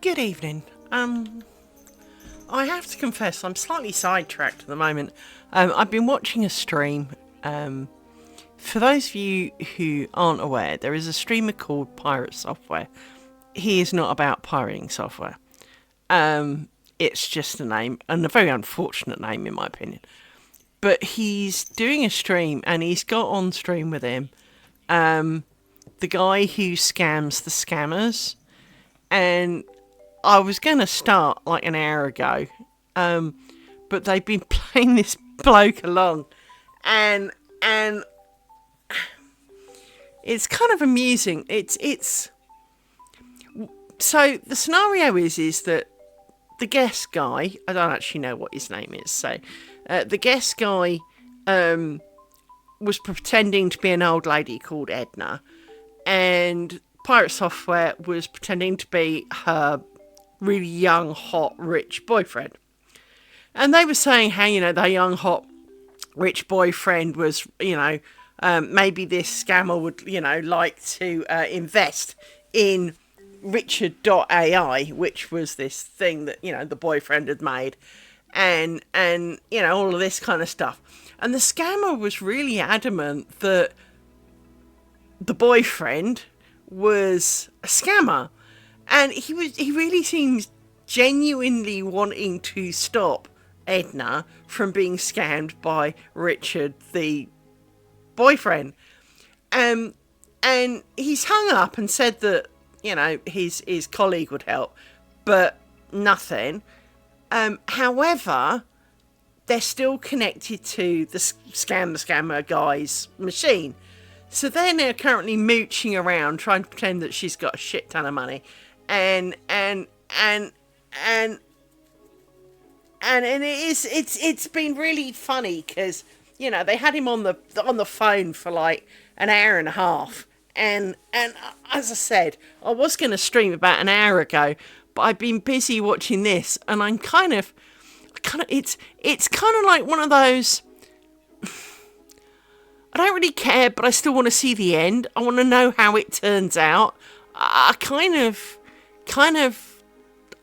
Good evening. I have to confess, I'm slightly sidetracked at the moment. I've been watching a stream. For those of you who aren't aware, there is a streamer called Pirate Software. He is not about pirating software. It's just a name, and a very unfortunate name in my opinion. But he's doing a stream, and he's got on stream with him the guy who scams the scammers. And I was going to start like an hour ago, but they've been playing this bloke along, and it's kind of amusing. It's so the scenario is that the guest guy, I don't actually know what his name is, so the guest guy was pretending to be an old lady called Edna, and Pirate Software was pretending to be her really young, hot, rich boyfriend. And they were saying how, their young, hot, rich boyfriend was, maybe this scammer would, like to invest in Richard.ai, which was this thing that, the boyfriend had made. And all of this kind of stuff. And the scammer was really adamant that the boyfriend was a scammer, and he really seems genuinely wanting to stop Edna from being scammed by Richard, the boyfriend. And he's hung up and said that his colleague would help, but nothing. However, they're still connected to the scammer guy's machine. So they're now currently mooching around trying to pretend that she's got a shit ton of money. And it's been really funny because, they had him on the phone for like an hour and a half. And as I said, I was going to stream about an hour ago, but I've been busy watching this, and I'm kind of it's kind of like one of those. I don't really care, but I still want to see the end. I want to know how it turns out. I kind of,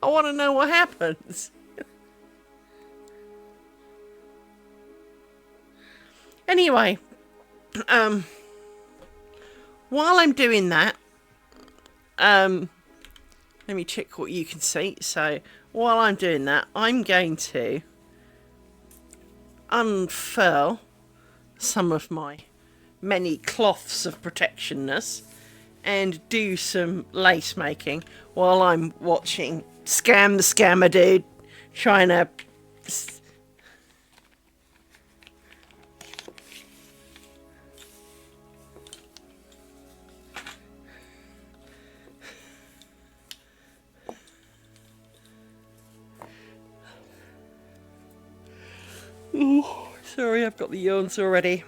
I want to know what happens. Anyway, while I'm doing that, let me check what you can see. So, while I'm doing that, I'm going to unfurl some of my many cloths of protectionness and do some lace making while I'm watching Scam the Scammer Dude trying to Ooh, sorry, I've got the yawns already.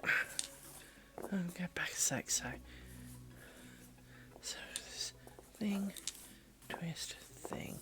I'll go back a sec, so this thing, twist, thing.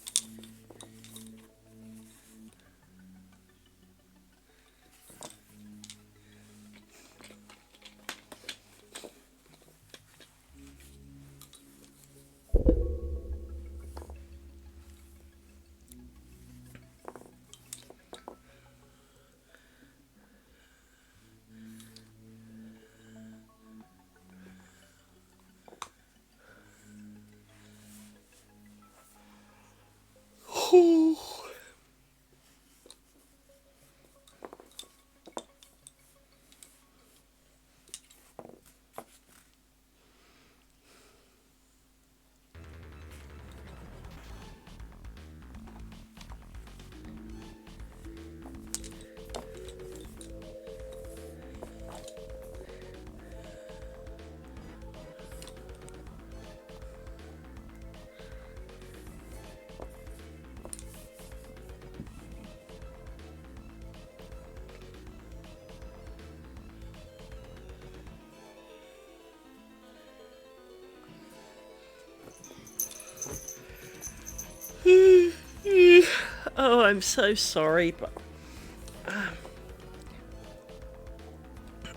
Oh, I'm so sorry, but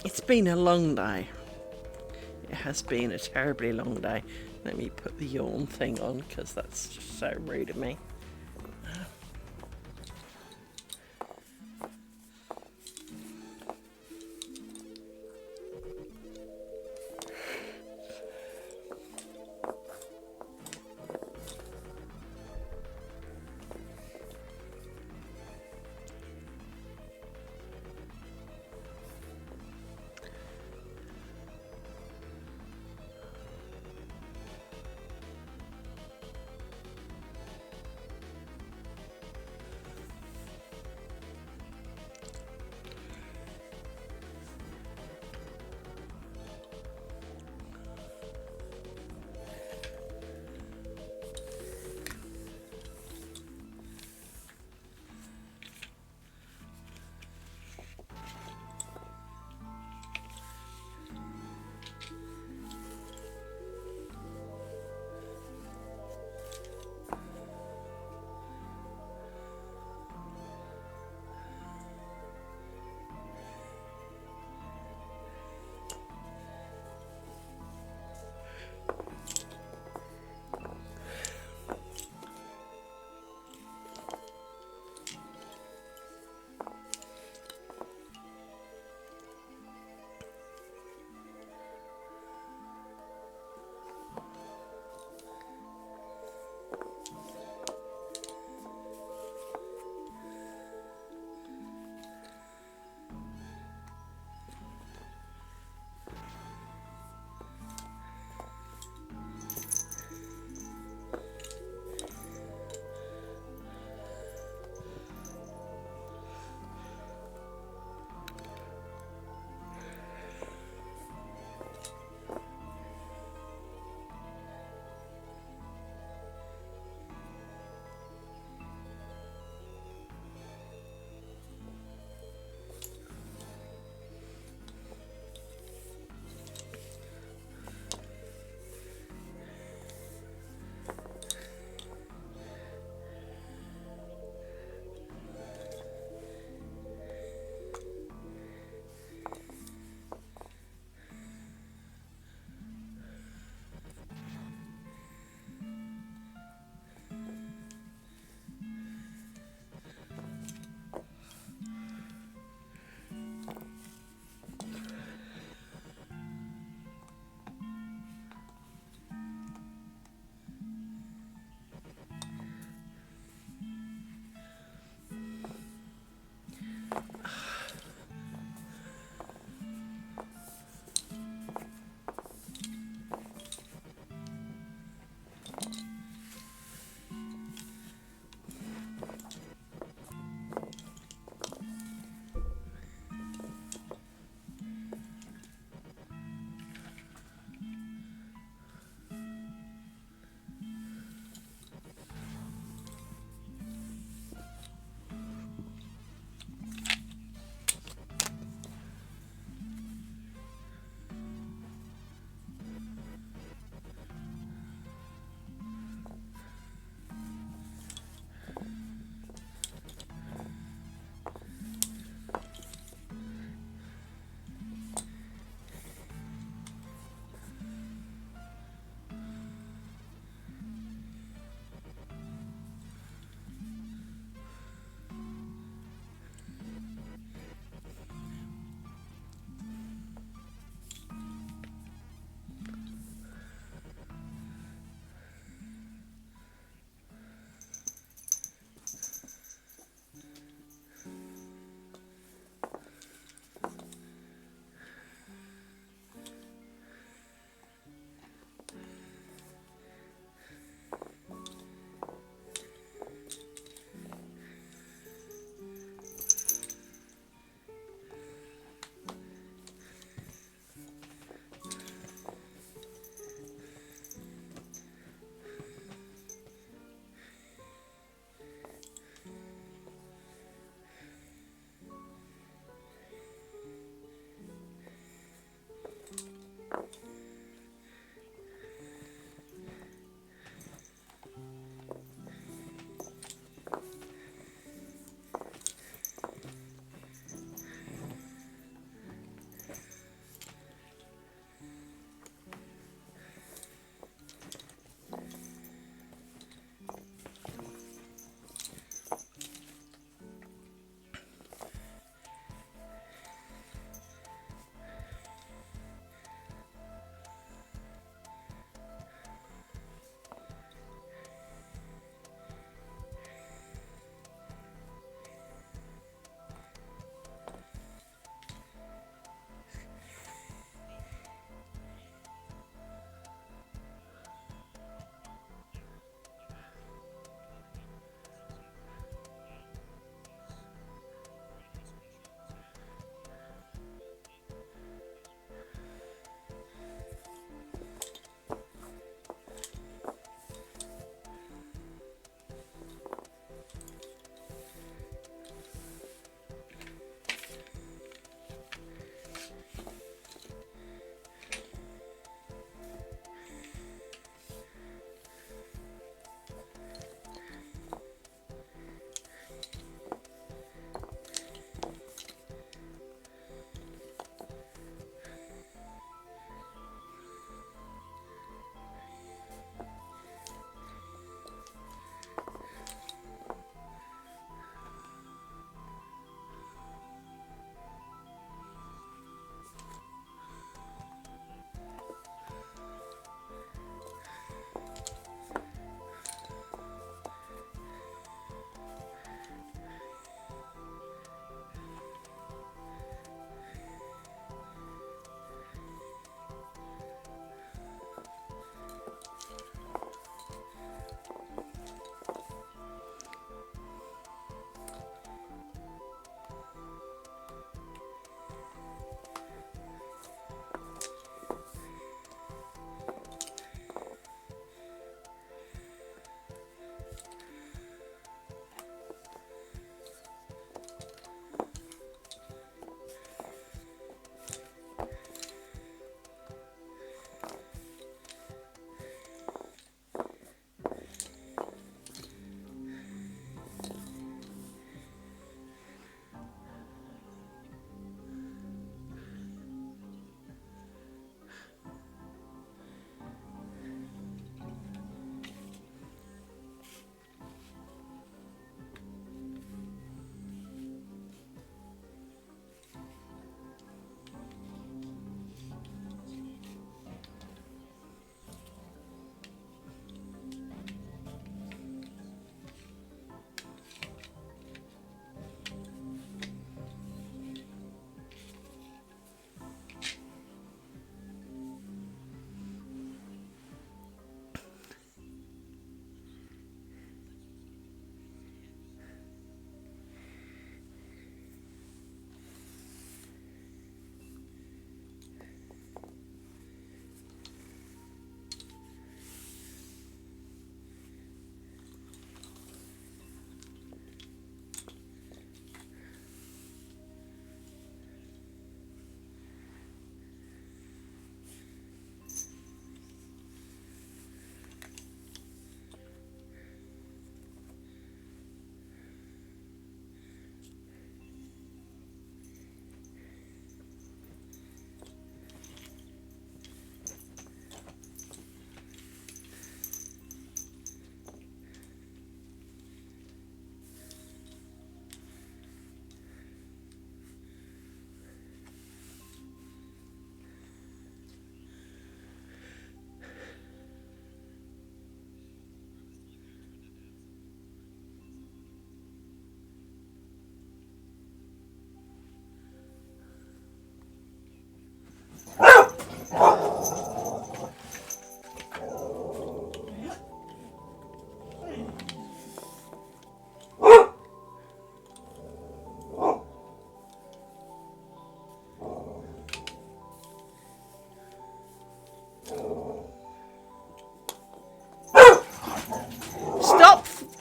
it's been a long day. It has been a terribly long day. Let me put the yawn thing on because that's just so rude of me.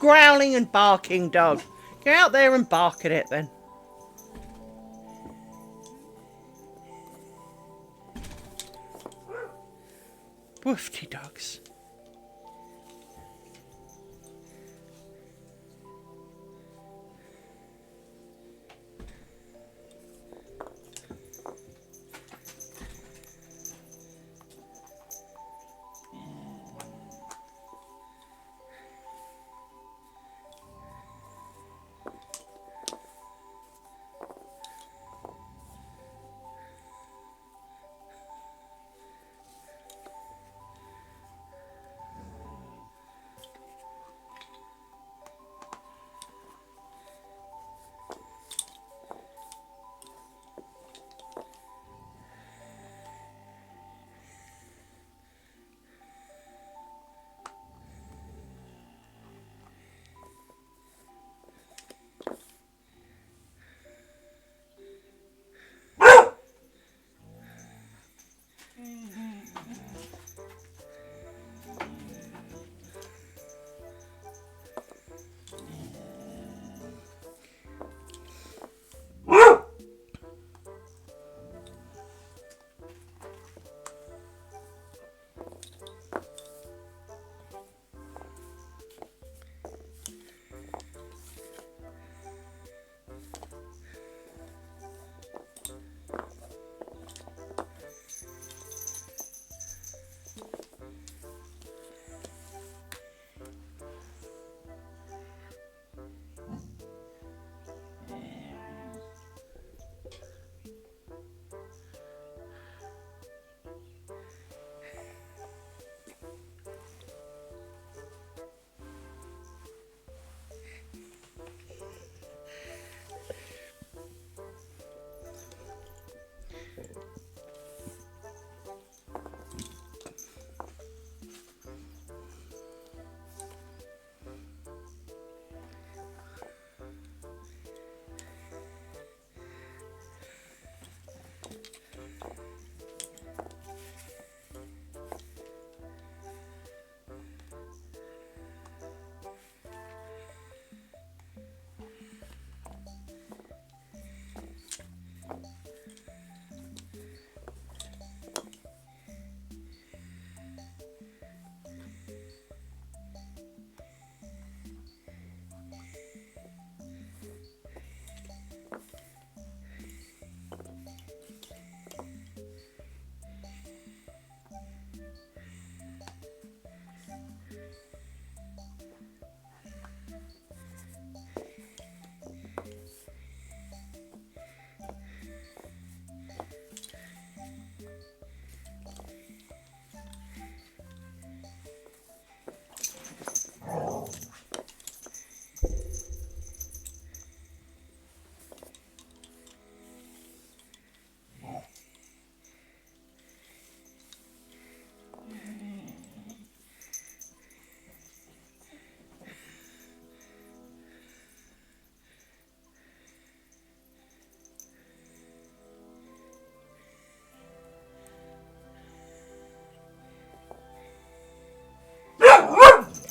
growling and barking dog. Go out there and bark at it then. Woofty dogs.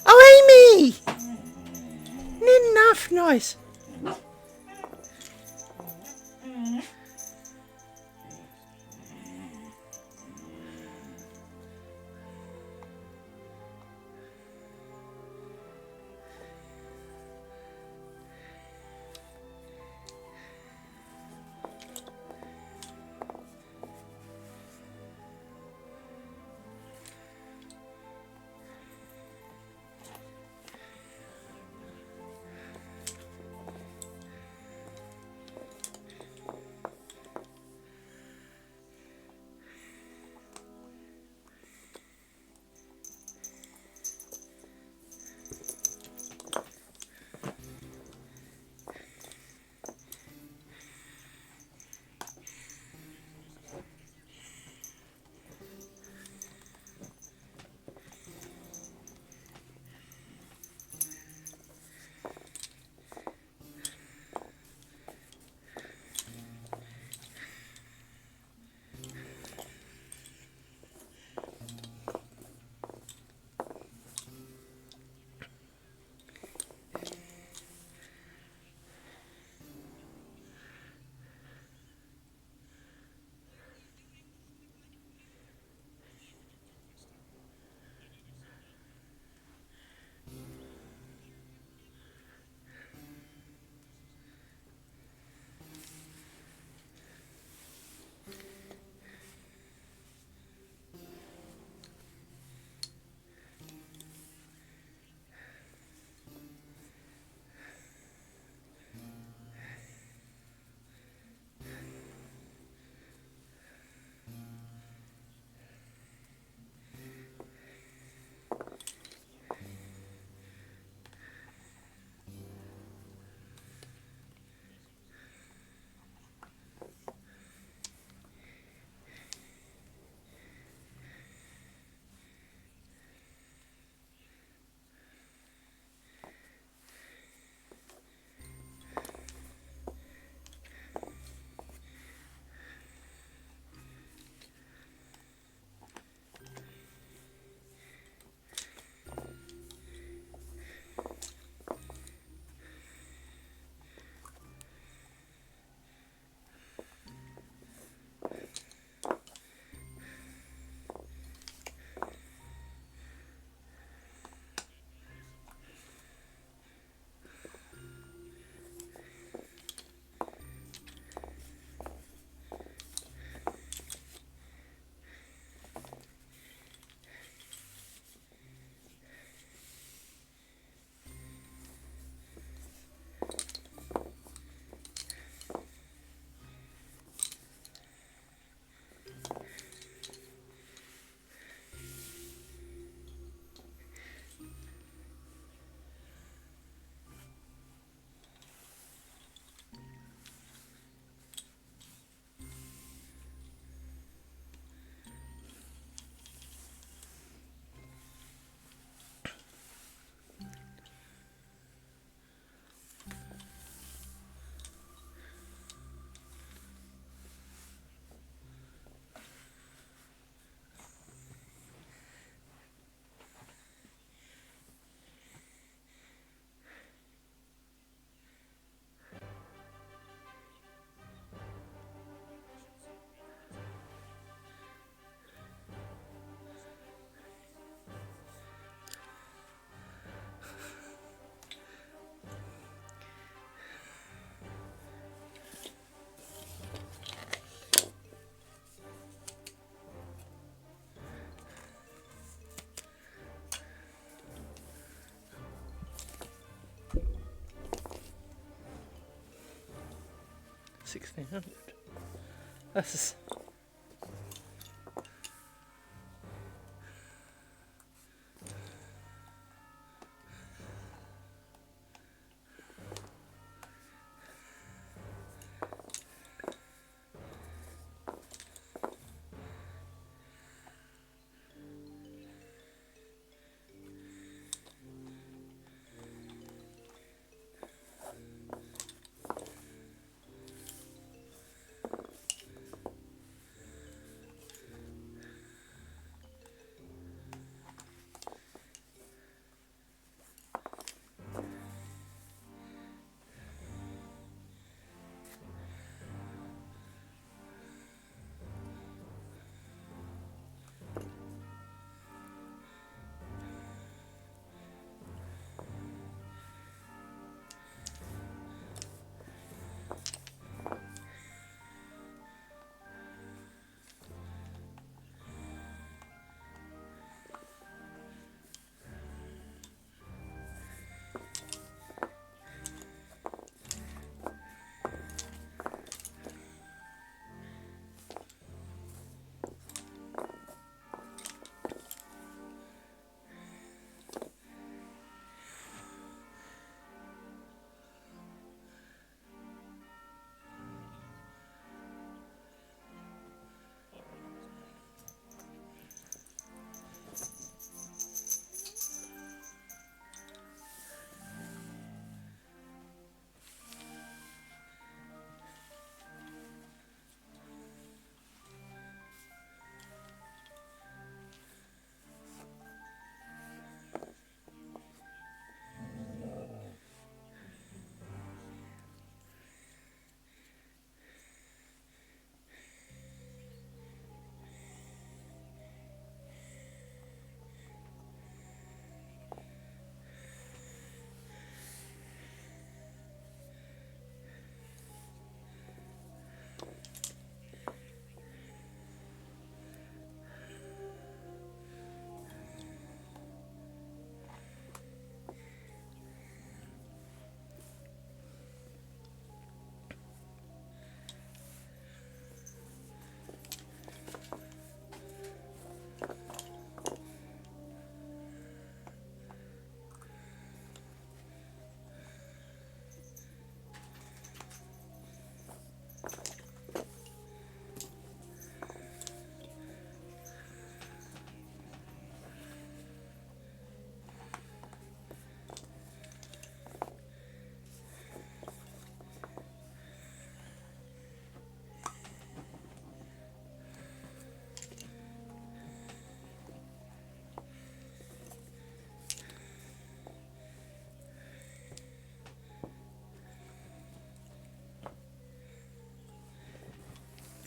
Oh, Amy! Enough noise. 1600. That's...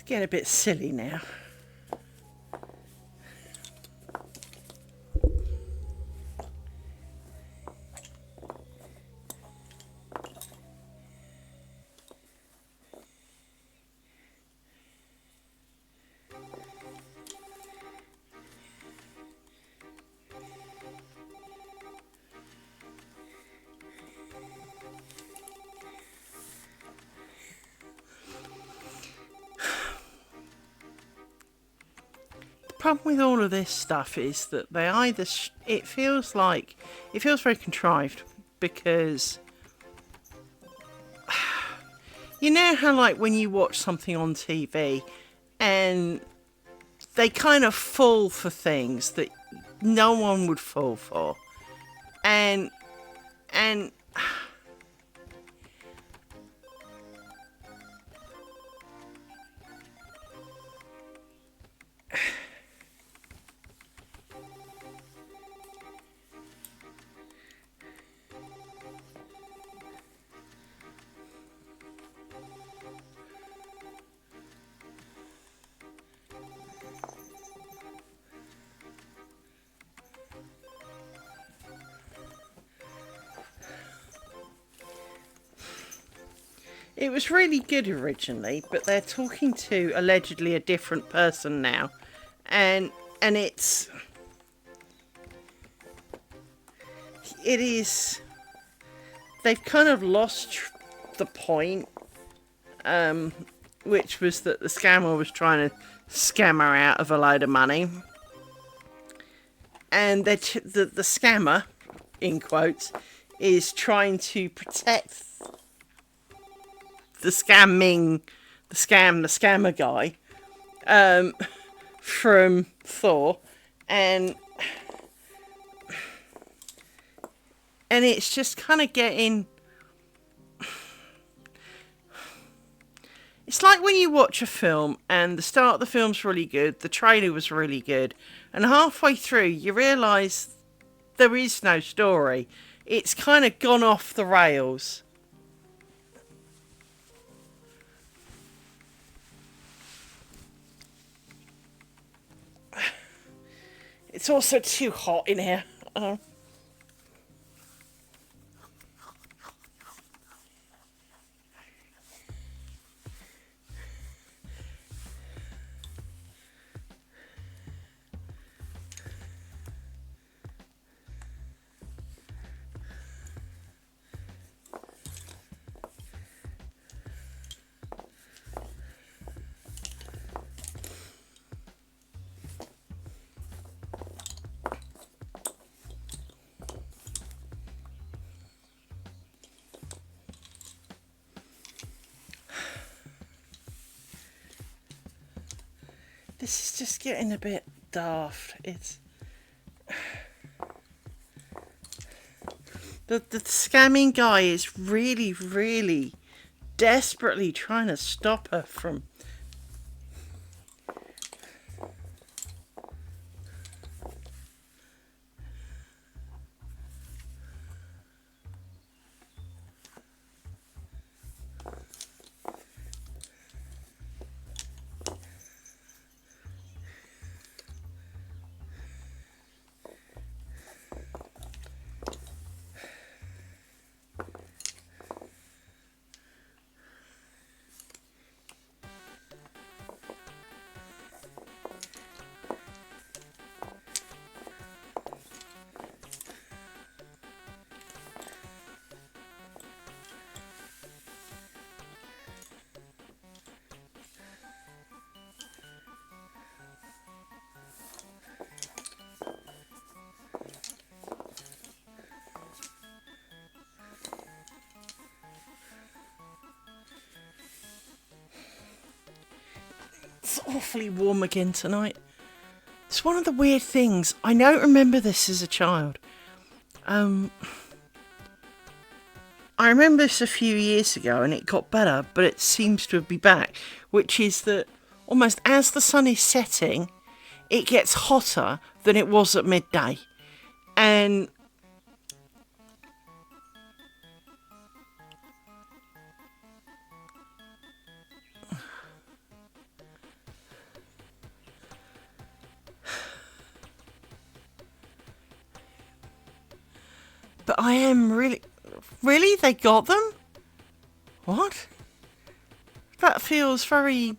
Get a bit silly now. Problem with all of this stuff is that they either it feels very contrived, because you know how, like, when you watch something on TV and they kind of fall for things that no one would fall for, and it was really good originally, but they're talking to allegedly a different person now, and it is, they've kind of lost the point which was that the scammer was trying to scam her out of a load of money. And the scammer, in quotes, is trying to protect the scammer guy from Thor, and it's just kind of getting. It's like when you watch a film and the start of the film's really good, the trailer was really good, and halfway through you realise there is no story. It's kind of gone off the rails. It's also too hot in here. This is just getting a bit daft. It's the scamming guy is really, really desperately trying to stop her from. It's awfully warm again tonight. It's one of the weird things. I don't remember this as a child. I remember this a few years ago and it got better, but it seems to be back. Which is that almost as the sun is setting, it gets hotter than it was at midday. And but I am really... Really? They got them? What? That feels very...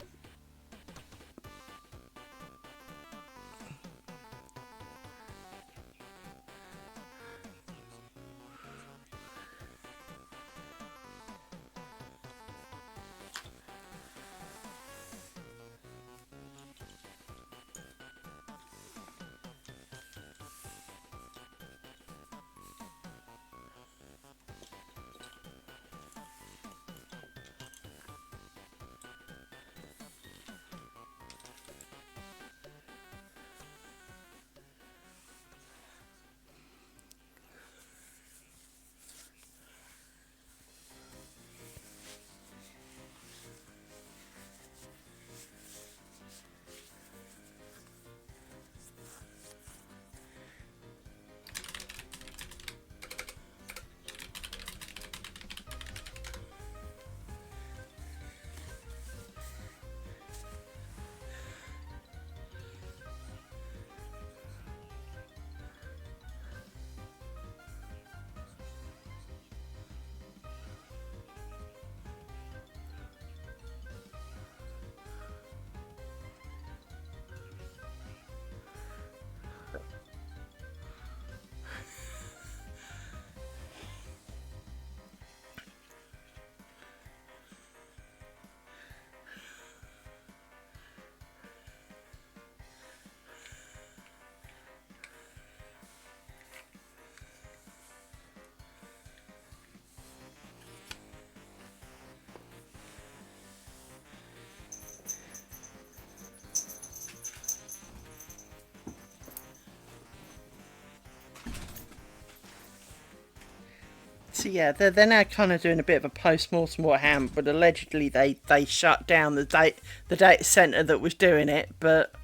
So yeah, they're now kind of doing a bit of a post-mortem what happened, but allegedly they shut down the data center that was doing it, but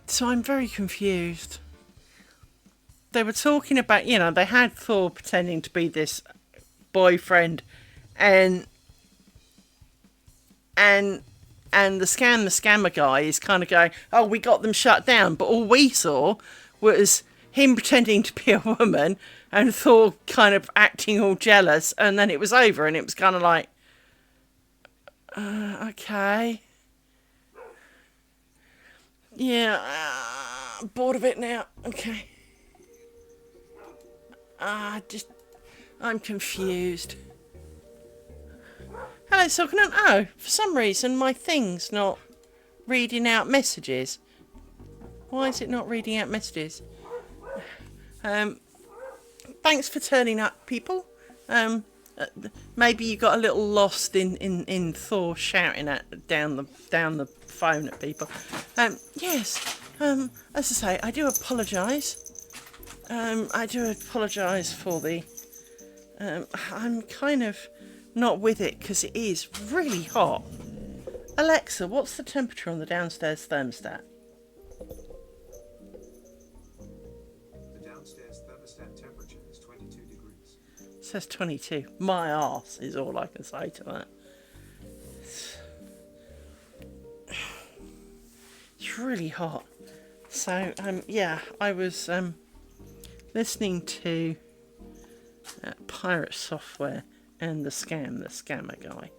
so I'm very confused. They were talking about, they had Thor pretending to be this boyfriend, and and the scammer guy is kind of going, oh, we got them shut down, but all we saw was him pretending to be a woman and Thor kind of acting all jealous, and then it was over, and it was kind of like, okay. Yeah, bored of it now. Okay. I'm confused. Hello, Silkenham. Oh, for some reason my thing's not reading out messages. Why is it not reading out messages? Thanks for turning up, people. Maybe you got a little lost in Thor shouting down the phone at people. Yes. As I say, I do apologise. I do apologise for the. I'm kind of not with it because it is really hot. Alexa, what's the temperature on the downstairs thermostat? The downstairs thermostat temperature is 22 degrees. It says 22. My arse is all I can say to that. It's really hot. So, yeah, I was listening to Pirate Software and the Scammer Guy,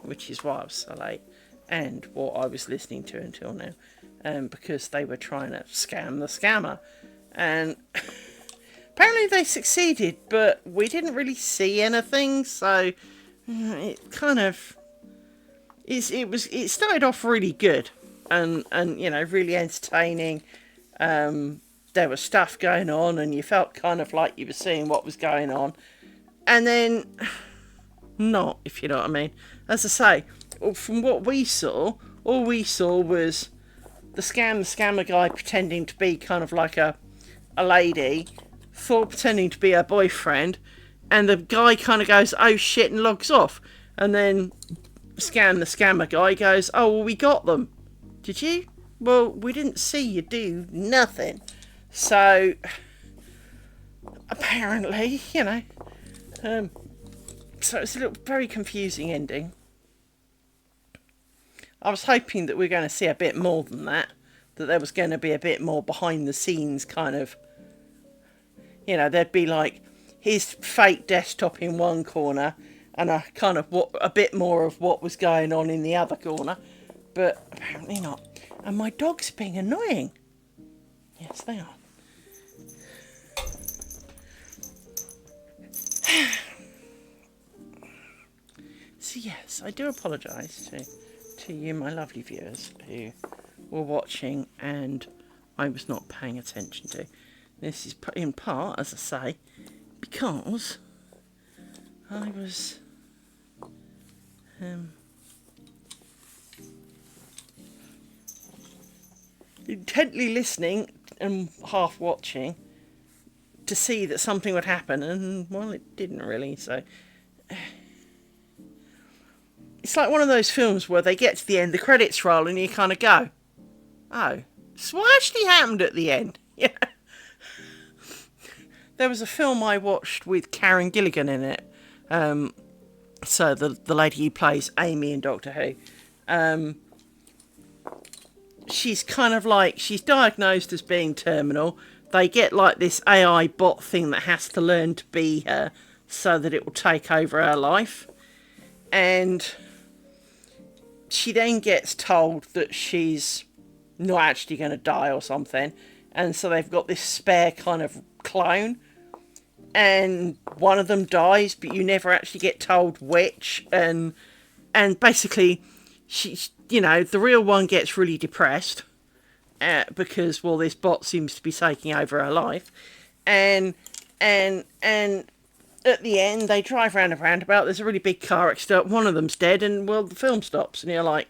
which is why I was so late, and what I was listening to until now, because they were trying to scam the scammer, and apparently they succeeded, but we didn't really see anything, so it kind of it started off really good, and really entertaining. There was stuff going on, and you felt kind of like you were seeing what was going on, and then not, if you know what I mean. As I say, from what we saw, all we saw was the scammer guy pretending to be kind of like a lady, Thor pretending to be her boyfriend, and the guy kind of goes, oh shit, and logs off, and then the scammer guy goes, oh, well, we got them. Did you? Well, we didn't see you do nothing. So, apparently, so it's a little very confusing ending. I was hoping that we were going to see a bit more than that there was going to be a bit more behind the scenes kind of, there'd be like his fake desktop in one corner and a kind of a bit more of what was going on in the other corner, but apparently not. And my dog's being annoying. Yes, they are. So yes, I do apologise to you, my lovely viewers, who were watching and I was not paying attention to. This is in part, as I say, because I was intently listening and half watching to see that something would happen, and well, it didn't really. So it's like one of those films where they get to the end, the credits roll, and you kind of go, oh, so what actually happened at the end? Yeah. There was a film I watched with Karen Gilligan in it, so the lady who plays Amy in Doctor Who. She's kind of like, she's diagnosed as being terminal. They get like this AI bot thing that has to learn to be her so that it will take over her life. And she then gets told that she's not actually going to die or something. and so they've got this spare kind of clone, and one of them dies, but you never actually get told which, and basically, the real one gets really depressed because, well, this bot seems to be taking over her life, and at the end they drive around a roundabout. There's a really big car accident. One of them's dead, and well, the film stops, and you're like,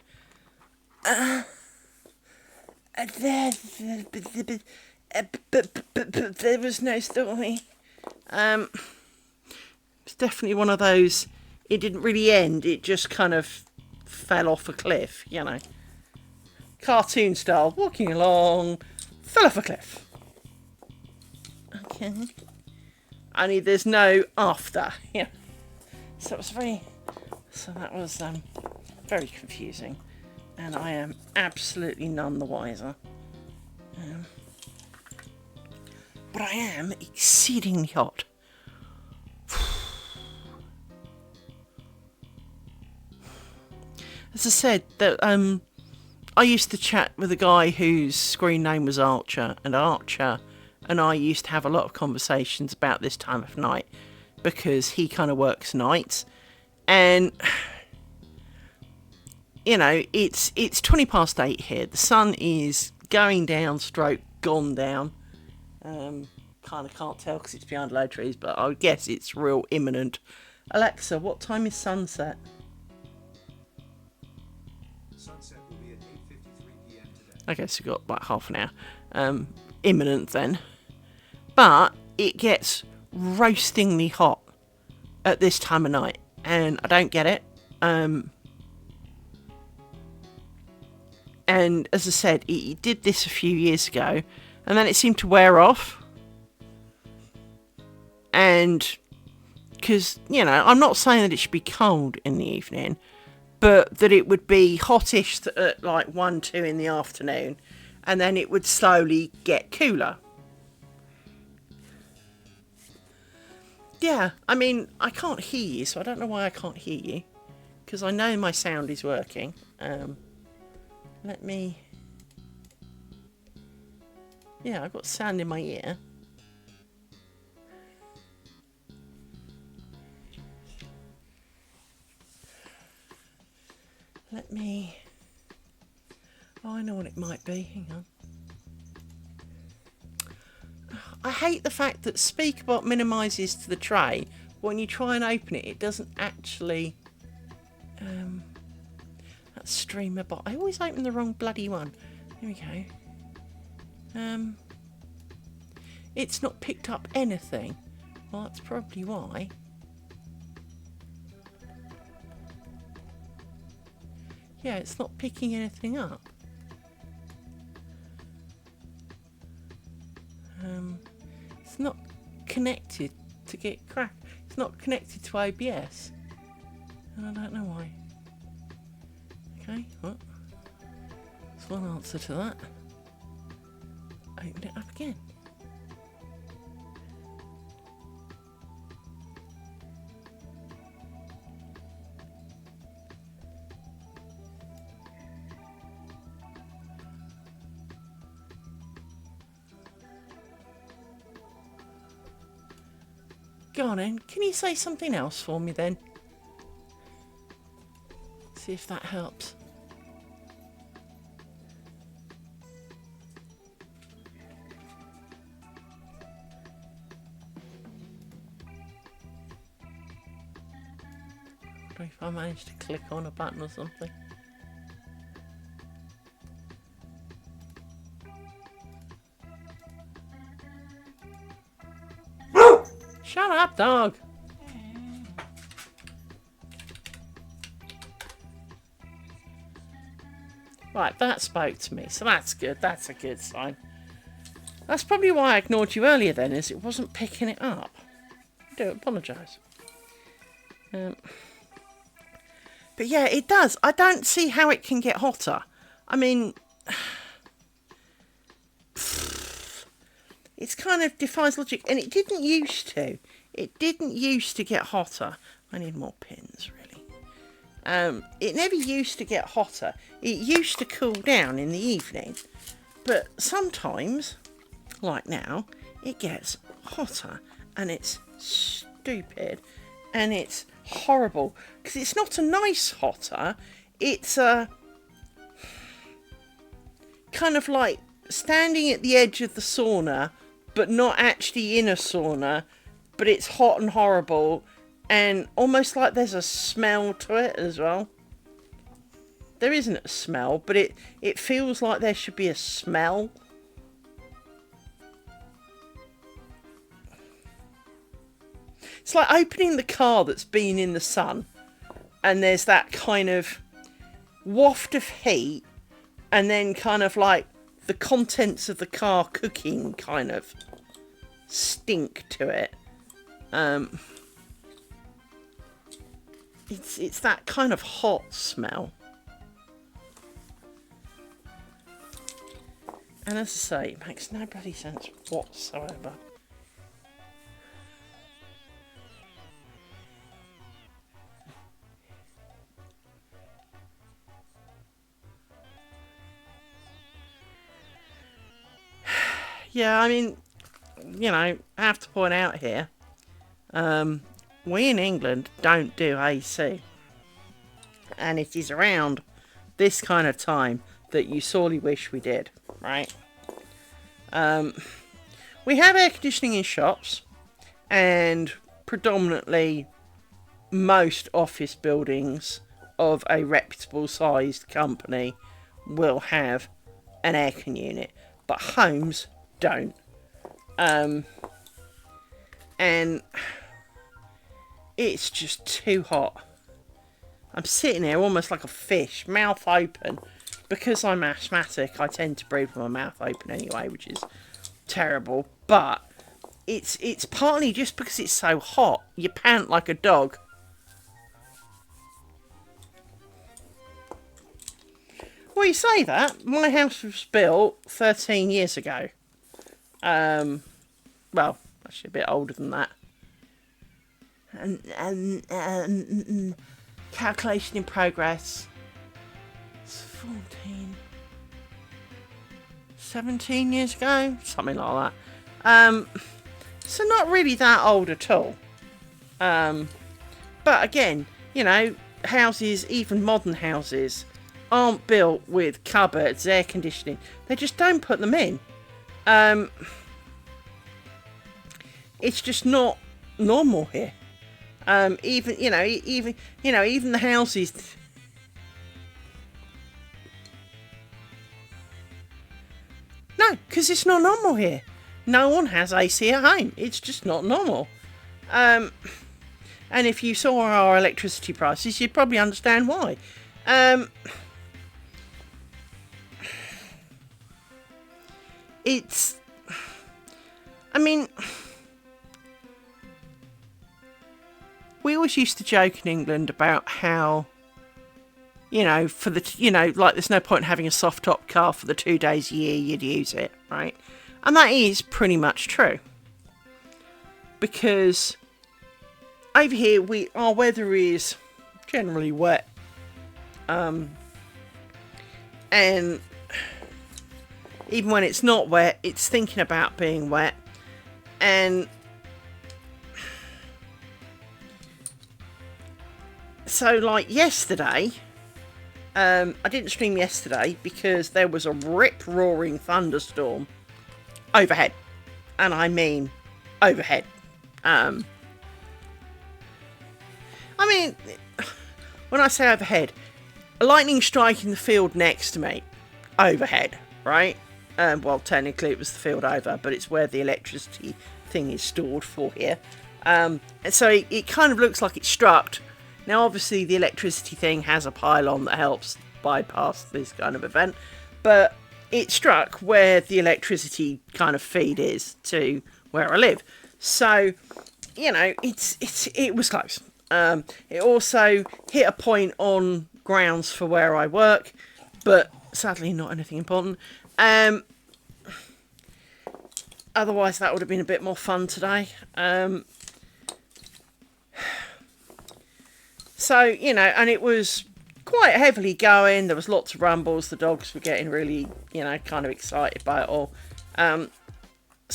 there was no story. It's definitely one of those. It didn't really end. It just kind of fell off a cliff, cartoon style, walking along, fell off a cliff. Okay. Only there's no after. Yeah. So it was that was very confusing, and I am absolutely none the wiser. But I am exceedingly hot. As I said, that I used to chat with a guy whose screen name was Archer, and Archer and I used to have a lot of conversations about this time of night because he kind of works nights, and it's 20 past 8 here. The sun is going down, gone down. Kind of can't tell because it's behind low trees, but I would guess it's real imminent. Alexa, what time is sunset? Sunset will be at 8:53 p.m. today. Okay, so we've got about half an hour. Imminent then. But it gets roastingly hot at this time of night, and I don't get it. And as I said, it did this a few years ago, and then it seemed to wear off. And because, I'm not saying that it should be cold in the evening, but that it would be hottish at like 1, 2 in the afternoon, and then it would slowly get cooler. Yeah, I mean, I can't hear you, so I don't know why I can't hear you, because I know my sound is working. Let me... Yeah, I've got sound in my ear. Let me... Oh, I know what it might be. Hang on. I hate the fact that SpeakerBot minimises to the tray. When you try and open it, it doesn't actually... That streamer bot. I always open the wrong bloody one. Here we go. It's not picked up anything. Well, that's probably why. Yeah, it's not picking anything up. It's not connected to get crack. It's not connected to OBS. And I don't know why. Okay, well, that's one answer to that. Open it up again. Go on then, can you say something else for me then? See if that helps. I wonder if I managed to click on a button or something. Shut up, dog! Right, that spoke to me, so that's good. That's a good sign. That's probably why I ignored you earlier then, is it wasn't picking it up. I do apologise. But yeah, it does. I don't see how it can get hotter. I mean... It's kind of defies logic, and it didn't used to. It didn't used to get hotter. I need more pins, really. It never used to get hotter. It used to cool down in the evening. But sometimes, like now, it gets hotter, and it's stupid, and it's horrible, because it's not a nice hotter, it's a kind of like standing at the edge of the sauna, but not actually in a sauna, but it's hot and horrible, and almost like there's a smell to it as well. There isn't a smell, but it feels like there should be a smell. It's like opening the car that's been in the sun, and there's that kind of waft of heat, and then kind of like the contents of the car cooking kind of stink to it. It's that kind of hot smell. And as I say, it makes no bloody sense whatsoever. Yeah, I mean, you know, I have to point out here, we in England don't do AC. And it is around this kind of time that you sorely wish we did, right? We have air conditioning in shops, and predominantly most office buildings of a reputable sized company will have an aircon unit, but homes don't. And it's just too hot. I'm sitting here almost like a fish, mouth open. Because I'm asthmatic, I tend to breathe with my mouth open anyway, which is terrible. But it's partly just because it's so hot. You pant like a dog. Well, you say that. My house was built 13 years ago. Well, actually a bit older than that. And calculation in progress. It's 17 years ago, something like that. So not really that old at all. But again, you know, houses, even modern houses, aren't built with cupboards, air conditioning. They just don't put them in. It's just not normal here. Even the houses. No, because it's not normal here. No one has AC at home. It's just not normal. And if you saw our electricity prices, you'd probably understand why. We always used to joke in England about how, like there's no point in having a soft top car for the 2 days a year you'd use it, right? And that is pretty much true. Because over here our weather is generally wet. And even when it's not wet, it's thinking about being wet. And so like yesterday, I didn't stream yesterday because there was a rip-roaring thunderstorm overhead. And I mean overhead. When I say overhead, a lightning strike in the field next to me, overhead, right? Well, technically it was the field over, but it's where the electricity thing is stored for here. And so it kind of looks like it struck. Now, obviously, the electricity thing has a pylon that helps bypass this kind of event, but it struck where the electricity kind of feed is to where I live. So, it was close. It also hit a point on grounds for where I work, but sadly not anything important. Otherwise, that would have been a bit more fun today. So, and it was quite heavily going. There was lots of rumbles. The dogs were getting really, kind of excited by it all.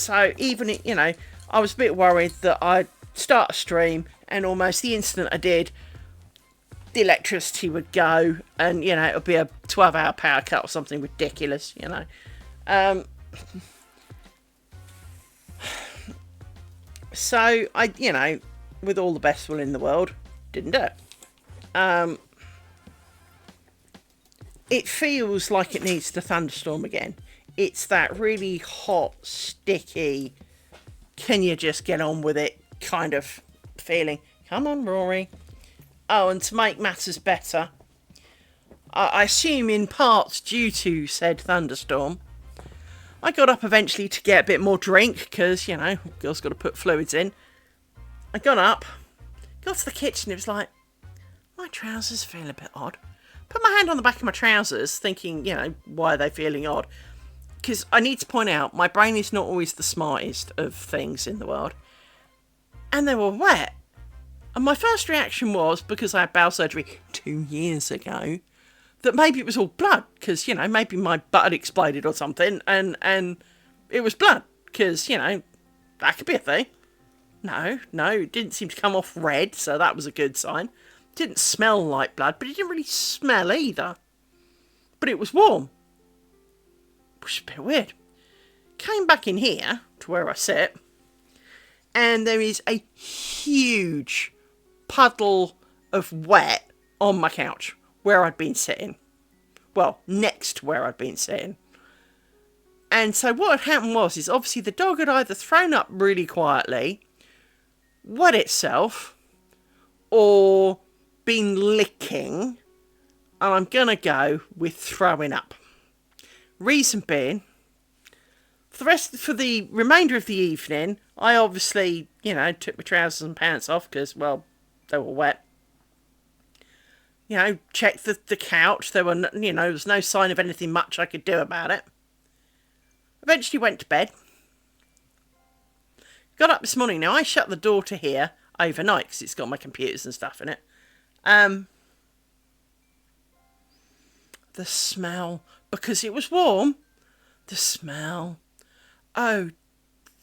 So even, you know, I was a bit worried that I'd start a stream and almost the instant I did, the electricity would go and, you know, it would be a 12-hour power cut or something ridiculous, you know. So I, you know, with all the best will in the world, didn't do it. It feels like it needs to thunderstorm again. It's that really hot, sticky, can you just get on with it kind of feeling. Come on, Rory. Oh, and to make matters better, I assume in part due to said thunderstorm, I got up eventually to get a bit more drink because, you know, girl's got to put fluids in. I got up, got to the kitchen, it was like, my trousers feel a bit odd. Put my hand on the back of my trousers thinking, you know, why are they feeling odd? Because I need to point out, my brain is not always the smartest of things in the world. And they were wet. And my first reaction was, because I had bowel surgery 2 years ago, that maybe it was all blood, because, you know, maybe my butt had exploded or something, and it was blood, because, you know, that could be a thing. No, it didn't seem to come off red, so that was a good sign. It didn't smell like blood, but it didn't really smell either. But it was warm. Which is a bit weird. Came back in here, to where I sit, and there is a huge puddle of wet on my couch. Where I'd been sitting. Well, next to where I'd been sitting. And so what had happened was, obviously the dog had either thrown up really quietly, wet itself, or been licking, and I'm gonna go with throwing up. Reason being, for the remainder of the evening, I obviously, you know, took my trousers and pants off because, well, they were wet. You know, checked the couch. There were, you know, there was no sign of anything much I could do about it. Eventually went to bed. Got up this morning. Now, I shut the door to here overnight because it's got my computers and stuff in it. The smell, because it was warm, the smell. Oh,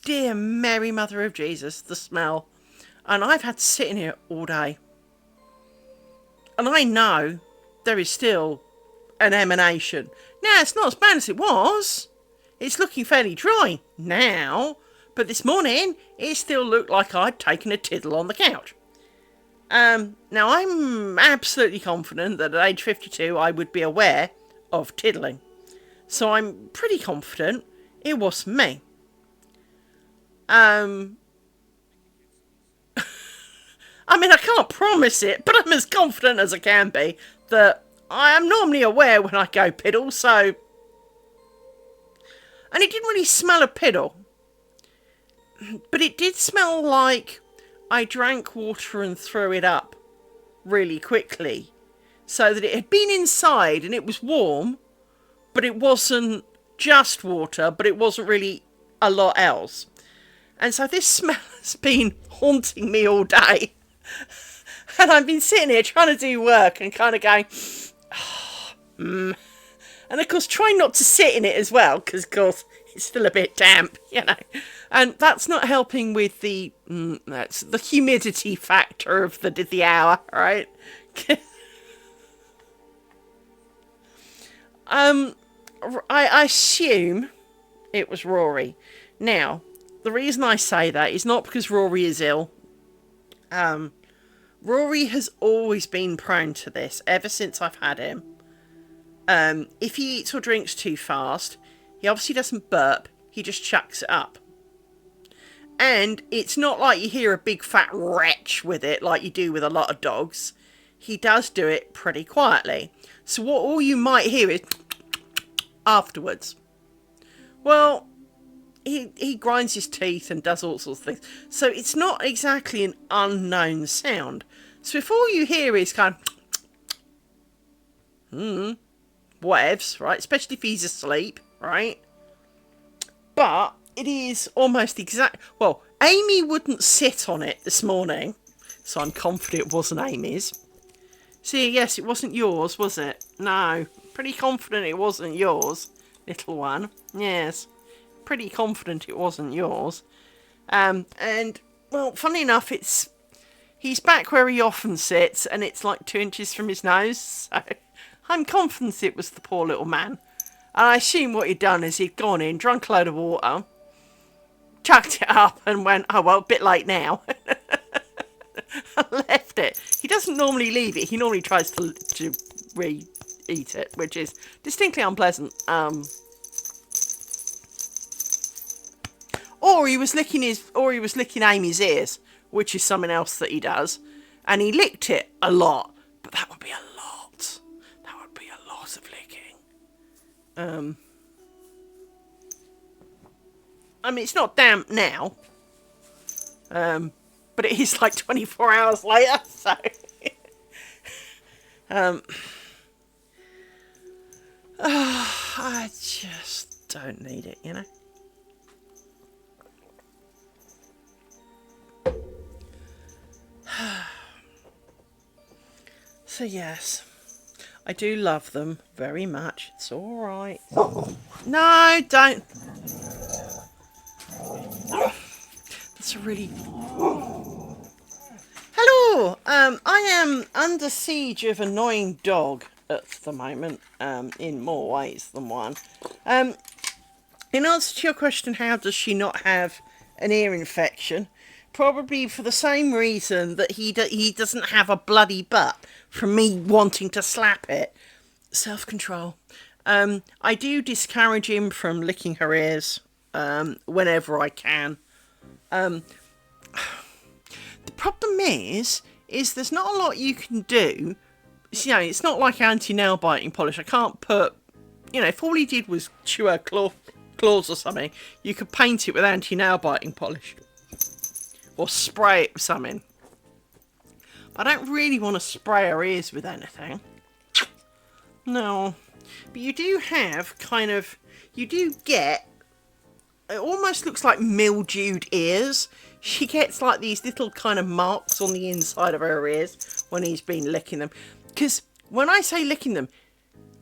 dear Mary, Mother of Jesus, the smell. And I've had to sit in here all day. And I know there is still an emanation. Now, it's not as bad as it was. It's looking fairly dry now. But this morning, it still looked like I'd taken a tiddle on the couch. Now, I'm absolutely confident that at age 52, I would be aware of tiddling. So I'm pretty confident it wasn't me. I mean, I can't promise it, but I'm as confident as I can be that I am normally aware when I go piddle, so... And it didn't really smell of piddle. But it did smell like I drank water and threw it up really quickly. So that it had been inside and it was warm, but it wasn't just water, but it wasn't really a lot else. And so this smell has been haunting me all day. And I've been sitting here trying to do work and kind of going, and of course trying not to sit in it as well, because of course it's still a bit damp, you know. And that's not helping with the that's the humidity factor of the hour, right? I assume it was Rory. Now, the reason I say that is not because Rory is ill. Rory has always been prone to this ever since I've had him. If he eats or drinks too fast, he obviously doesn't burp, he just chucks it up. And it's not like you hear a big fat retch with it like you do with a lot of dogs. He does do it pretty quietly. So what all you might hear is afterwards. Well, he grinds his teeth and does all sorts of things. So it's not exactly an unknown sound. So if all you hear is kind of whatevs, right? Especially if he's asleep, right? But it is almost exact. Well, Amy wouldn't sit on it this morning, so I'm confident it wasn't Amy's. See, yes, it wasn't yours, was it? No, pretty confident it wasn't yours, little one. Yes. pretty confident it wasn't yours. And, well, funny enough, he's back where he often sits, and it's like 2 inches from his nose, so I'm confident it was the poor little man. And I assume what he'd done is he'd gone in, drunk a load of water, chucked it up, and went, oh, well, a bit late now. And left it. He doesn't normally leave it. He normally tries to re-eat it, which is distinctly unpleasant. Or he was licking Amy's ears, which is something else that he does, and he licked it a lot. But that would be a lot. That would be a lot of licking. I mean, it's not damp now. But it is like 24 hours later, so I just don't need it, you know. So yes, I do love them very much. It's all right. No, don't. That's a really. Hello. I am under siege of annoying dog at the moment. In more ways than one. In answer to your question, how does she not have an ear infection? Probably for the same reason that he doesn't have a bloody butt from me wanting to slap it. Self-control. I do discourage him from licking her ears whenever I can. The problem is there's not a lot you can do. You know, it's not like anti-nail biting polish. I can't put, you know, if all he did was chew her claws or something, you could paint it with anti-nail biting polish. Or spray it with something. I don't really want to spray her ears with anything. No. But you do have kind of, you do get, it almost looks like mildewed ears. She gets like these little kind of marks on the inside of her ears when he's been licking them. Because when I say licking them,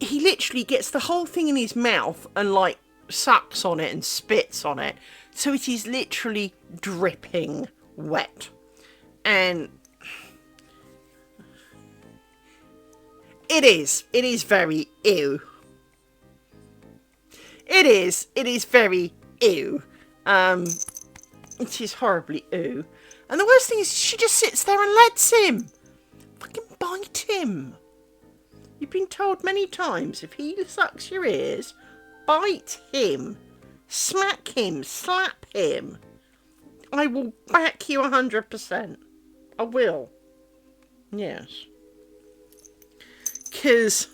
he literally gets the whole thing in his mouth and like sucks on it and spits on it. So it is literally dripping wet. And it is very ew. It is very ew. It is horribly ew. And the worst thing is she just sits there and lets him. Fucking bite him. You've been told many times, if he sucks your ears, bite him. Smack him. Slap him. I will back you 100%. I will. Yes. Because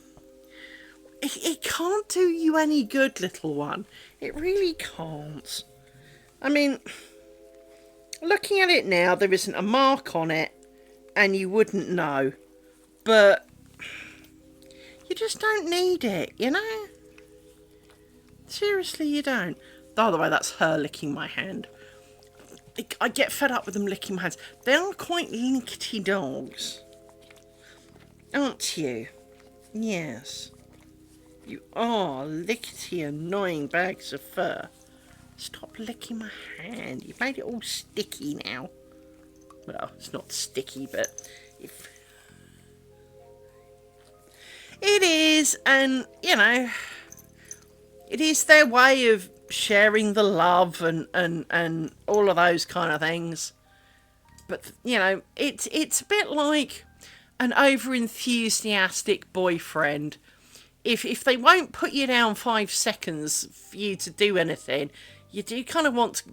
it can't do you any good, little one. It really can't. I mean, looking at it now, there isn't a mark on it, and you wouldn't know. But you just don't need it, you know? Seriously, you don't. By the way, that's her licking my hand. I get fed up with them licking my hands. They are quite linkety dogs. Aren't you? Yes. You are lickety, annoying bags of fur. Stop licking my hand. You've made it all sticky now. Well, it's not sticky, but if it is, and you know, it is their way of sharing the love and all of those kind of things. But you know, it's a bit like an over-enthusiastic boyfriend. If they won't put you down 5 seconds for you to do anything, you do kind of want to,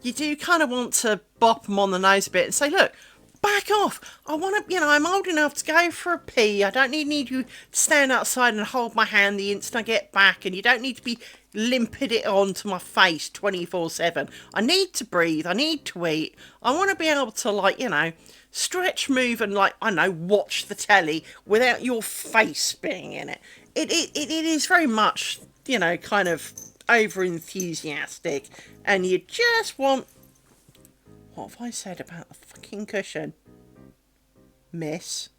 you do kind of want to bop them on the nose a bit and say, look, back off. I want to, you know, I'm old enough to go for a pee. I don't need you to stand outside and hold my hand the instant I get back. And you don't need to be limping it onto my face 24/7. I need to breathe. I need to eat. I want to be able to, like, you know, stretch, move, and, like, I know, watch the telly without your face being in it. It is very much, you know, kind of over-enthusiastic. And you just want... What have I said about the fucking cushion? Miss?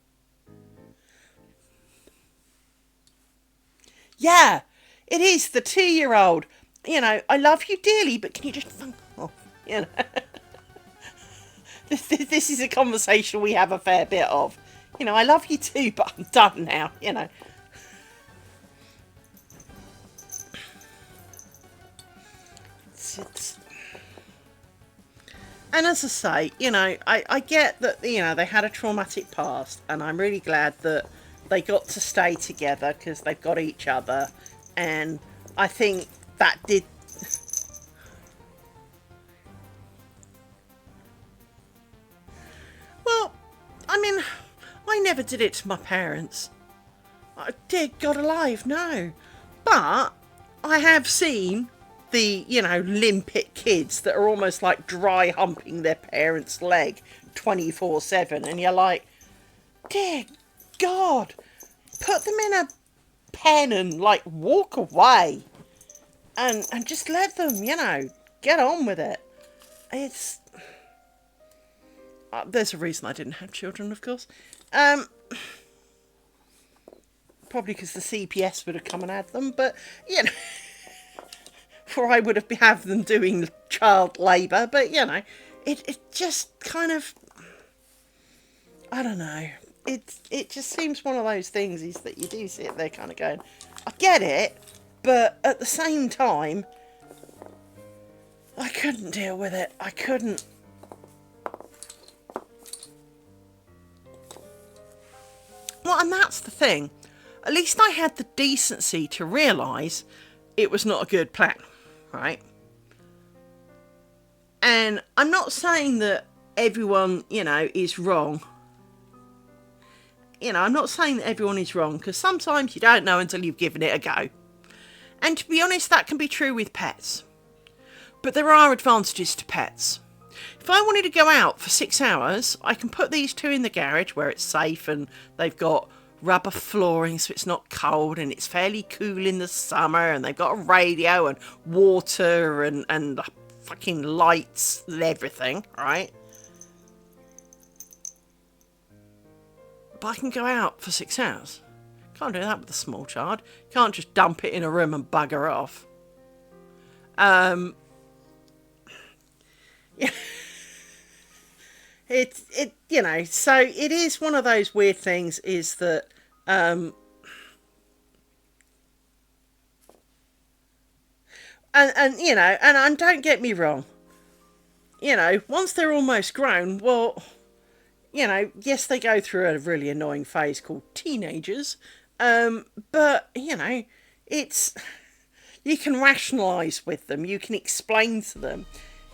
Yeah, it is the 2-year-old. You know, I love you dearly, but can you just fuck off? You know, this is a conversation we have a fair bit of. You know, I love you too, but I'm done now. You know. It's and as I say, you know, I get that, you know, they had a traumatic past, and I'm really glad that they got to stay together because they've got each other, and I think that did. Well, I mean, I never did it to my parents. Dear God alive, no. But I have seen the, you know, limpet kids that are almost like dry humping their parents' leg 24/7, and you're like, dear God, put them in a pen and like walk away, and just let them, you know, get on with it. It's there's a reason I didn't have children, of course. Um, Probably because the CPS would have come and had them, but you know, or I would have them doing child labour. But you know, it just kind of, I don't know. It just seems one of those things is that you do sit there kind of going, I get it, but at the same time, I couldn't deal with it. I couldn't. Well, and that's the thing. At least I had the decency to realise it was not a good plan, right? And I'm not saying that everyone, you know, is wrong. You know, I'm not saying that everyone is wrong, because sometimes you don't know until you've given it a go. And to be honest, that can be true with pets. But there are advantages to pets. If I wanted to go out for 6 hours, I can put these two in the garage where it's safe and they've got rubber flooring so it's not cold and it's fairly cool in the summer, and they've got a radio and water and fucking lights and everything, right? But I can go out for 6 hours. Can't do that with a small child. Can't just dump it in a room and bugger off. It you know, so it is one of those weird things is that and you know, and don't get me wrong, you know, once they're almost grown, well, you know, yes, they go through a really annoying phase called teenagers, but you know, it's, you can rationalise with them, you can explain to them.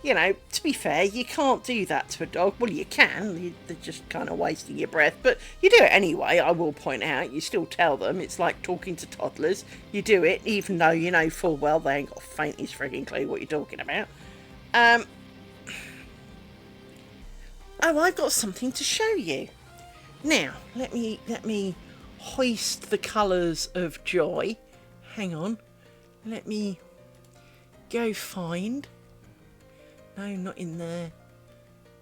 You know, to be fair, you can't do that to a dog. Well, you can. They're just kind of wasting your breath. But you do it anyway, I will point out. You still tell them. It's like talking to toddlers. You do it, even though you know full well they ain't got the faintest freaking clue what you're talking about. Oh, I've got something to show you. Now, let me hoist the colours of joy. Hang on. Let me go find... No, not in there.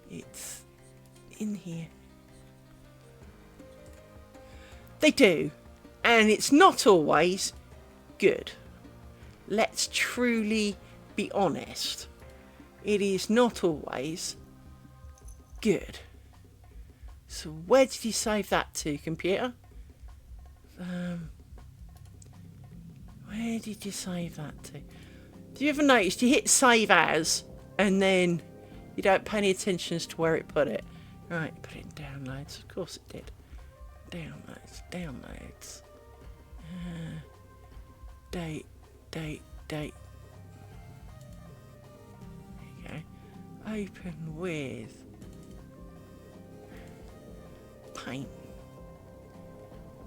It's in here. They do. And it's not always good. Let's truly be honest. It is not always good. So where did you save that to, computer? Where did you save that to? Do you ever notice you hit save as and then you don't pay any attention as to where it put it? Right, put it in downloads. Of course it did. Downloads. Date. There you go. Open with paint.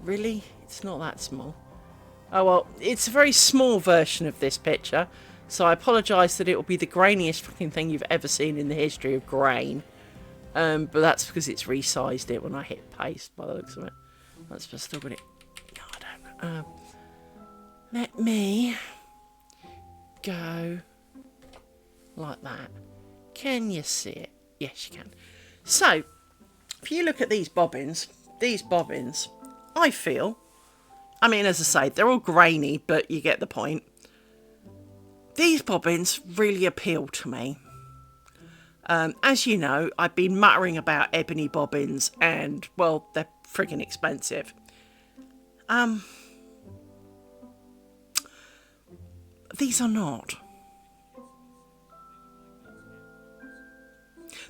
Really? It's not that small. Oh well, it's a very small version of this picture, so I apologise that it will be the grainiest fucking thing you've ever seen in the history of grain. But that's because it's resized it when I hit paste by the looks of it. That's still got it. No, I don't. Let me go like that. Can you see it? Yes, you can. So, if you look at these bobbins, I feel I mean, as I say, they're all grainy, but you get the point. These bobbins really appeal to me. As you know, I've been muttering about ebony bobbins and, well, they're friggin' expensive. These are not.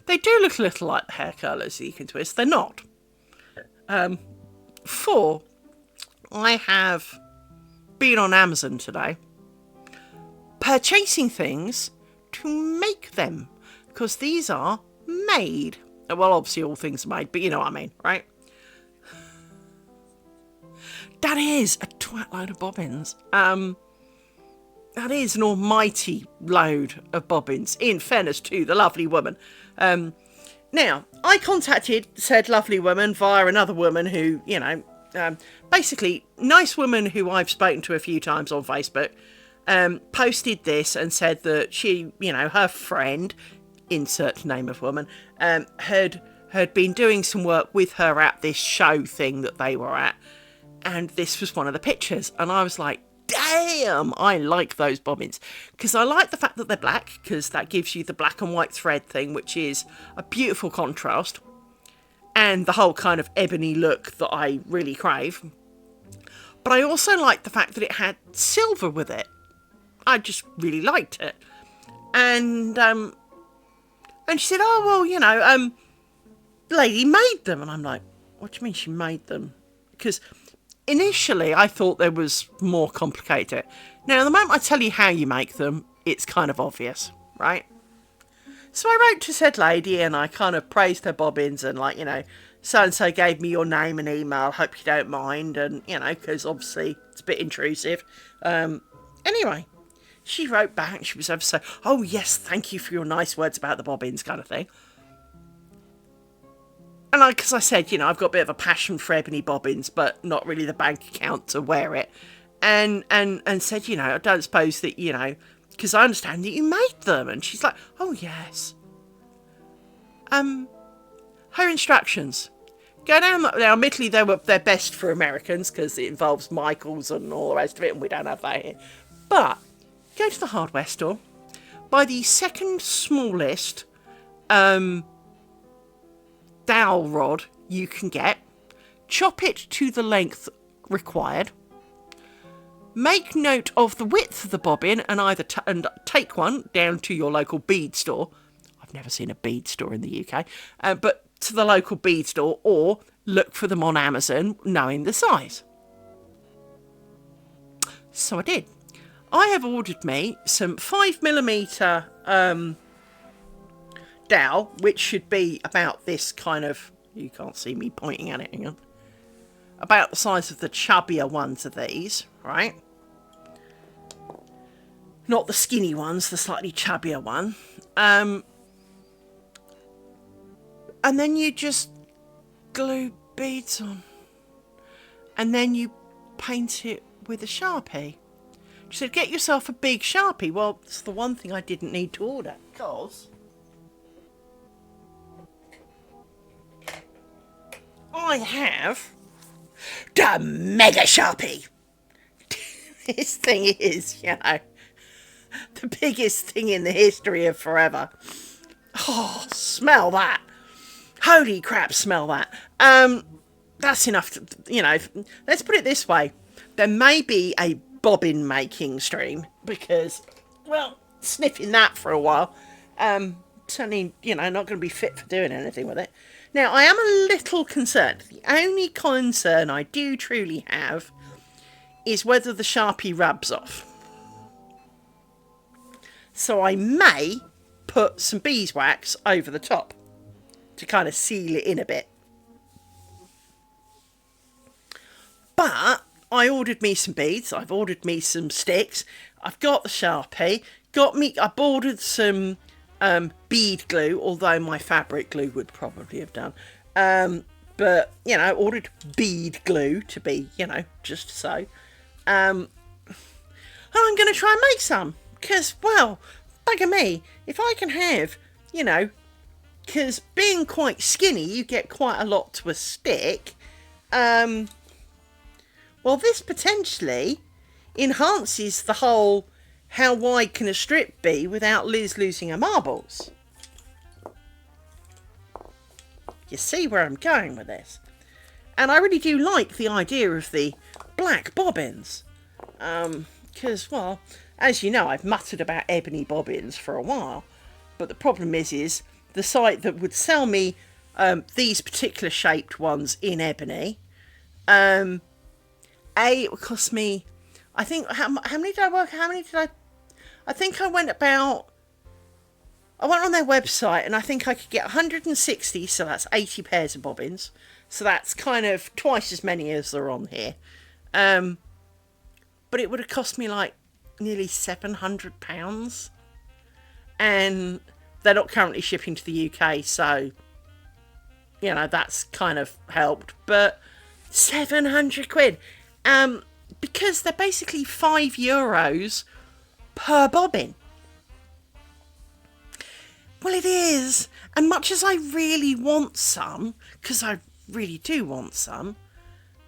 They do look a little like the hair curlers that you can twist. They're not. I have been on Amazon today purchasing things to make them, because these are made. Well, obviously all things are made, but you know what I mean, right? That is a twat load of bobbins. That is an almighty load of bobbins, in fairness to the lovely woman. Now, I contacted said lovely woman via another woman who, you know, basically, nice woman who I've spoken to a few times on Facebook, posted this and said that she, you know, her friend, insert name of woman, had been doing some work with her at this show thing that they were at, and this was one of the pictures, and I was like, damn, I like those bobbins, because I like the fact that they're black, because that gives you the black and white thread thing, which is a beautiful contrast, and the whole kind of ebony look that I really crave. But I also liked the fact that it had silver with it. I just really liked it. And she said, oh, well, you know, lady made them. And I'm like, what do you mean she made them? Because initially I thought there was more complicated to it. Now, the moment I tell you how you make them, it's kind of obvious, right? So I wrote to said lady and I kind of praised her bobbins and, like, you know, so-and-so gave me your name and email, hope you don't mind, and, you know, because obviously it's a bit intrusive. Anyway, she wrote back, she was ever so, oh yes, thank you for your nice words about the bobbins, kind of thing. And because I said, you know, I've got a bit of a passion for ebony bobbins, but not really the bank account to wear it. And said, you know, I don't suppose that, you know, because I understand that you made them. And she's like, oh, yes. Her instructions. Go down, now admittedly they're best for Americans because it involves Michaels and all the rest of it, and we don't have that here. But go to the hardware store, buy the second smallest dowel rod you can get, chop it to the length required, make note of the width of the bobbin and either take one down to your local bead store. I've never seen a bead store in the UK, but to the local bead store, or look for them on Amazon, knowing the size. So I did. I have ordered me some 5mm dowel, which should be about this kind of, you can't see me pointing at it, hang on, about the size of the chubbier ones of these, right? Not the skinny ones, the slightly chubbier one. And then you just glue beads on. And then you paint it with a Sharpie. She said, get yourself a big Sharpie. Well, it's the one thing I didn't need to order, because I have the Mega Sharpie. This thing is, you know, the biggest thing in the history of forever. Oh, smell that. Holy crap, smell that. That's enough to, you know, let's put it this way. There may be a bobbin making stream because, well, sniffing that for a while, certainly, you know, not going to be fit for doing anything with it. Now, I am a little concerned. The only concern I do truly have is whether the Sharpie rubs off. So I may put some beeswax over the top to kind of seal it in a bit. But I ordered me some beads. I've ordered me some sticks. I've got the Sharpie. I've ordered some bead glue, although my fabric glue would probably have done. But, you know, ordered bead glue to be, you know, just so. And I'm going to try and make some. Because, well, bugger me, if I can have, you know, because being quite skinny, you get quite a lot to a stick. Well, this potentially enhances the whole how wide can a strip be without Liz losing her marbles. You see where I'm going with this? And I really do like the idea of the black bobbins. Because, well, as you know, I've muttered about ebony bobbins for a while. But the problem is the site that would sell me these particular shaped ones in ebony, it would cost me, I think, how many did I work? How many did I think I went on their website and I think I could get 160, so that's 80 pairs of bobbins. So that's kind of twice as many as are on here. But it would have cost me like nearly £700. And they're not currently shipping to the UK, so, you know, that's kind of helped. But 700 quid. Because they're basically €5 per bobbin. Well, it is. And much as I really want some, because I really do want some,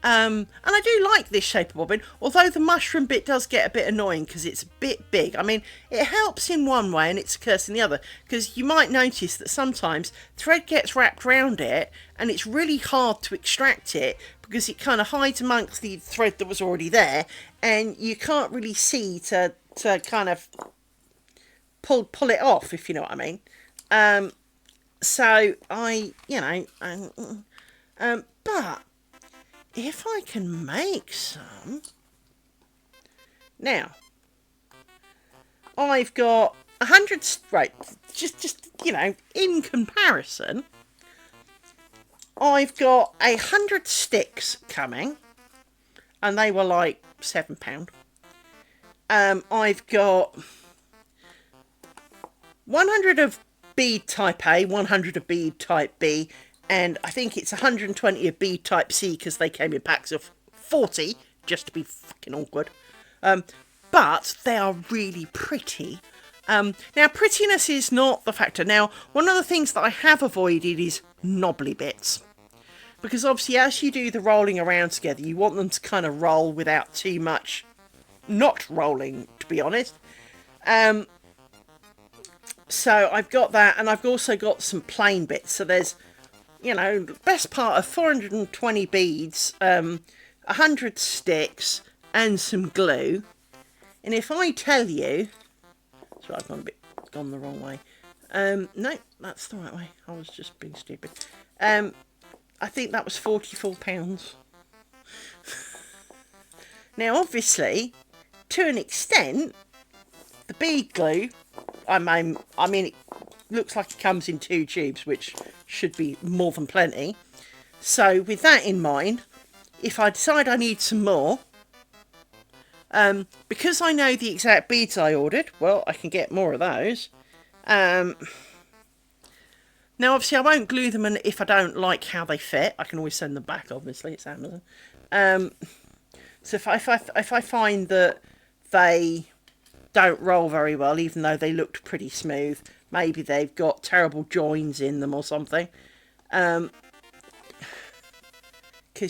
and I do like this shape of bobbin, although the mushroom bit does get a bit annoying because it's a bit big. I mean, it helps in one way and it's a curse in the other, because you might notice that sometimes thread gets wrapped around it and it's really hard to extract it because it kind of hides amongst the thread that was already there and you can't really see to kind of pull it off, if you know what I mean. So but if I can make some, now I've got 100, right, just in comparison, I've got 100 sticks coming, and they were like £7. I've got 100 of bead type A, 100 of bead type B, and I think it's 120 of bead type C because they came in packs of 40, just to be fucking awkward. But they are really pretty. Now, prettiness is not the factor. Now, one of the things that I have avoided is knobbly bits. Because obviously, as you do the rolling around together, you want them to kind of roll without too much not rolling, to be honest. So I've got that, and I've also got some plain bits. So there's, the best part of 420 beads, 100 sticks, and some glue. And if I tell you, so I've gone the wrong way. No, that's the right way. I was just being stupid. I think that was £44. Now, obviously, to an extent, the bead glue, I mean, it looks like it comes in 2 tubes, which should be more than plenty. So, with that in mind, if I decide I need some more, because I know the exact beads I ordered, well, I can get more of those. Now, obviously, I won't glue them, and if I don't like how they fit, I can always send them back, obviously, it's Amazon. So if I find that they don't roll very well, even though they looked pretty smooth, maybe they've got terrible joins in them or something, because,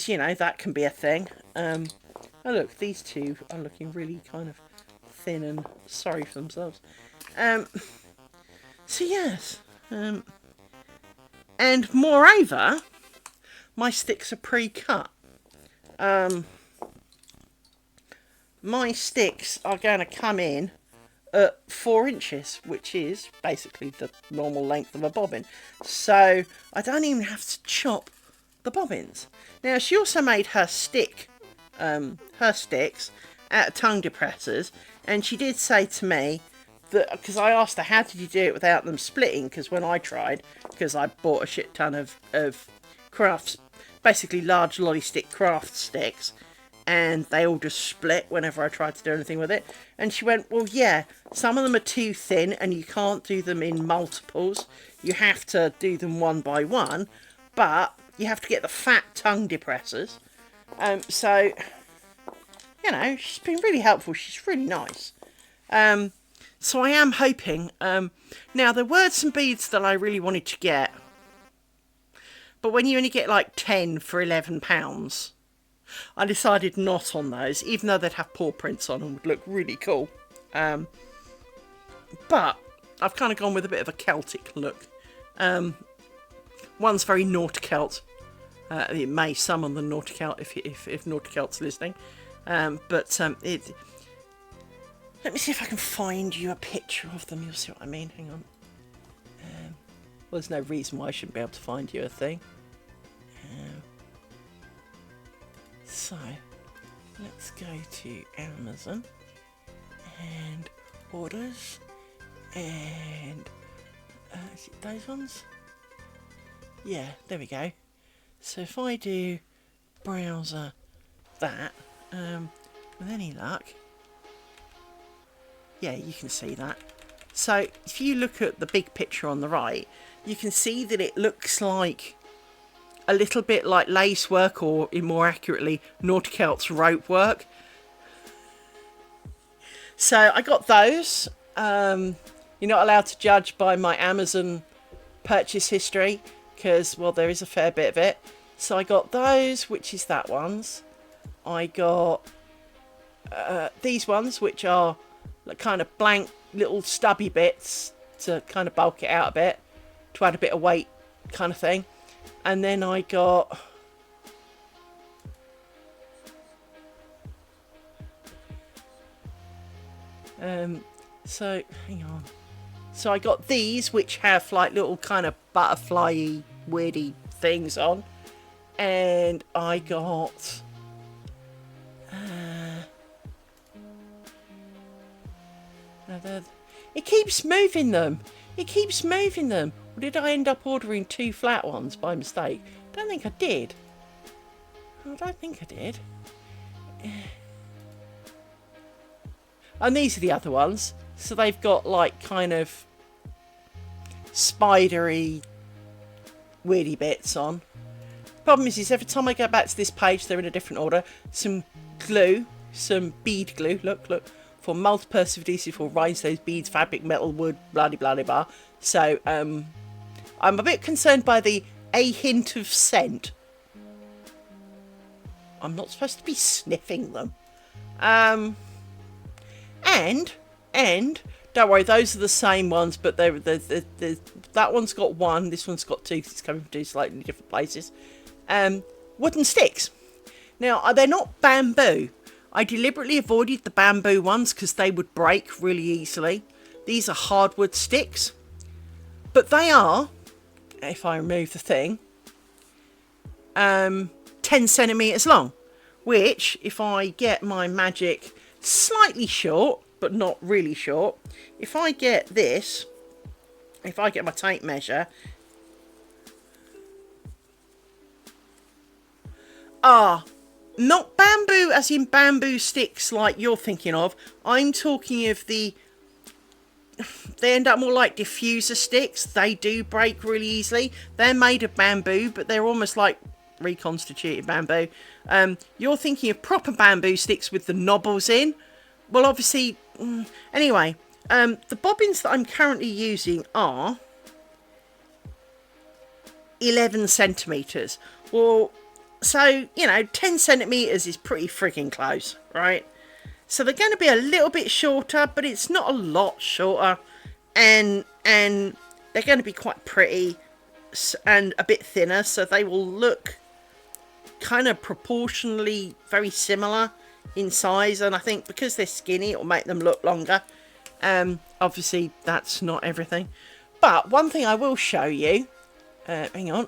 that can be a thing. Oh, look, these two are looking really kind of thin and sorry for themselves. So, yes. And moreover, my sticks are pre-cut. My sticks are going to come in at 4 inches, which is basically the normal length of a bobbin. So I don't even have to chop the bobbins. Now, she also made her sticks out of tongue depressors, and she did say to me that, because I asked her how did you do it without them splitting, because when I tried, because I bought a shit ton of crafts, basically large lolly stick craft sticks, and they all just split whenever I tried to do anything with it. And she went, well, yeah, some of them are too thin and you can't do them in multiples. You have to do them one by one, but you have to get the fat tongue depressors. So, she's been really helpful. She's really nice. So I am hoping. Now, there were some beads that I really wanted to get, but when you only get like 10 for £11, I decided not on those, even though they'd have paw prints on and would look really cool. But I've kind of gone with a bit of a Celtic look. One's very Nauticelt. It may summon the Nauticelt if Nauticelt's listening. But let me see if I can find you a picture of them. You'll see what I mean. Hang on. Well, there's no reason why I shouldn't be able to find you a thing. So, let's go to Amazon and orders and is it those ones? Yeah, there we go. So if I do browser that, with any luck, yeah, you can see that. So if you look at the big picture on the right, you can see that it looks like a little bit like lace work, or more accurately, Nauticelt's rope work. So I got those. You're not allowed to judge by my Amazon purchase history because, well, there is a fair bit of it. So I got those, which is that ones. I got these ones, which are like kind of blank little stubby bits to kind of bulk it out a bit, to add a bit of weight kind of thing. And then I got so hang on. So I got these, which have like little kind of butterfly-y, weirdy things on. And I got it keeps moving them. It keeps moving them. Or did I end up ordering 2 flat ones by mistake? I don't think I did. I don't think I did. And these are the other ones. So they've got like kind of spidery, weirdy bits on. Problem is every time I go back to this page, they're in a different order. Some glue, some bead glue. Look. For multi-purpose adhesive for rhinestones, beads, fabric, metal, wood, blah blah blah blah. So I'm a bit concerned by the a hint of scent. I'm not supposed to be sniffing them. And don't worry, those are the same ones, but they're that one's got 1, this one's got 2. It's coming from 2 slightly different places. Wooden sticks. Now they're not bamboo. I deliberately avoided the bamboo ones because they would break really easily. These are hardwood sticks. But they are, if I remove the thing, 10 centimetres long. Which, if I get my magic slightly short, but not really short, if I get this, if I get my tape measure, not bamboo as in bamboo sticks like you're thinking of. I'm talking of they end up more like diffuser sticks. They do break really easily. They're made of bamboo, but they're almost like reconstituted bamboo. You're thinking of proper bamboo sticks with the knobbles in. Well, obviously, anyway, the bobbins that I'm currently using are 11 centimetres. Well, so, 10 centimetres is pretty freaking close, right? So they're going to be a little bit shorter, but it's not a lot shorter. And they're going to be quite pretty and a bit thinner, so they will look kind of proportionally very similar in size. And I think because they're skinny, it'll make them look longer. Obviously, that's not everything. But one thing I will show you, hang on.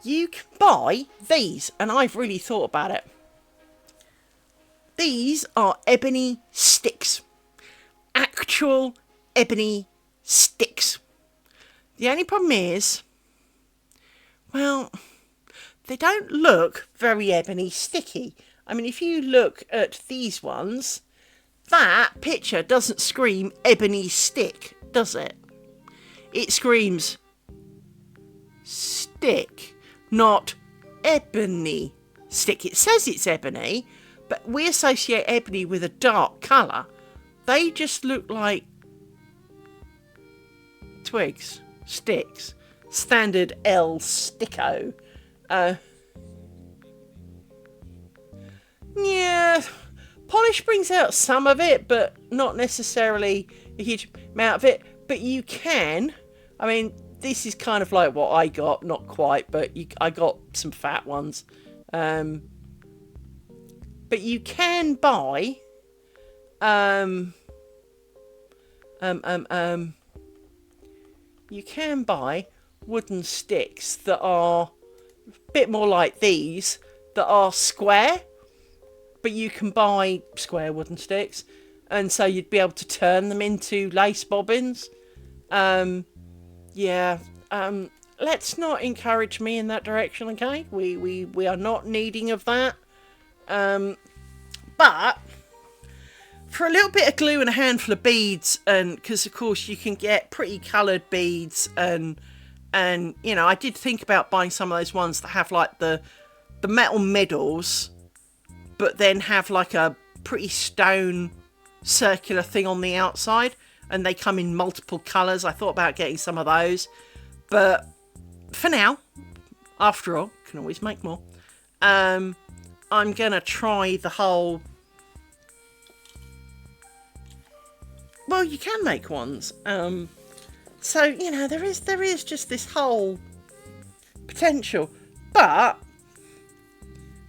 You can buy these, and I've really thought about it. These are ebony sticks. Actual ebony sticks. The only problem is, well, they don't look very ebony sticky. I mean, if you look at these ones, that picture doesn't scream ebony stick, does it? It screams stick. Not ebony stick. It says it's ebony, but we associate ebony with a dark colour. They just look like twigs, sticks. standard L sticko. Yeah, polish brings out some of it, but not necessarily a huge amount of it. But you can, I mean, this is kind of like what I got, not quite, but I got some fat ones. But you can buy, you can buy wooden sticks that are a bit more like these, that are square. But you can buy square wooden sticks, and so you'd be able to turn them into lace bobbins. Yeah. Let's not encourage me in that direction, okay? We are not needing of that. But for a little bit of glue and a handful of beads, and because of course you can get pretty coloured beads, and you know, I did think about buying some of those ones that have like the metal middles, but then have like a pretty stone circular thing on the outside, and they come in multiple colours. I thought about getting some of those, but for now, after all, can always make more. I'm gonna try the whole. Well, you can make ones. So you know, there is just this whole potential, but.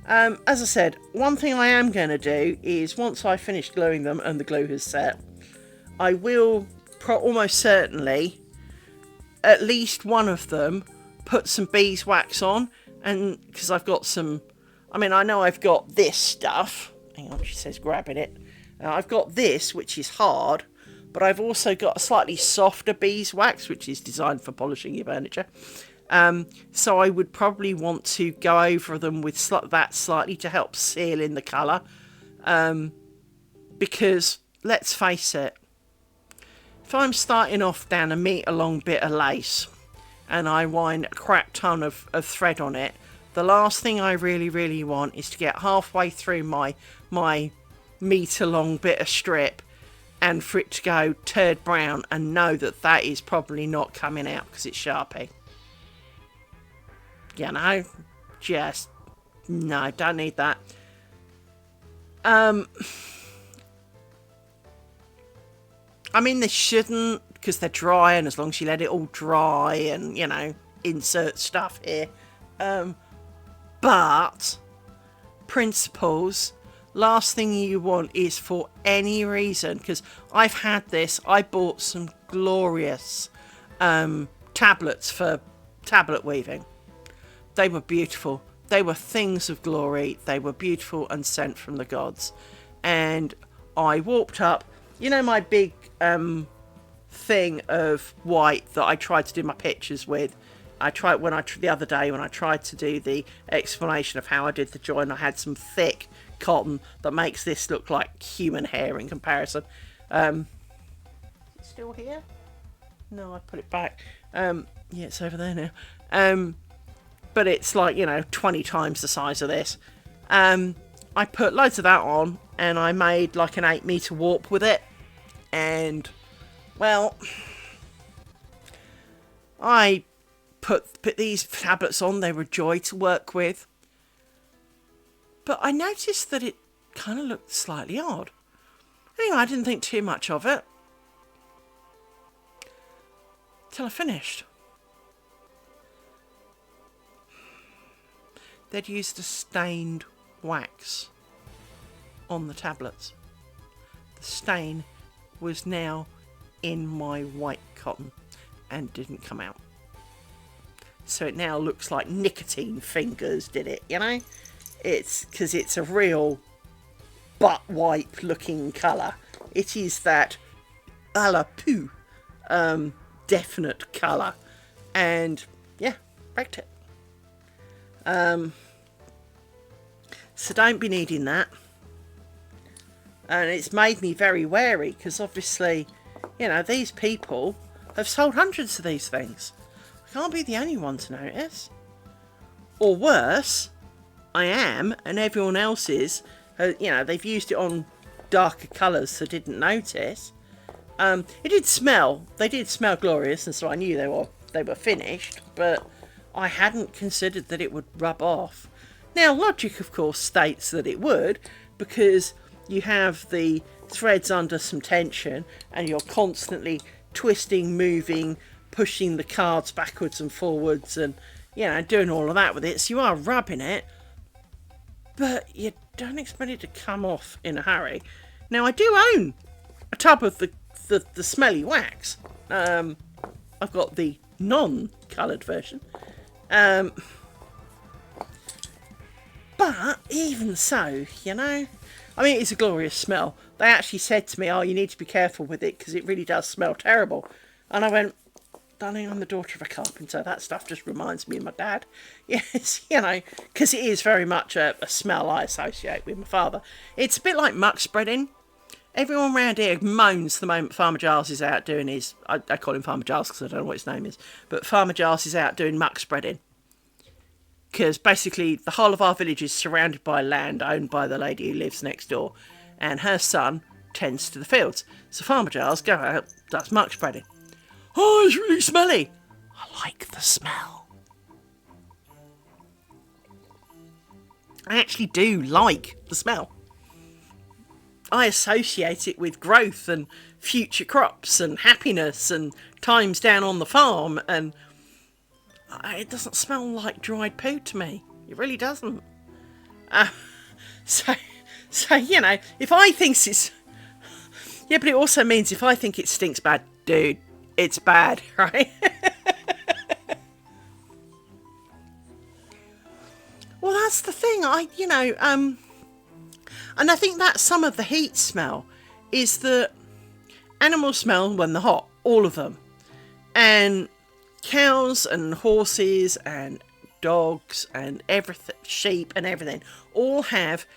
As I said, one thing I am going to do is once I finish gluing them and the glue has set, I will almost certainly, at least one of them, put some beeswax on, and because I've got some, I mean, I know I've got this stuff, hang on, she says grabbing it, I've got this which is hard, but I've also got a slightly softer beeswax which is designed for polishing your furniture. So I would probably want to go over them with that slightly to help seal in the colour. Because, let's face it, if I'm starting off down a metre long bit of lace and I wind a crap ton of thread on it, the last thing I really want is to get halfway through my metre long bit of strip and for it to go turd brown and know that is probably not coming out because it's Sharpie. You know, just, no, don't need that. I mean, they shouldn't, because they're dry, and as long as you let it all dry and, you know, insert stuff here. But, principles, last thing you want is for any reason, because I've had this, I bought some glorious tablets for tablet weaving. They were beautiful. They were things of glory. They were beautiful and sent from the gods. And I warped up, you know, my big thing of white that I tried to do my pictures with. I tried the other day when I tried to do the explanation of how I did the join. I had some thick cotton that makes this look like human hair in comparison. Is it still here? No, I put it back. Yeah, it's over there now. But it's like, you know, 20 times the size of this. I put loads of that on, and I made like an 8 metre warp with it. And, well, I put these tablets on. They were a joy to work with. But I noticed that it kind of looked slightly odd. Anyway, I didn't think too much of it till I finished. They'd used a stained wax on the tablets. The stain was now in my white cotton and didn't come out. So it now looks like nicotine fingers did it, you know? It's because it's a real butt wipe looking colour. It is that a la poo definite colour. And yeah, wrecked it. So don't be needing that. And it's made me very wary because obviously, you know, these people have sold hundreds of these things. I can't be the only one to notice. Or worse, I am, and everyone else is. You know, they've used it on darker colours so didn't notice. It did smell. They did smell glorious, and so I knew they were finished, but I hadn't considered that it would rub off. Now, logic, of course, states that it would, because you have the threads under some tension and you're constantly twisting, moving, pushing the cards backwards and forwards and, doing all of that with it. So you are rubbing it, but you don't expect it to come off in a hurry. Now, I do own a tub of the smelly wax. I've got the non-coloured version. But even so, it's a glorious smell. They actually said to me, "Oh, you need to be careful with it because it really does smell terrible." And I went, "Darling, I'm the daughter of a carpenter. That stuff just reminds me of my dad." Yes, because it is very much a smell I associate with my father. It's a bit like muck spreading. Everyone around here moans the moment Farmer Giles is out doing his... I call him Farmer Giles because I don't know what his name is. But Farmer Giles is out doing muck spreading. Because basically the whole of our village is surrounded by land owned by the lady who lives next door. And her son tends to the fields. So Farmer Giles goes out, does muck spreading. "Oh, it's really smelly." I like the smell. I actually do like the smell. I associate it with growth and future crops and happiness and times down on the farm, and it doesn't smell like dried poo to me. It really doesn't. So if I think it's... Yeah, but it also means if I think it stinks bad, dude, it's bad, right? Well, that's the thing. And I think that's some of the heat smell, is that animals smell when they're hot, all of them. And cows and horses and dogs and everything, sheep and everything, all have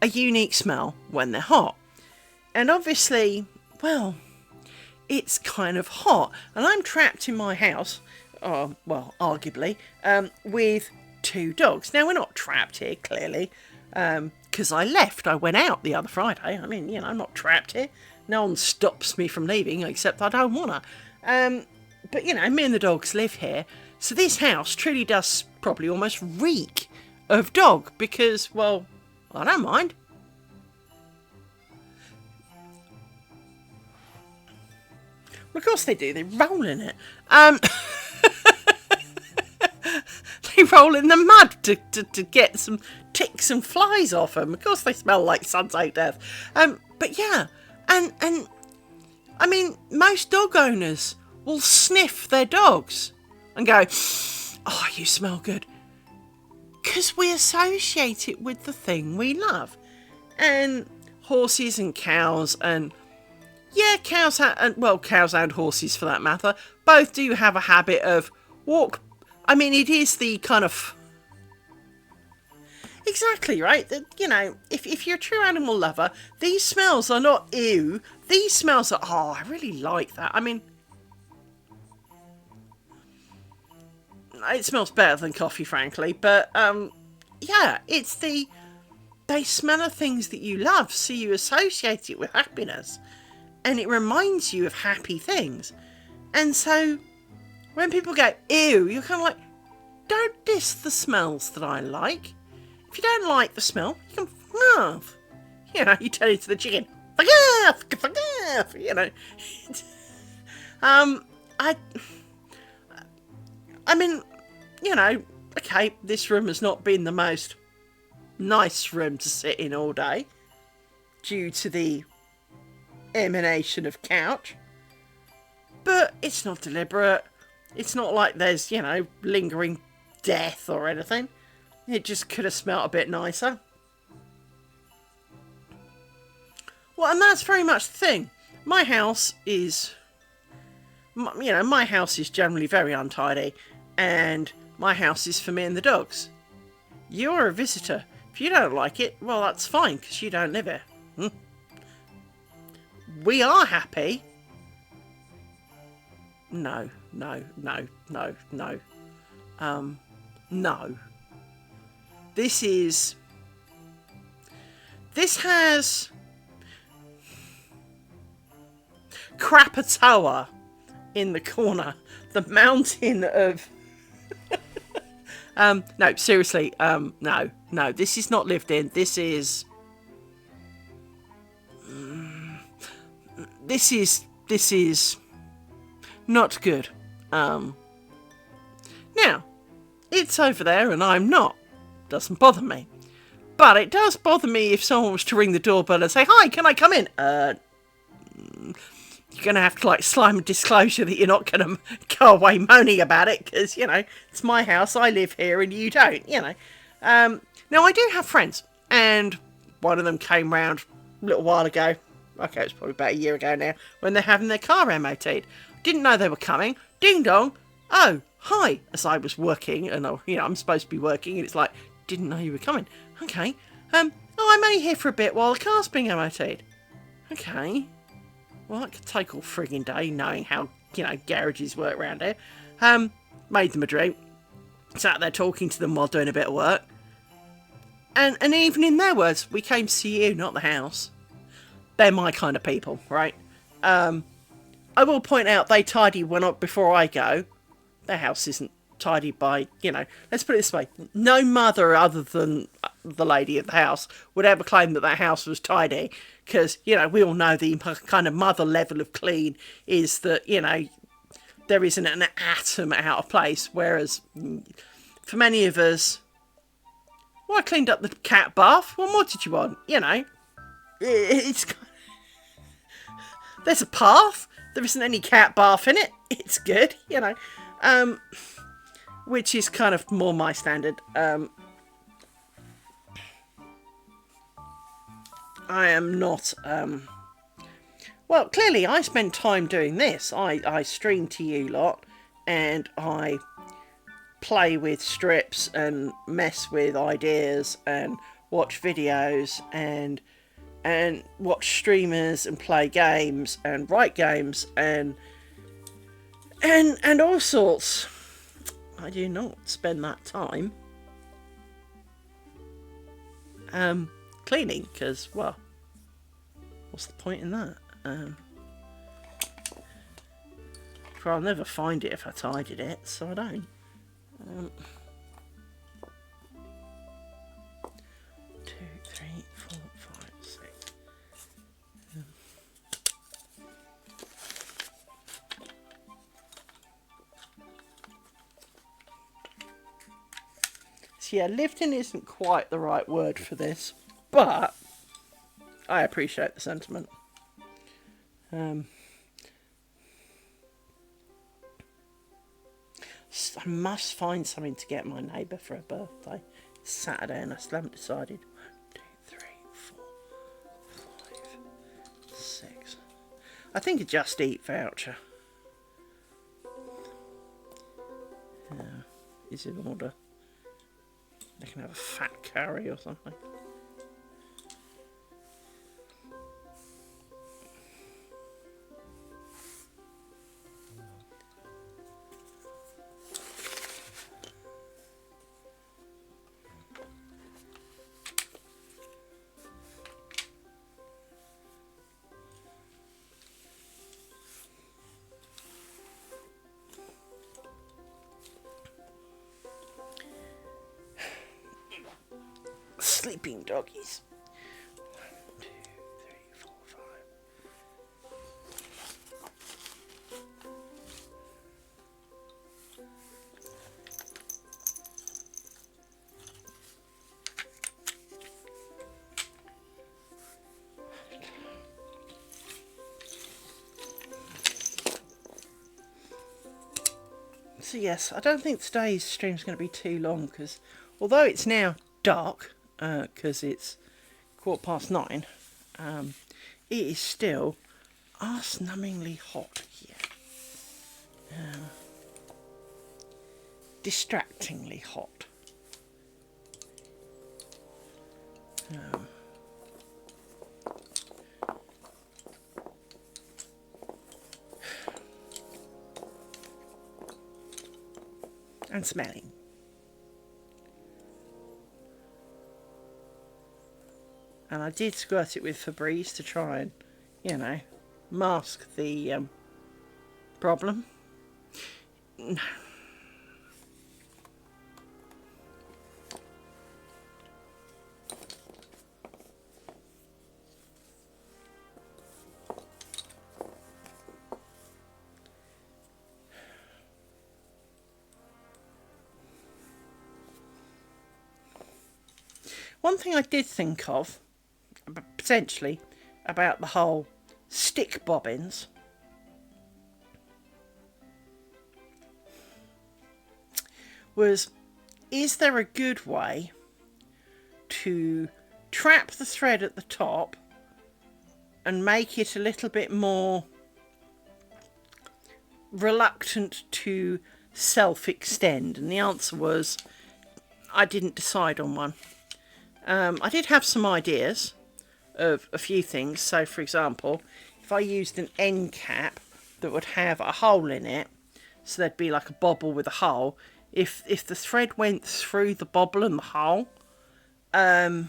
a unique smell when they're hot. And obviously, well, it's kind of hot. And I'm trapped in my house, arguably, with 2 dogs. Now, we're not trapped here, clearly. Because I left. I went out the other Friday. I'm not trapped here. No one stops me from leaving, except I don't want to. But, me and the dogs live here. So this house truly does probably almost reek of dog because, well, I don't mind. Well, of course they do. They roll in it. They roll in the mud to get some ticks and flies off them. Of course they smell like sunset death. But yeah, and most dog owners will sniff their dogs and go, "Oh, you smell good." Because we associate it with the thing we love. And horses and cows and... Yeah, cows and horses for that matter, both do have a habit of walk... it is the kind of... Exactly, right? If you're a true animal lover, these smells are not ew. These smells are, oh, I really like that. It smells better than coffee, frankly. But, yeah, it's they smell of things that you love, so you associate it with happiness. And it reminds you of happy things. And so, when people go, ew, you're kind of like, don't diss the smells that I like. If you don't like the smell, you can off. You turn into the chicken. Fuck off, okay, this room has not been the most nice room to sit in all day due to the emanation of couch. But it's not deliberate. It's not like there's, lingering death or anything. It just could have smelt a bit nicer. Well, and that's very much the thing. My house is generally very untidy, and my house is for me and the dogs. You're a visitor. If you don't like it, well, that's fine, because you don't live here. We are happy. No. No. This has Krakatoa in the corner. The mountain of... no, seriously, no, this is not lived in. This is... This is not good. Now, it's over there and I'm not. Doesn't bother me. But it does bother me if someone was to ring the doorbell and say, "Hi, can I come in?" You're going to have to, like, slime a disclosure that you're not going to go away moaning about it because, you know, it's my house, I live here, and you don't, you know. Now, I do have friends, and one of them came round a little while ago. Okay, it's probably about a year ago now, when they're having their car MOT'd. Didn't know they were coming. Ding dong. Oh, hi. As I was working, and, you know, I'm supposed to be working, and it's like, didn't know you were coming. Okay. Oh, I'm only here for a bit while the car's being MOT'd. Okay. Well, that could take all frigging day, knowing how, you know, garages work around here. Made them a drink. Sat there talking to them while doing a bit of work. And even in their words, we came to see you, not the house. They're my kind of people, right? I will point out they tidy before I go. Their house isn't tidied by, you know, let's put it this way. No mother other than the lady of the house would ever claim that house was tidy. Because, you know, we all know the kind of mother level of clean is that, you know, there isn't an atom out of place. Whereas, for many of us, well, I cleaned up the cat bath. Well, what did you want? You know, it's... There's a path. There isn't any cat bath in it. It's good, you know. Which is kind of more my standard. I am not, well, clearly I spend time doing this. I stream to you lot, and I play with strips and mess with ideas and watch videos and watch streamers and play games and write games and all sorts. I do not spend that time cleaning, because, well, what's the point in that? For I'll never find it if I tidied it, so I don't. 2, 3, 4, 5, 6. So yeah, lived in isn't quite the right word for this. But I appreciate the sentiment. I must find something to get my neighbour for her birthday. It's Saturday and I still haven't decided. 1, 2, 3, 4, 5, 6. I think a Just Eat voucher. Is in order. They can have a fat curry or something. Sleeping doggies. 1, 2, 3, 4, 5. So yes, I don't think today's stream is going to be too long, because although it's now dark, because it's 9:15, it is still arse-numbingly hot here. Distractingly hot. And smelling. And I did squirt it with Febreze to try and, you know, mask the Problem? No. One thing I did think of, potentially, about the whole stick bobbins was, is there a good way to trap the thread at the top and make it a little bit more reluctant to self-extend? And the answer was, I didn't decide on one. I did have some ideas of a few things. So, for example, if I used an end cap that would have a hole in it, so there'd be like a bobble with a hole, if the thread went through the bobble and the hole, that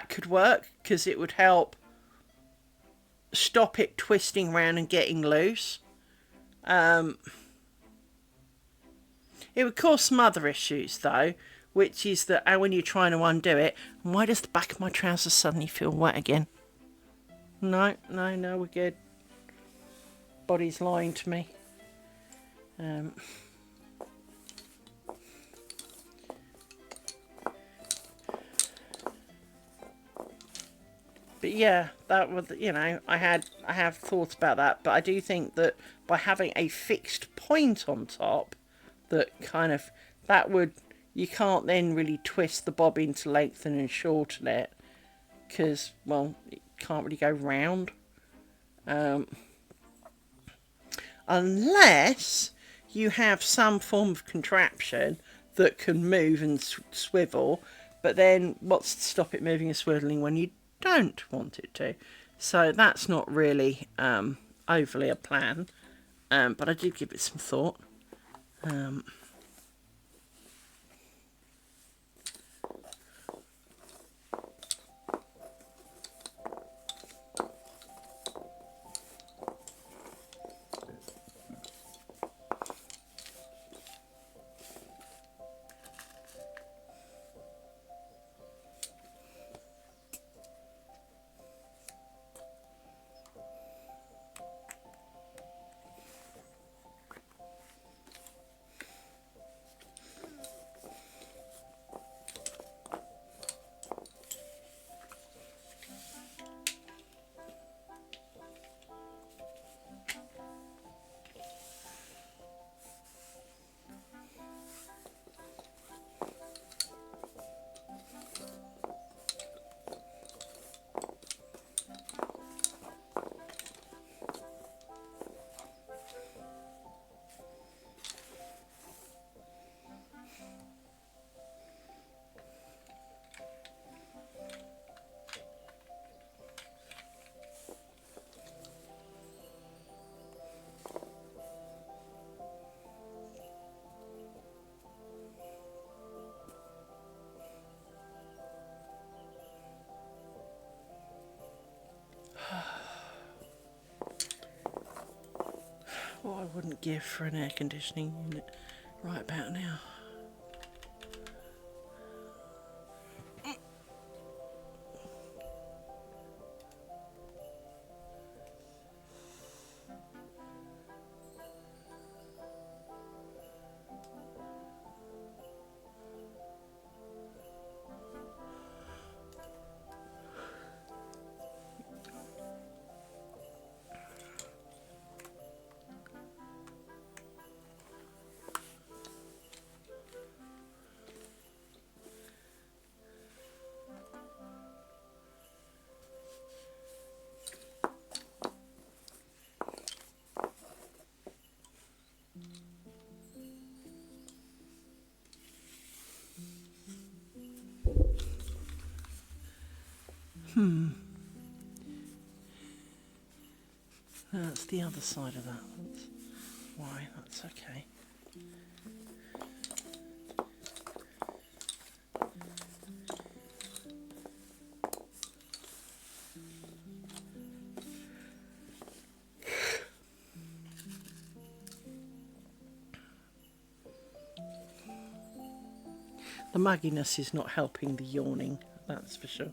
could work, because it would help stop it twisting around and getting loose. It would cause some other issues though, which is that when you're trying to undo it, why does the back of my trousers suddenly feel wet again? No, we're good. Body's lying to me. But yeah, that was, you know, I have thoughts about that, but I do think that by having a fixed point on top, that kind of, that would, you can't then really twist the bobbin to lengthen and shorten it, because, well, it can't really go round. Unless you have some form of contraption that can move and swivel, but then what's to stop it moving and swiveling when you don't want it to? So that's not really overly a plan, but I did give it some thought. What I wouldn't give for an air conditioning unit right about now. That's the other side of that. That's why, that's okay. The mugginess is not helping the yawning, that's for sure.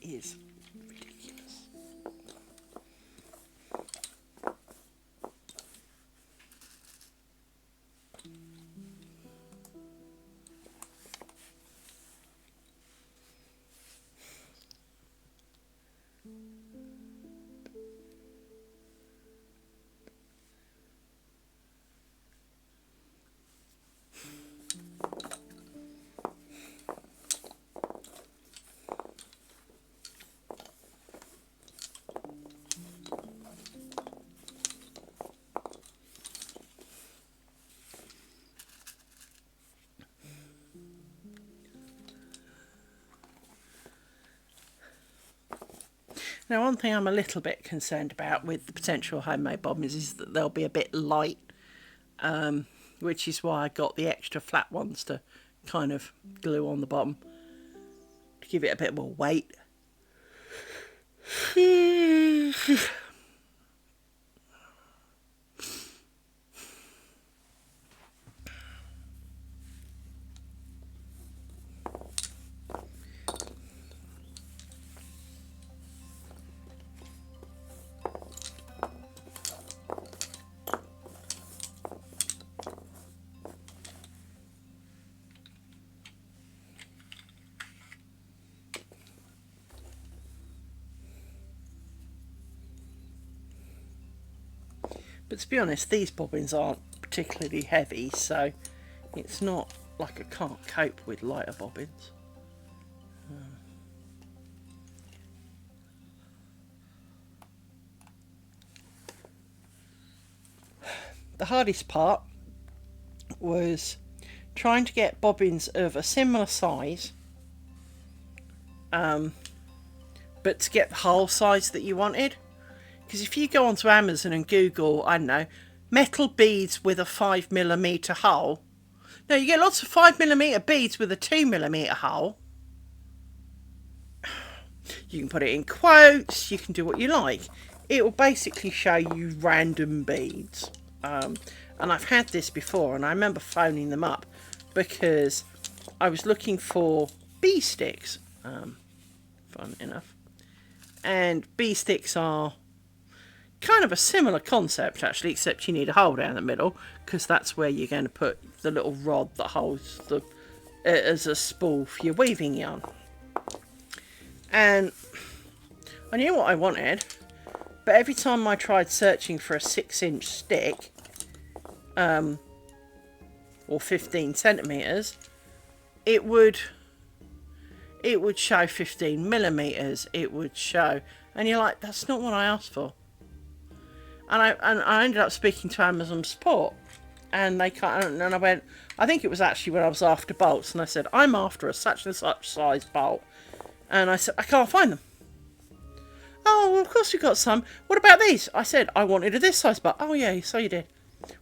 Is ridiculous. Now, one thing I'm a little bit concerned about with the potential homemade bobbins is that they'll be a bit light, which is why I got the extra flat ones to kind of glue on the bottom to give it a bit more weight. But to be honest, these bobbins aren't particularly heavy, so it's not like I can't cope with lighter bobbins. The hardest part was trying to get bobbins of a similar size, but to get the hole size that you wanted. Because if you go onto Amazon and Google, I don't know, metal beads with a 5mm hole, no, you get lots of 5mm beads with a 2mm hole. You can put it in quotes, you can do what you like. It will basically show you random beads. And I've had this before, and I remember phoning them up because I was looking for bee sticks, fun enough. And bee sticks are kind of a similar concept, actually, except you need a hole down the middle, because that's where you're going to put the little rod that holds the as a spool for your weaving yarn. And I knew what I wanted, but every time I tried searching for a 6-inch stick, or 15 centimeters, it would show 15mm. It would show, and you're like, that's not what I asked for. And I ended up speaking to Amazon support, and they and I went, I think it was actually when I was after bolts, and I said, I'm after a such and such size bolt, and I said, I can't find them. Oh, well, of course we got some. What about these? I said, I wanted a this size bolt. Oh yeah, so you did.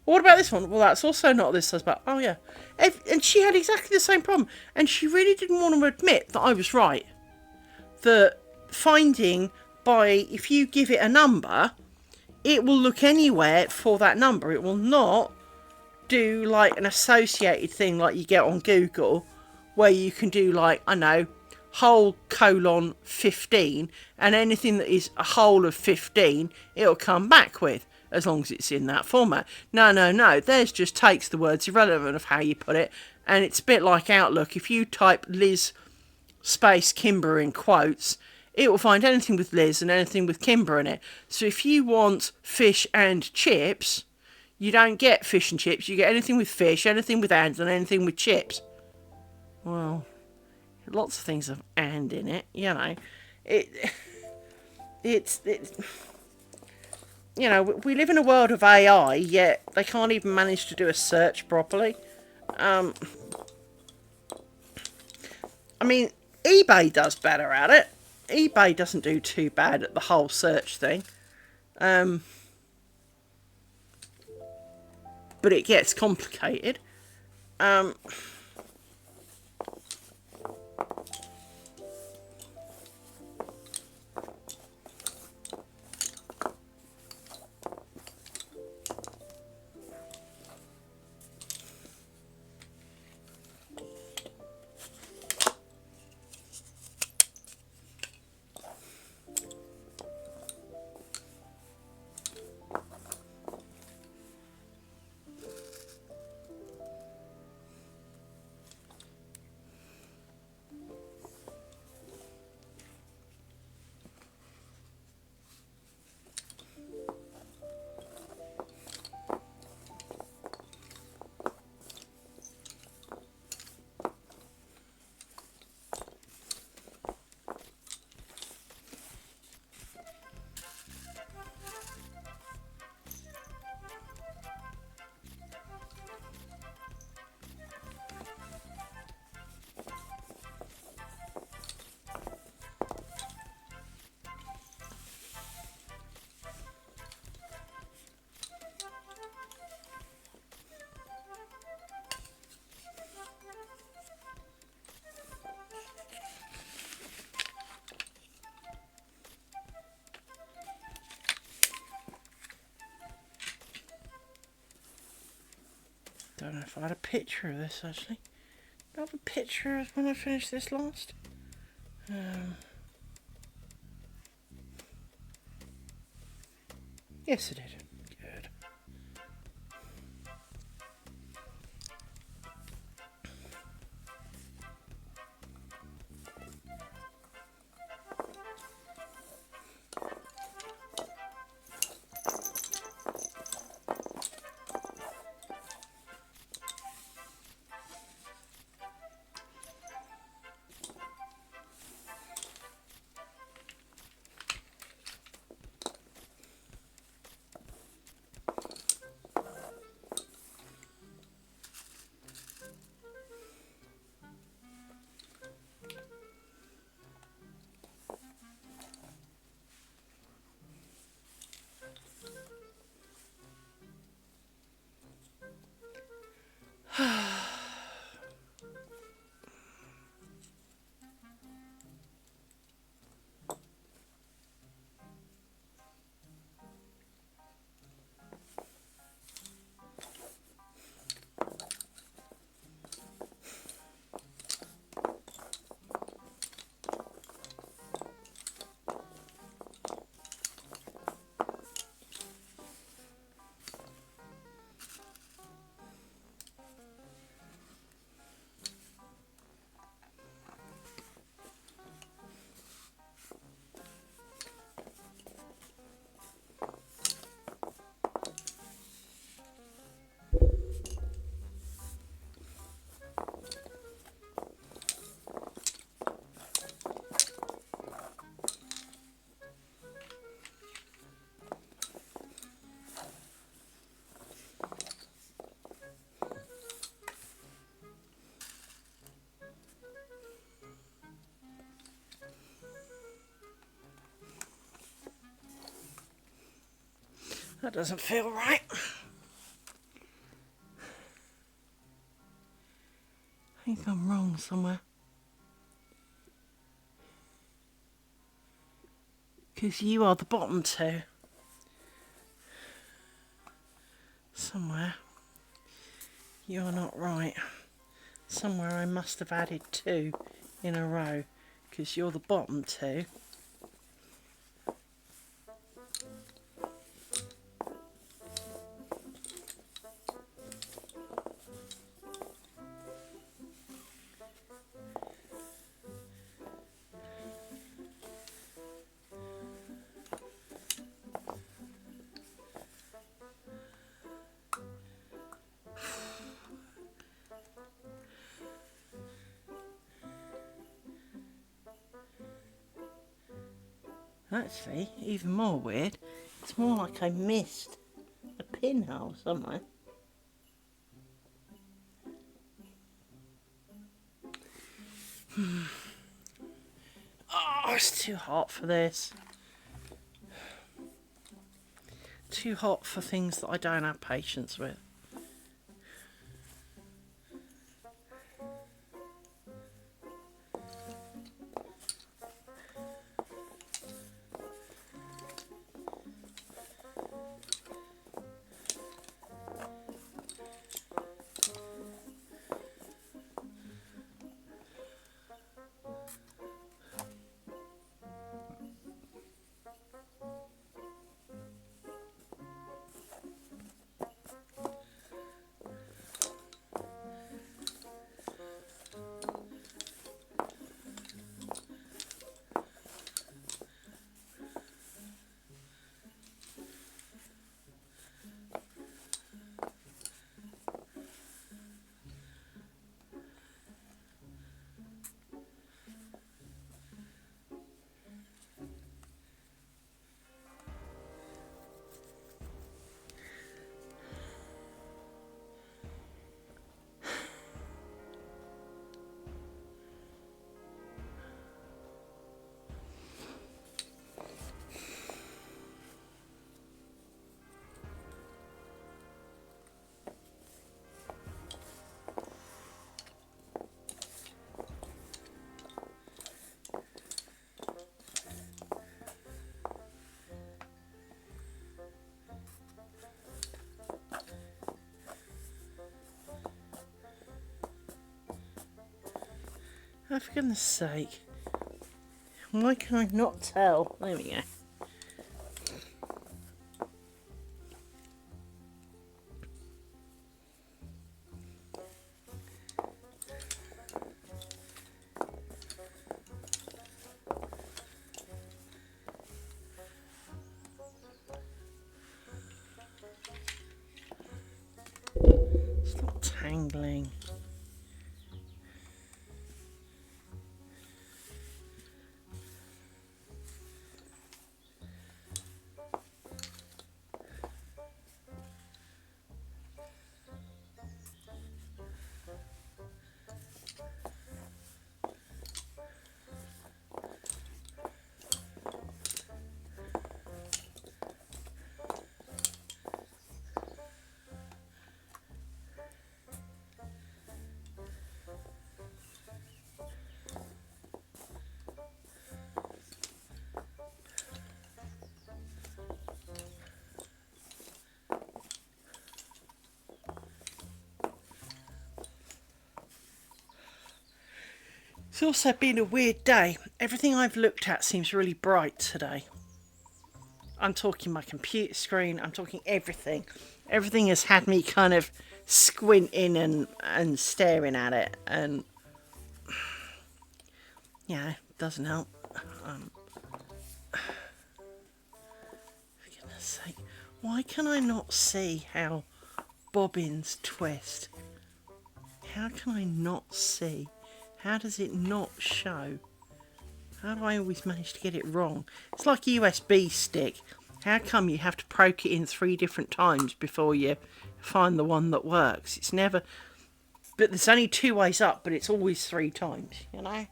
Well, what about this one? Well, that's also not this size bolt. Oh yeah. And she had exactly the same problem, and she really didn't want to admit that I was right. That finding if you give it a number, it will look anywhere for that number. It will not do like an associated thing like you get on Google, where you can do like, I know, whole colon 15, and anything that is a whole of 15, it'll come back with, as long as it's in that format. No. Theirs just takes the words irrelevant of how you put it, and it's a bit like Outlook. If you type Liz space Kimber in quotes, it will find anything with Liz and anything with Kimber in it. So if you want fish and chips, you don't get fish and chips. You get anything with fish, anything with and anything with chips. Well, lots of things have and in it, you know. It's you know, we live in a world of AI, yet they can't even manage to do a search properly. I mean, eBay does better at it. eBay doesn't do too bad at the whole search thing. But it gets complicated. Don't know if I had a picture of this actually. Do I have a picture of when I finished this last? Yes, I did. Good. That doesn't feel right. I think I'm wrong somewhere. Because you are the bottom two. Somewhere. You're not right. Somewhere I must have added two in a row. Because you're the bottom two. Actually, even more weird, it's more like I missed a pinhole somewhere. Oh, it's too hot for this. Too hot for things that I don't have patience with. Oh, for goodness sake. Why can I not tell? There we go. Stop tangling. It's also been a weird day. Everything I've looked at seems really bright today. I'm talking my computer screen, I'm talking everything. Everything has had me kind of squinting and staring at it, and yeah, it doesn't help. For goodness sake, why can I not see how bobbins twist? How can I not see? How does it not show? How do I always manage to get it wrong? It's like a USB stick. How come you have to poke it in 3 different times before you find the one that works? It's never... But there's only 2 ways up, but it's always 3 times, you know?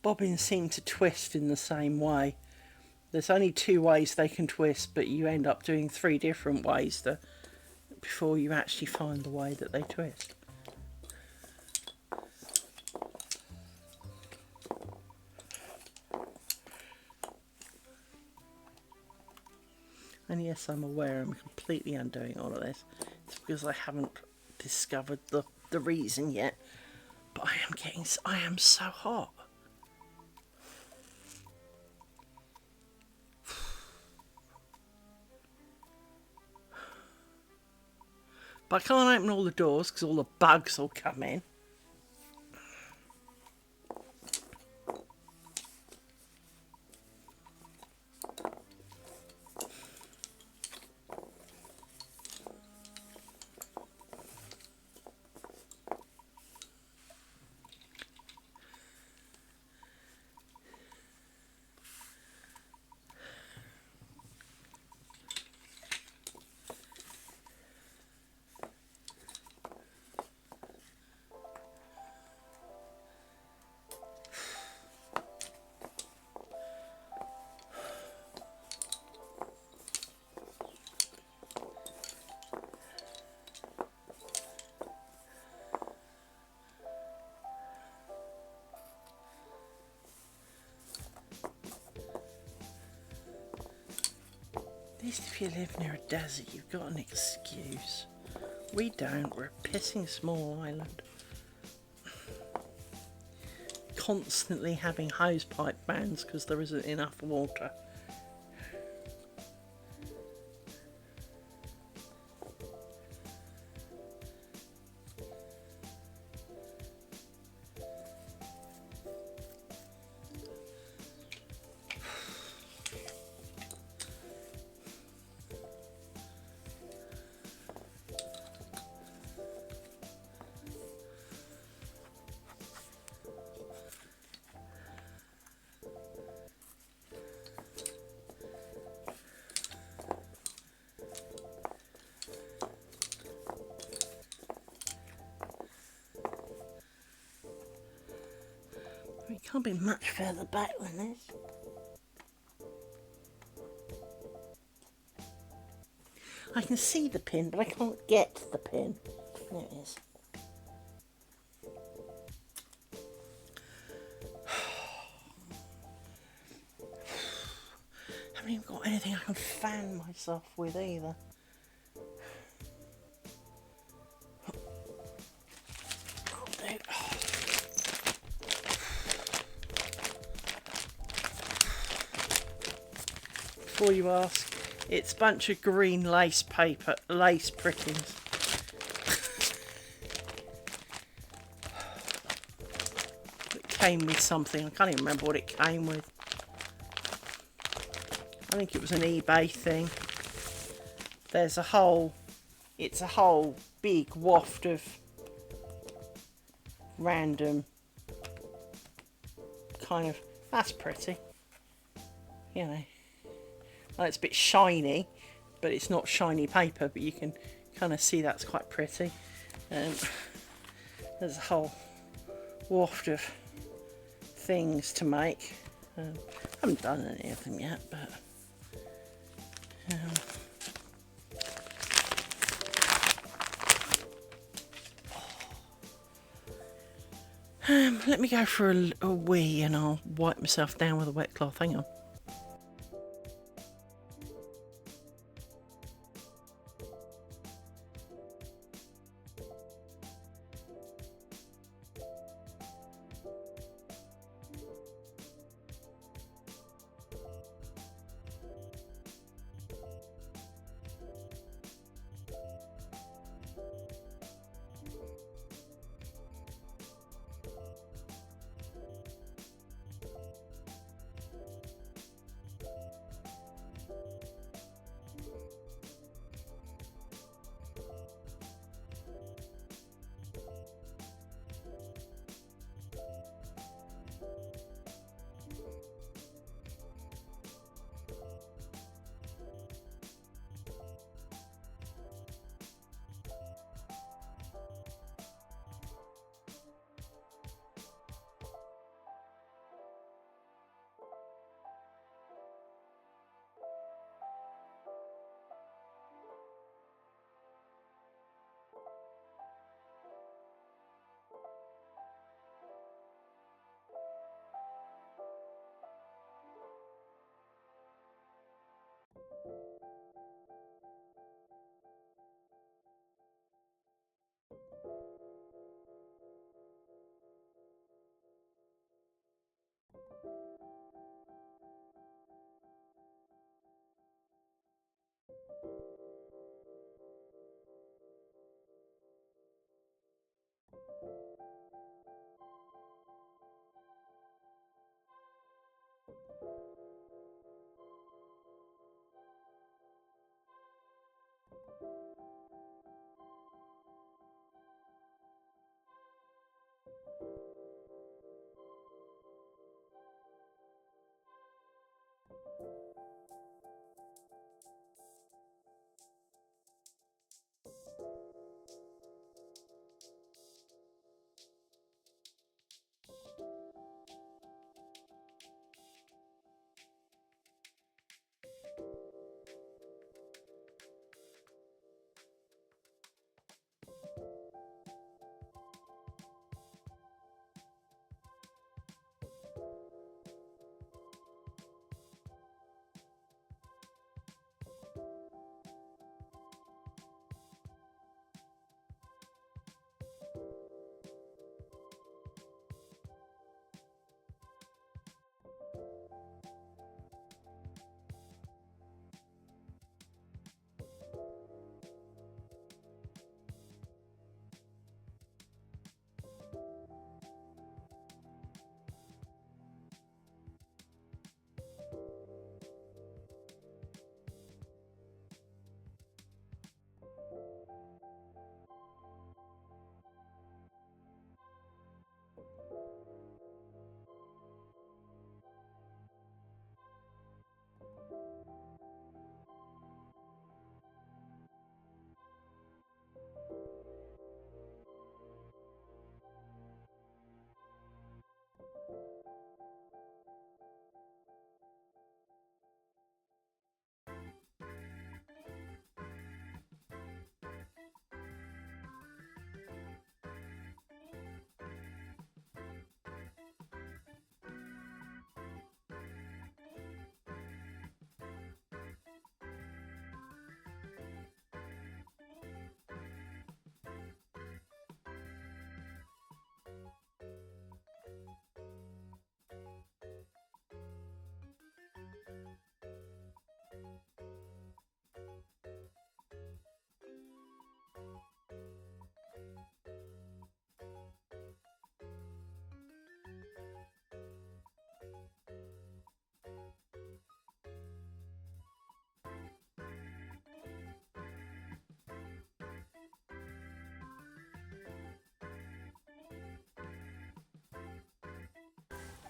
Bobbins seem to twist in the same way. There's only 2 ways they can twist, but you end up doing 3 different ways before you actually find the way that they twist. And yes, I'm aware I'm completely undoing all of this. It's because I haven't discovered the reason yet. But I am so hot. But I can't open all the doors because all the bugs will come in. At least if you live near a desert, you've got an excuse. We don't. We're a pissing small island. Constantly having hosepipe bans because there isn't enough water. It can't be much further back than this. I can see the pin, but I can't get to the pin. There it is. Haven't even got anything I can fan myself with either. Before you ask, it's a bunch of green lace paper, lace prickings. It came with something, I can't even remember what it came with. I think it was an eBay thing. There's a whole, it's a whole big waft of random kind of, that's pretty, you know. Well, it's a bit shiny, but it's not shiny paper, but you can kind of see that's quite pretty. There's a whole waft of things to make. I haven't done any of them yet, but let me go for a wee and I'll wipe myself down with a wet cloth. Hang on.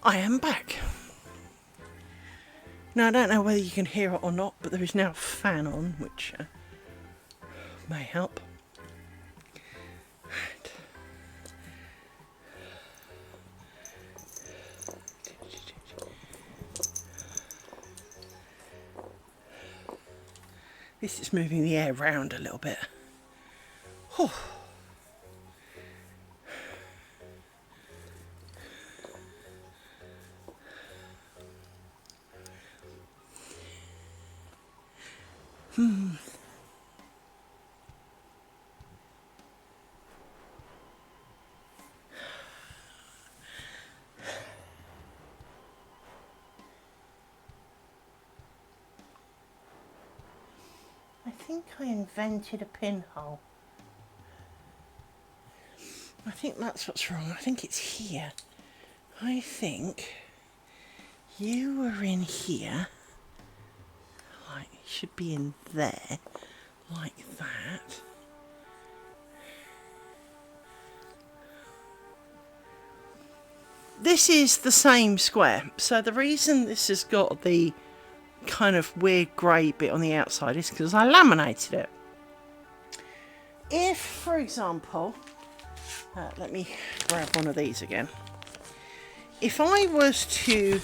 I am back. Now, I don't know whether you can hear it or not, but there is now a fan on, which may help. This is moving the air round a little bit. Whew. I think I invented a pinhole. I think that's what's wrong. I think it's here. I think you were in here. Like, you should be in there. Like that. This is the same square. So the reason this has got the kind of weird grey bit on the outside is because I laminated it. If, for example, let me grab one of these again. If I was to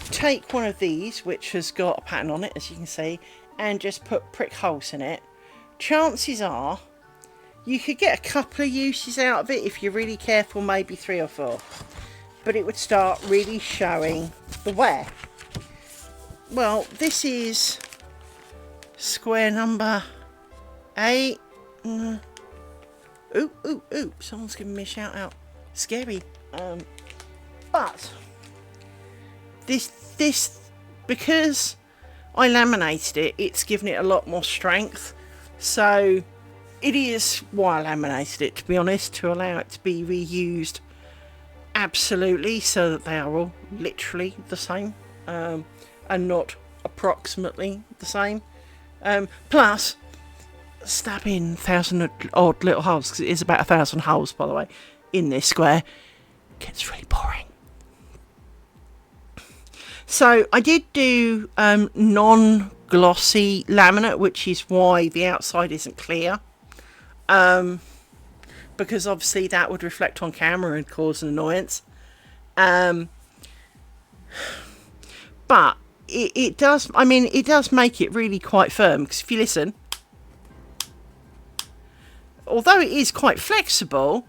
take one of these, which has got a pattern on it, as you can see, and just put prick holes in it, chances are you could get a couple of uses out of it if you're really careful, maybe 3 or 4. But it would start really showing the wear. Well, this is square number 8. Ooh, someone's giving me a shout out. Scary. But this because I laminated it, it's given it a lot more strength. So it is why I laminated it, to be honest, to allow it to be reused absolutely, so that they are all literally the same, and not approximately the same. Plus, stabbing 1,000 odd little holes, because it is about 1,000 holes, by the way, in this square, gets really boring. So I did do non-glossy laminate, which is why the outside isn't clear, because obviously that would reflect on camera and cause an annoyance. But it does, I mean, it does make it really quite firm, because if you listen, although it is quite flexible,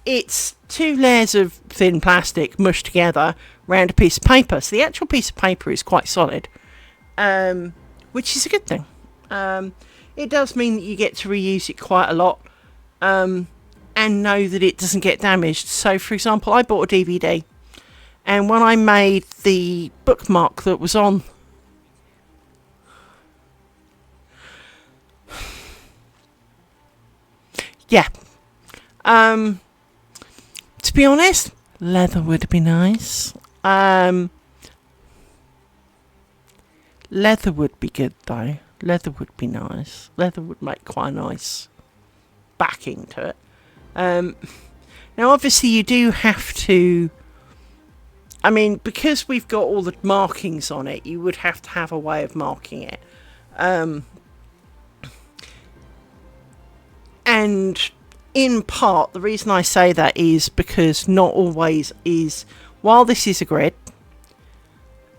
it's 2 layers of thin plastic mushed together around a piece of paper. So the actual piece of paper is quite solid, which is a good thing. It does mean that you get to reuse it quite a lot, and know that it doesn't get damaged. So, for example, I bought a DVD, and when I made the bookmark that was on, yeah, to be honest, leather would be nice. Leather would be good though. Leather would be nice. Leather would make quite a nice backing to it. Now obviously you do have to, I mean, because we've got all the markings on it, you would have to have a way of marking it. And in part, the reason I say that is because not always is, while this is a grid,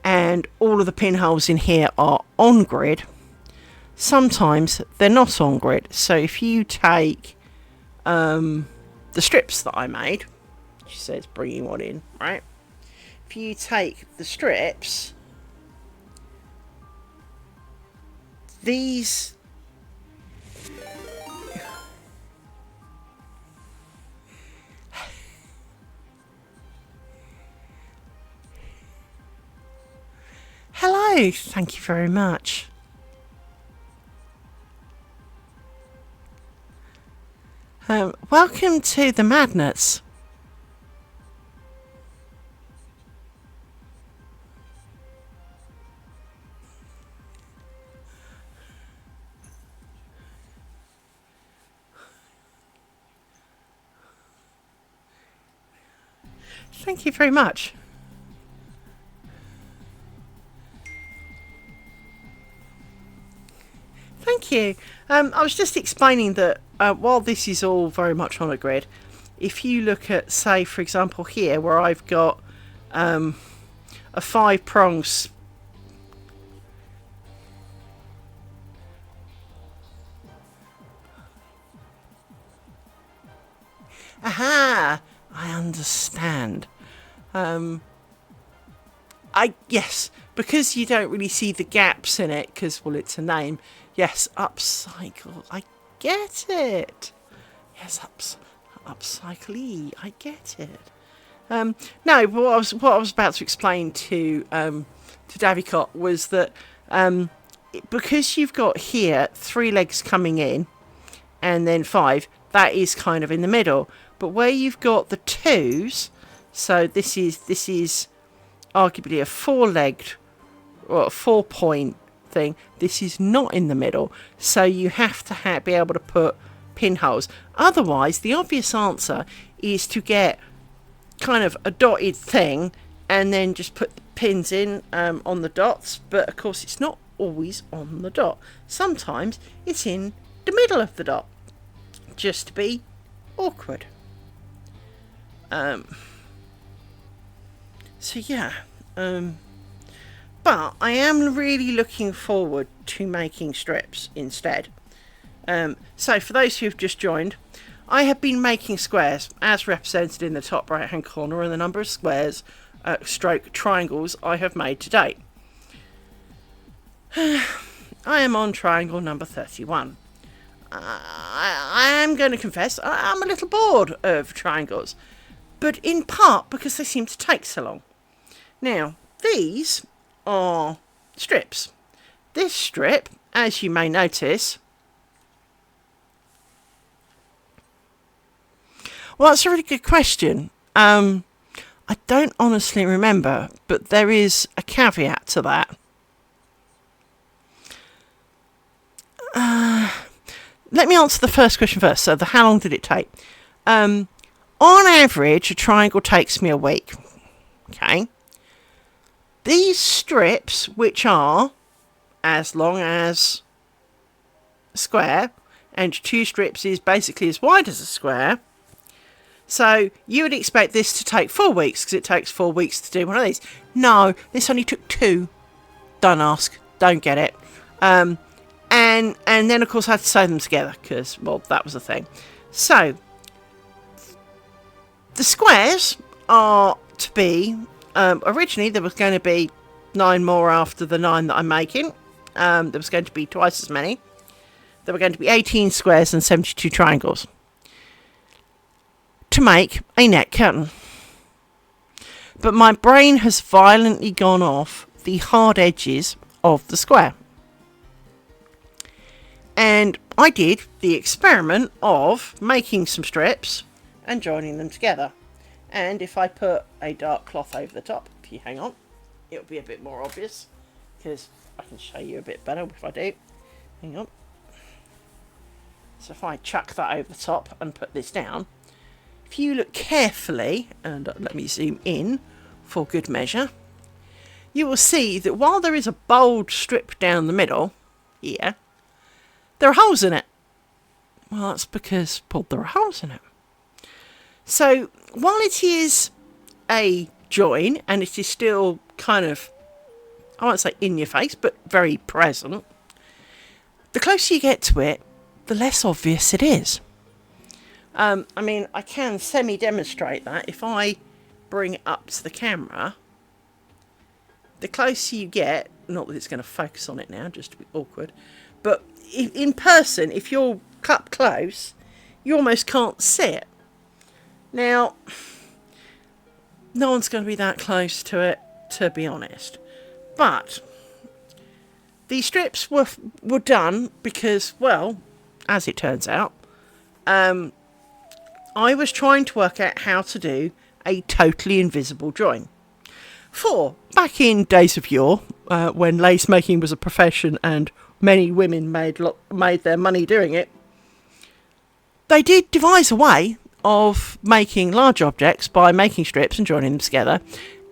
and all of the pinholes in here are on grid, sometimes they're not on grid. So if you take the strips that I made, she says bringing one in, right? If you take the strips, these, hello, thank you very much. Welcome to the Madness. Thank you very much. thank you. I was just explaining that while this is all very much on a grid, if you look at, say, for example, here where I've got a 5 prongs. Aha! I understand. Yes, because you don't really see the gaps in it, because, well, it's a name. Yes, upcycle. I get it. Yes, upcycle. I get it. No, but what I was about to explain to Davicott was that because you've got here 3 legs coming in, and then 5, that is kind of in the middle. But where you've got the 2s, so this is arguably a 4-legged or a 4-point thing. This is not in the middle, so you have to be able to put pinholes. Otherwise, the obvious answer is to get kind of a dotted thing and then just put the pins in on the dots. But of course, it's not always on the dot. Sometimes it's in the middle of the dot, just to be awkward. So yeah, but I am really looking forward to making strips instead. So for those who've just joined, I have been making squares as represented in the top right hand corner, and the number of squares stroke triangles I have made to date. I am on triangle number 31. I am going to confess I'm a little bored of triangles, but in part because they seem to take so long. Now, these are strips. This strip, as you may notice, well, that's a really good question. I don't honestly remember, but there is a caveat to that. Let me answer the first question first. So, how long did it take? On average, a triangle takes me a week. Okay. These strips, which are as long as a square, and 2 strips is basically as wide as a square. So you would expect this to take 4 weeks, because it takes 4 weeks to do one of these. No, this only took 2. Don't ask. Don't get it. And then, of course, I had to sew them together, because, well, that was the thing. So, the squares are to be, originally there was going to be 9 more after the 9 that I'm making. There was going to be twice as many. There were going to be 18 squares and 72 triangles to make a net curtain. But my brain has violently gone off the hard edges of the square. And I did the experiment of making some strips and joining them together. And if I put a dark cloth over the top, if you hang on, it'll be a bit more obvious, because I can show you a bit better if I do. Hang on. So if I chuck that over the top and put this down, if you look carefully, and let me zoom in for good measure, you will see that while there is a bold strip down the middle here, there are holes in it. Well, that's because, well, there are holes in it. So, while it is a join, and it is still kind of, I won't say in your face, but very present, the closer you get to it, the less obvious it is. I mean, I can semi-demonstrate that. If I bring it up to the camera, the closer you get, not that it's going to focus on it now, just to be awkward, but in person, if you're up close, you almost can't see it. Now, no one's going to be that close to it, to be honest. But these strips were done because, well, as it turns out, I was trying to work out how to do a totally invisible join. For back in days of yore, when lace making was a profession and many women made their money doing it, they did devise a way of making large objects by making strips and joining them together.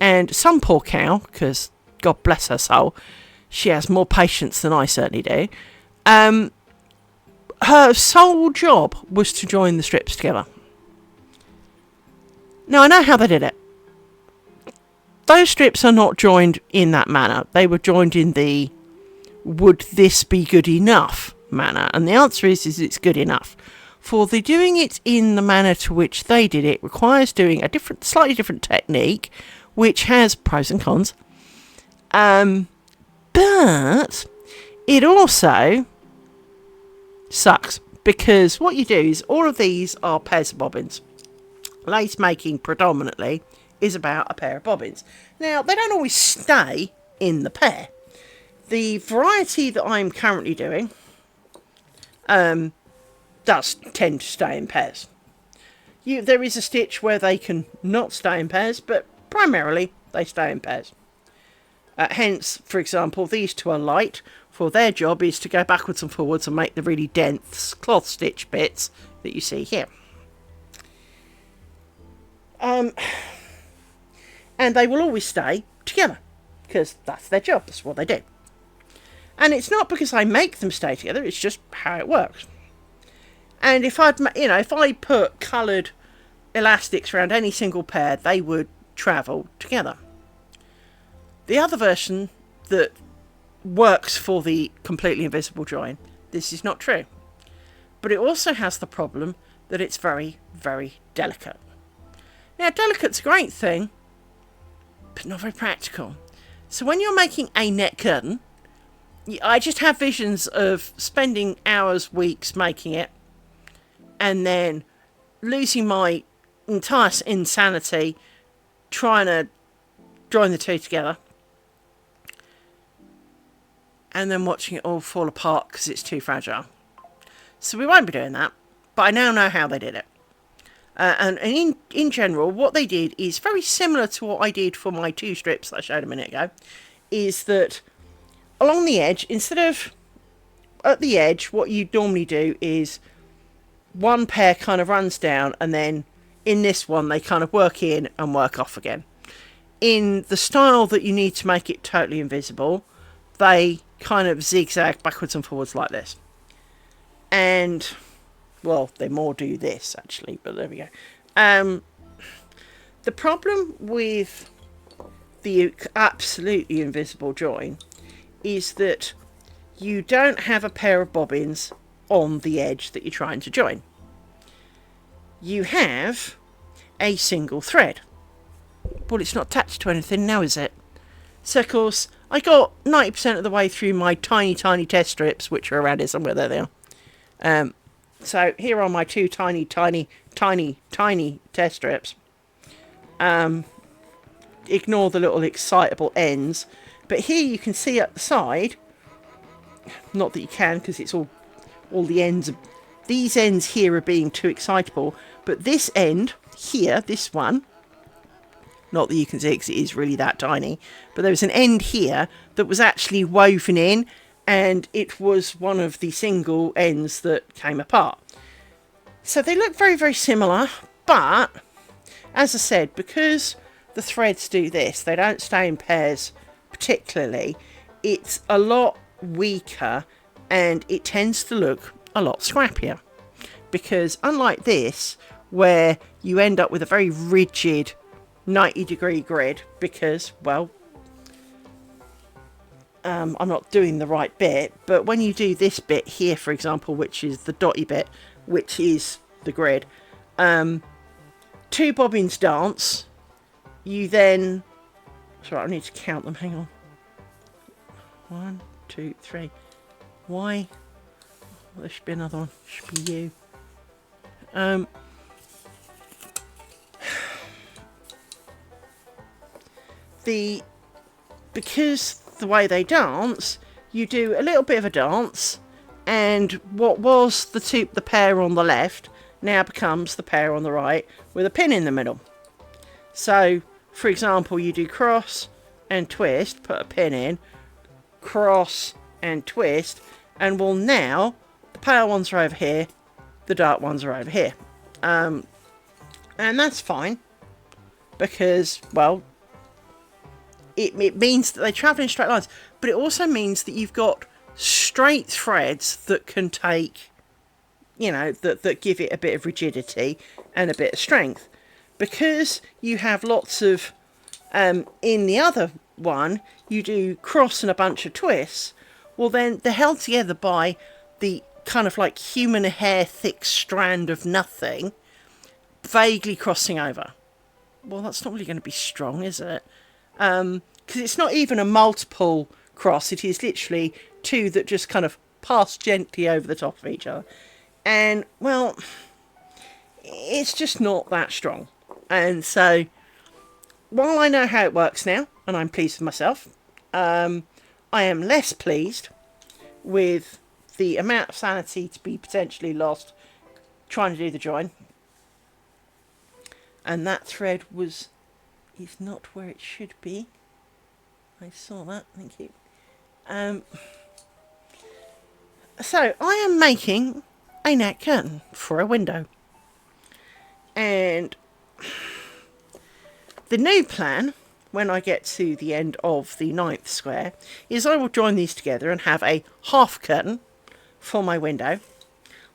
And some poor cow, because God bless her soul, she has more patience than I certainly do, her sole job was to join the strips together. Now, I know how they did it. Those strips are not joined in that manner. They were joined in the would this be good enough manner. And the answer is it's good enough. For the doing it in the manner to which they did it requires doing a slightly different technique, which has pros and cons. But it also sucks, because what you do is all of these are pairs of bobbins. Lace making predominantly is about a pair of bobbins. Now, they don't always stay in the pair. The variety that I'm currently doing does tend to stay in pairs. There is a stitch where they can not stay in pairs, but primarily they stay in pairs. Hence, for example, these two are light, for their job is to go backwards and forwards and make the really dense cloth stitch bits that you see here. And they will always stay together, because that's their job, that's what they do. And it's not because I make them stay together, it's just how it works. And if I put coloured elastics around any single pair, they would travel together. The other version that works for the completely invisible join, this is not true. But it also has the problem that it's very, very delicate. Now, delicate's a great thing, but not very practical. So when you're making a net curtain, I just have visions of spending hours, weeks making it, and then losing my entire insanity trying to join the two together, and then watching it all fall apart because it's too fragile. So we won't be doing that, but I now know how they did it. And in general, what they did is very similar to what I did for my two strips that I showed a minute ago, is that along the edge, instead of at the edge, what you normally do is one pair kind of runs down, and then in this one they kind of work in and work off again. In the style that you need to make it totally invisible, they kind of zigzag backwards and forwards like this. And, well, they more do this actually, but there we go. The problem with the absolutely invisible join is that you don't have a pair of bobbins on the edge that you're trying to join. You have a single thread. Well, it's not attached to anything now, is it? So, of course, I got 90% of the way through my tiny, tiny test strips, which are around here somewhere. There they are. So, here are my two tiny, tiny, tiny, tiny test strips. Ignore the little excitable ends. But here you can see at the side, not that you can because it's all the ends. These ends here are being too excitable. But this end here, this one, not that you can see because it is really that tiny, but there was an end here that was actually woven in, and it was one of the single ends that came apart. So they look very, very similar, but as I said, because the threads do this, they don't stay in pairs particularly, it's a lot weaker and it tends to look a lot scrappier. Because unlike this, where you end up with a very rigid 90-degree grid, because, well, I'm not doing the right bit, but when you do this bit here, for example, which is the dotty bit, which is the grid, two bobbins dance, you then, sorry, I need to count them, hang on, 1, 2, 3, why, well, there should be another one, should be you, because the way they dance, you do a little bit of a dance, and what was the pair on the left now becomes the pair on the right with a pin in the middle. So, for example, you do cross and twist, put a pin in, cross and twist, and well, now the pale ones are over here, the dark ones are over here, and that's fine because, well, it means that they travel in straight lines, but it also means that you've got straight threads that can take that give it a bit of rigidity and a bit of strength. Because you have lots of, in the other one, you do cross and a bunch of twists, well then they're held together by the kind of like human hair thick strand of nothing, vaguely crossing over. Well, that's not really going to be strong, is it? Because it's not even a multiple cross, it is literally two that just kind of pass gently over the top of each other. And, well, it's just not that strong. And so, while I know how it works now, and I'm pleased with myself, I am less pleased with the amount of sanity to be potentially lost trying to do the join. And that thread is not where it should be. I saw that, thank you. So, I am making a net curtain for a window. And the new plan, when I get to the end of the 9th square, is I will join these together and have a half curtain for my window,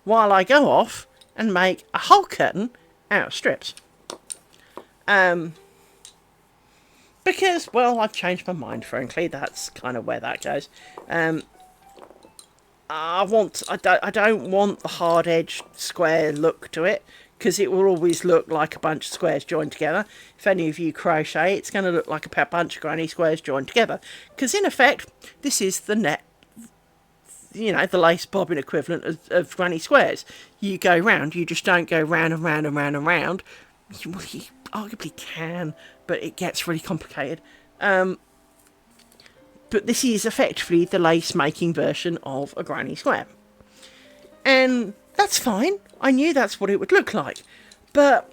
while I go off and make a whole curtain out of strips. Because, well, I've changed my mind, frankly. That's kind of where that goes. I don't want the hard-edged square look to it, because it will always look like a bunch of squares joined together. If any of you crochet, it's going to look like a bunch of granny squares joined together. Because, in effect, this is the net, the lace bobbin equivalent of granny squares. You go round, you just don't go round and round and round and round. You arguably can, but it gets really complicated. But this is effectively the lace-making version of a granny square. And that's fine. I knew that's what it would look like. But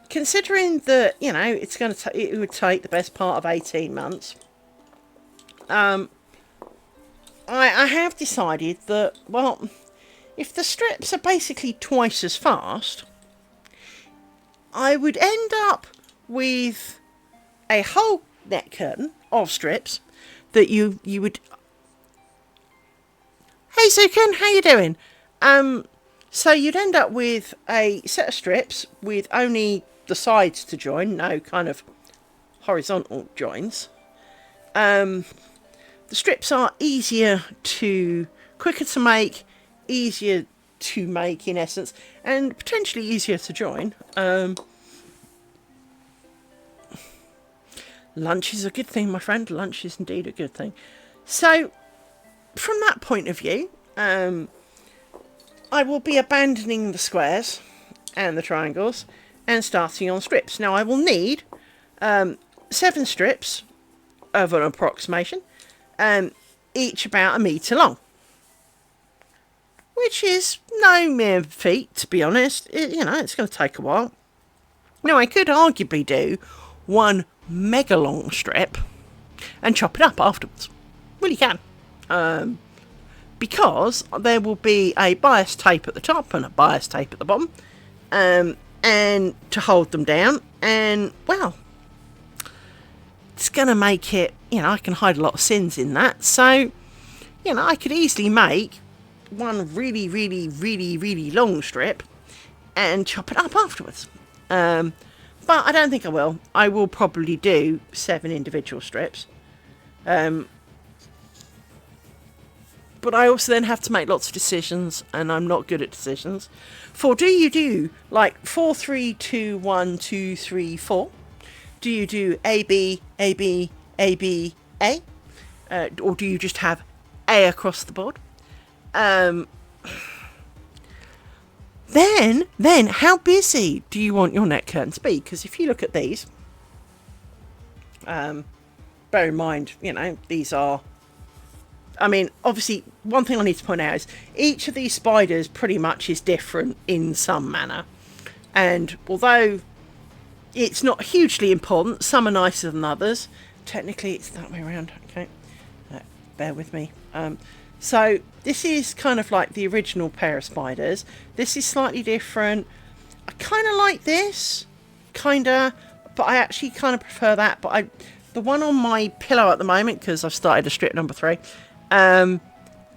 considering that, it would take the best part of 18 months, I have decided that, well, if the strips are basically twice as fast, I would end up with a whole net curtain of strips that you would... Hey Zukin, how you doing? So you'd end up with a set of strips with only the sides to join, no kind of horizontal joins. The strips are quicker to make, easier to make in essence, and potentially easier to join. Lunch is a good thing, my friend. Lunch is indeed a good thing. So, from that point of view, I will be abandoning the squares and the triangles and starting on strips. Now, I will need 7 strips of an approximation, each about 1 metre long. Which is no mere feat, to be honest. It's going to take a while. Now, I could arguably do 1 mega long strip and chop it up afterwards. Well, you can. Because there will be a bias tape at the top and a bias tape at the bottom, and to hold them down, and, well, it's going to make it, I can hide a lot of sins in that, so, I could easily make 1 really, really, really, really long strip and chop it up afterwards. But I don't think I will. I will probably do 7 individual strips. But I also then have to make lots of decisions, and I'm not good at decisions. Do you do like 4, 3, 2, 1, 2, 3, 4? Do you do A, B, A, B, A, B, A? Or do you just have A across the board? Then, how busy do you want your net curtain to be? Because if you look at these, bear in mind, these are... I mean, obviously, one thing I need to point out is each of these spiders pretty much is different in some manner. And although it's not hugely important, some are nicer than others. Technically, it's that way around. Okay, bear with me. So this is kind of like the original pair of spiders. This is slightly different. I kind of like this, but I actually kind of prefer that. But the one on my pillow at the moment, because I've started a strip number 3,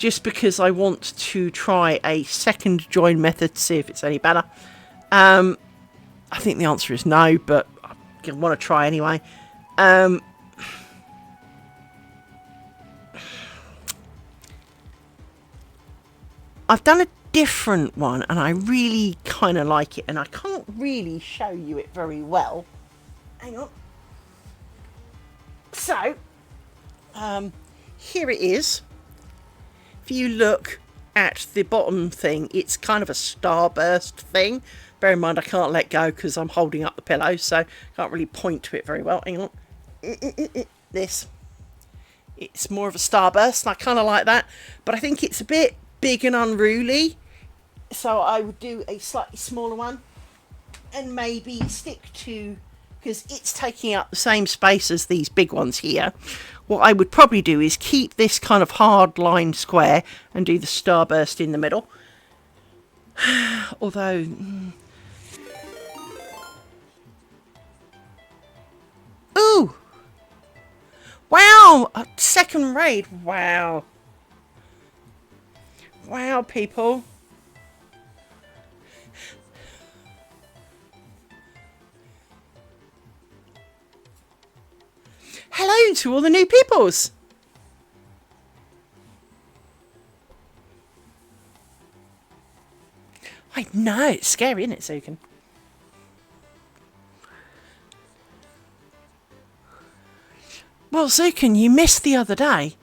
just because I want to try a second join method to see if it's any better. I think the answer is no, but I want to try anyway. I've done a different one and I really kind of like it, and I can't really show you it very well. Hang on. So, here it is. If you look at the bottom thing, it's kind of a starburst thing. Bear in mind I can't let go because I'm holding up the pillow, so I can't really point to it very well. Hang on. This. It's more of a starburst, and I kind of like that, but I think it's a bit big and unruly, so I would do a slightly smaller one and maybe stick to, because it's taking up the same space as these big ones here. What I would probably do is keep this kind of hard line square and do the starburst in the middle. Although, ooh, wow, a second raid, wow. Wow, people. Hello to all the new peoples. I know, it's scary, isn't it, Zukin? Well, Zukin, you missed the other day.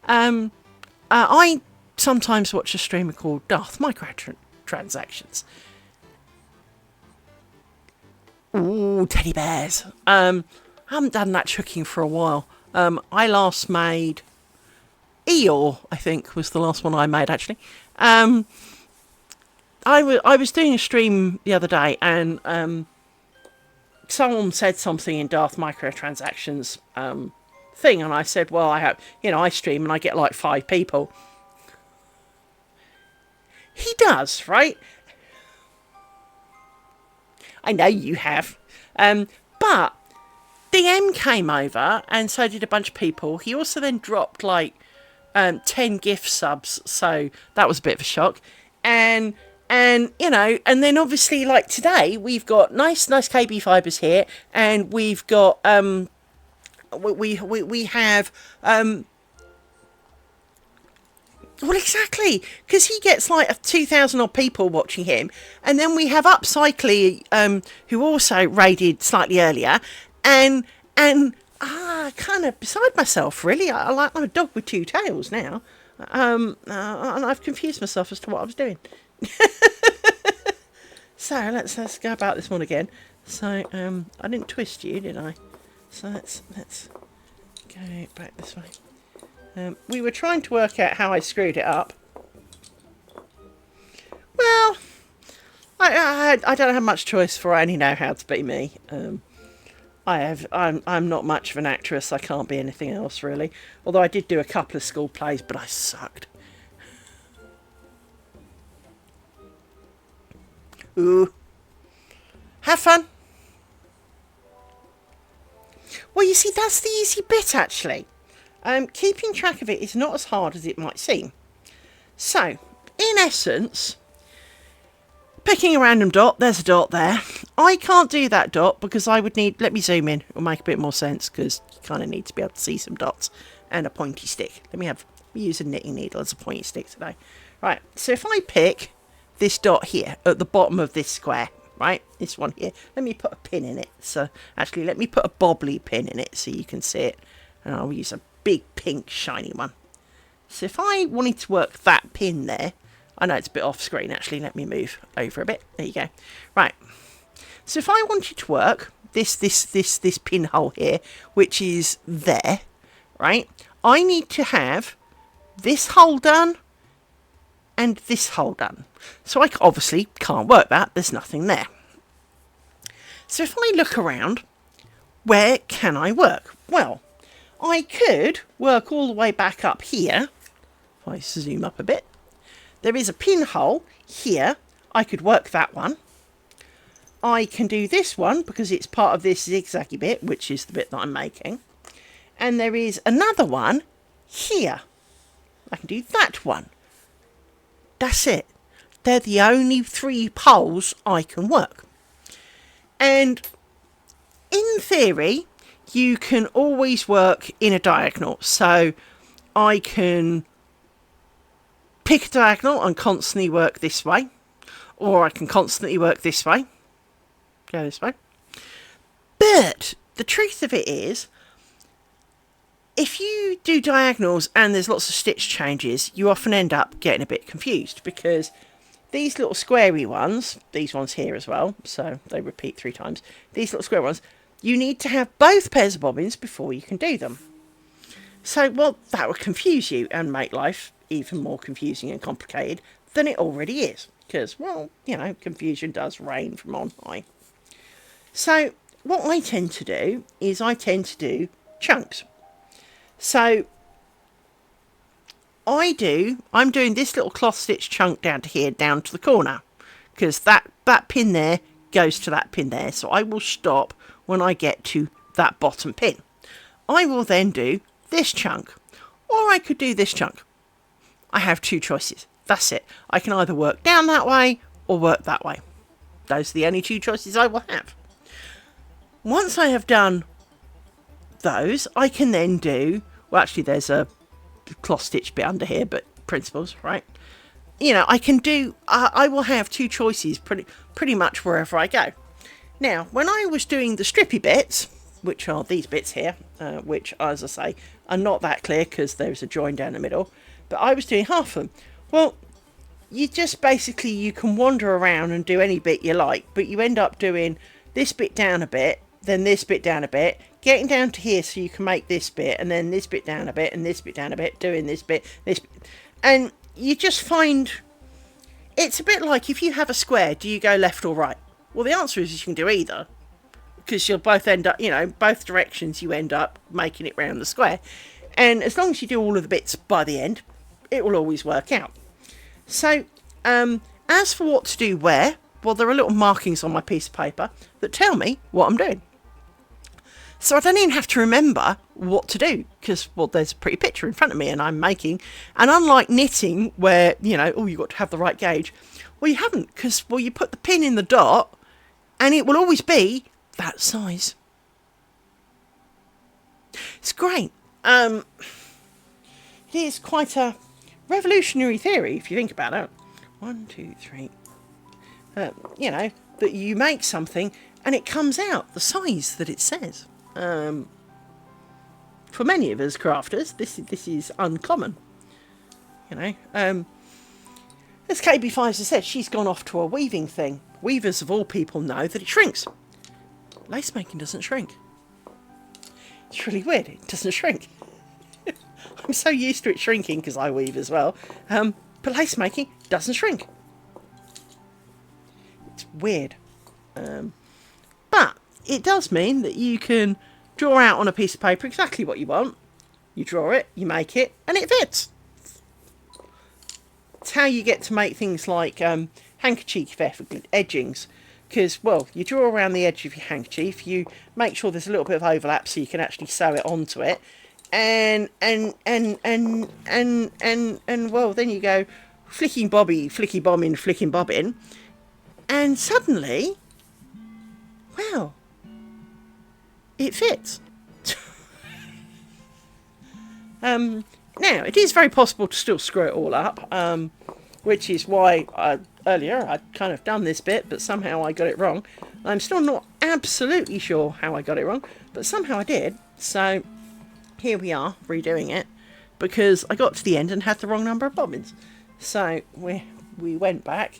I sometimes watch a streamer called Darth Microtransactions. Ooh, teddy bears. I haven't done that hooking for a while. I last made Eeyore, I think, was the last one I made, actually. I was doing a stream the other day, and someone said something in Darth Microtransactions thing, and I said, well, I have, I stream and I get like 5 people. He does, right? I know you have. But DM came over, and so did a bunch of people. He also then dropped like 10 gift subs, so that was a bit of a shock. And then obviously, like today, we've got nice KB fibers here, and we've got we have well, exactly, because he gets like 2,000 odd people watching him, and then we have Upcycly, who also raided slightly earlier, and kind of beside myself, really. I'm a dog with 2 tails now, and I've confused myself as to what I was doing. So let's go about this one again. So I didn't twist you, did I? So let's go back this way. We were trying to work out how I screwed it up. Well, I don't have much choice, for I only know how to be me. I'm not much of an actress. I can't be anything else, really. Although I did do a couple of school plays, but I sucked. Ooh. Have fun. Well, you see, that's the easy bit, actually. Keeping track of it is not as hard as it might seem. So, in essence, picking a random dot, there's a dot there. I can't do that dot because I would need, let me zoom in, it'll make a bit more sense because you kind of need to be able to see some dots, and a pointy stick. Let me use a knitting needle as a pointy stick today. Right, so if I pick this dot here at the bottom of this square, right, this one here, let me put a pin in it. So actually, let me put a bobbly pin in it so you can see it, and I'll use a big pink shiny one. So if I wanted to work that pin there, I know it's a bit off screen actually, let me move over a bit, there you go. Right, so if I wanted to work this pinhole here, which is there, right, I need to have this hole done and this hole done. So I obviously can't work that, there's nothing there. So if I look around, where can I work? Well, I could work all the way back up here. If I zoom up a bit, there is a pinhole here. I could work that one. I can do this one because it's part of this zigzaggy bit, which is the bit that I'm making. And there is another one here. I can do that one. That's it. They're the only 3 poles I can work. And in theory, you can always work in a diagonal. So I can pick a diagonal and constantly work this way. Or I can constantly work this way. Go this way. But the truth of it is, if you do diagonals and there's lots of stitch changes, you often end up getting a bit confused, because these little squarey ones, these ones here as well, so they repeat 3 times, these little square ones, you need to have both pairs of bobbins before you can do them. So, well, that would confuse you and make life even more confusing and complicated than it already is. Because, well, you know, confusion does reign from on high. So, what I tend to do is I tend to do chunks. So, I'm doing this little cloth stitch chunk down to here, down to the corner. Because that pin there goes to that pin there. So I will stop when I get to that bottom pin. I will then do this chunk. Or I could do this chunk. I have 2 choices. That's it. I can either work down that way or work that way. Those are the only 2 choices I will have. Once I have done those, I can then do... Well, actually, there's a cloth stitch bit under here, but principles, right? You know, I can do... I will have 2 choices pretty much wherever I go. Now, when I was doing the strippy bits, which are these bits here, which, as I say, are not that clear because there's a join down the middle, but I was doing half of them. Well, you just basically, you can wander around and do any bit you like, but you end up doing this bit down a bit, then this bit down a bit, getting down to here so you can make this bit, and then this bit down a bit, and this bit down a bit, doing this bit, and you just find it's a bit like if you have a square, do you go left or right? Well, the answer is you can do either, because you'll both end up, you know, both directions you end up making it round the square, and as long as you do all of the bits by the end, it will always work out. So, as for what to do where, well, there are little markings on my piece of paper that tell me what I'm doing. So I don't even have to remember what to do, because, well, there's a pretty picture in front of me and I'm making. And unlike knitting where, you know, oh, you've got to have the right gauge. Well, you haven't, because, well, you put the pin in the dot and it will always be that size. It's great. It is quite a revolutionary theory if you think about it. 1, 2, 3. You know, that you make something and it comes out the size that it says. For many of us crafters, this is uncommon. You know, as KB5 has said, she's gone off to a weaving thing. Weavers of all people know that it shrinks. Lace making doesn't shrink. It's really weird. It doesn't shrink. I'm so used to it shrinking because I weave as well. But lace making doesn't shrink. It's weird. But it does mean that you can draw out on a piece of paper exactly what you want. You draw it, you make it, and it fits. It's how you get to make things like handkerchief edgings. Because, well, you draw around the edge of your handkerchief, you make sure there's a little bit of overlap so you can actually sew it onto it. And well, then you go flicking bobbin, flicking bobbin, and suddenly, well, it fits. Now, it is very possible to still screw it all up, which is why earlier I'd kind of done this bit, but somehow I got it wrong. I'm still not absolutely sure how I got it wrong, but somehow I did. So here we are, redoing it, because I got to the end and had the wrong number of bobbins. So we went back,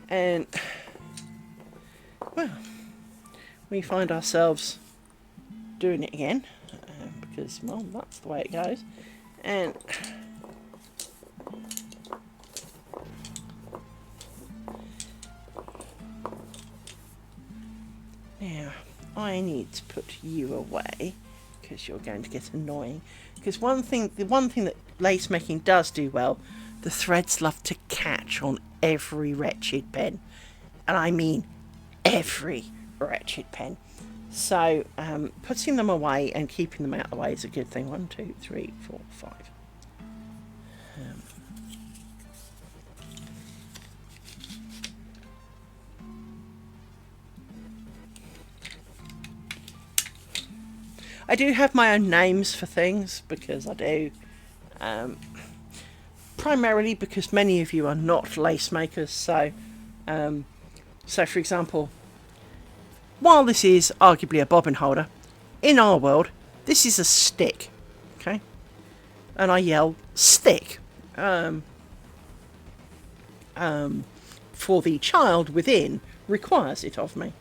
and, well, we find ourselves doing it again, because, well, that's the way it goes. And now I need to put you away because you're going to get annoying. Because the one thing that lace making does do well, the threads love to catch on every wretched pen, and I mean every wretched pen. So putting them away and keeping them out of the way is a good thing. 1, 2, 3, 4, 5. I do have my own names for things, because I do. Primarily because many of you are not lace makers, so for example, while this is arguably a bobbin holder, in our world, this is a stick, okay? And I yell, stick, for the child within requires it of me.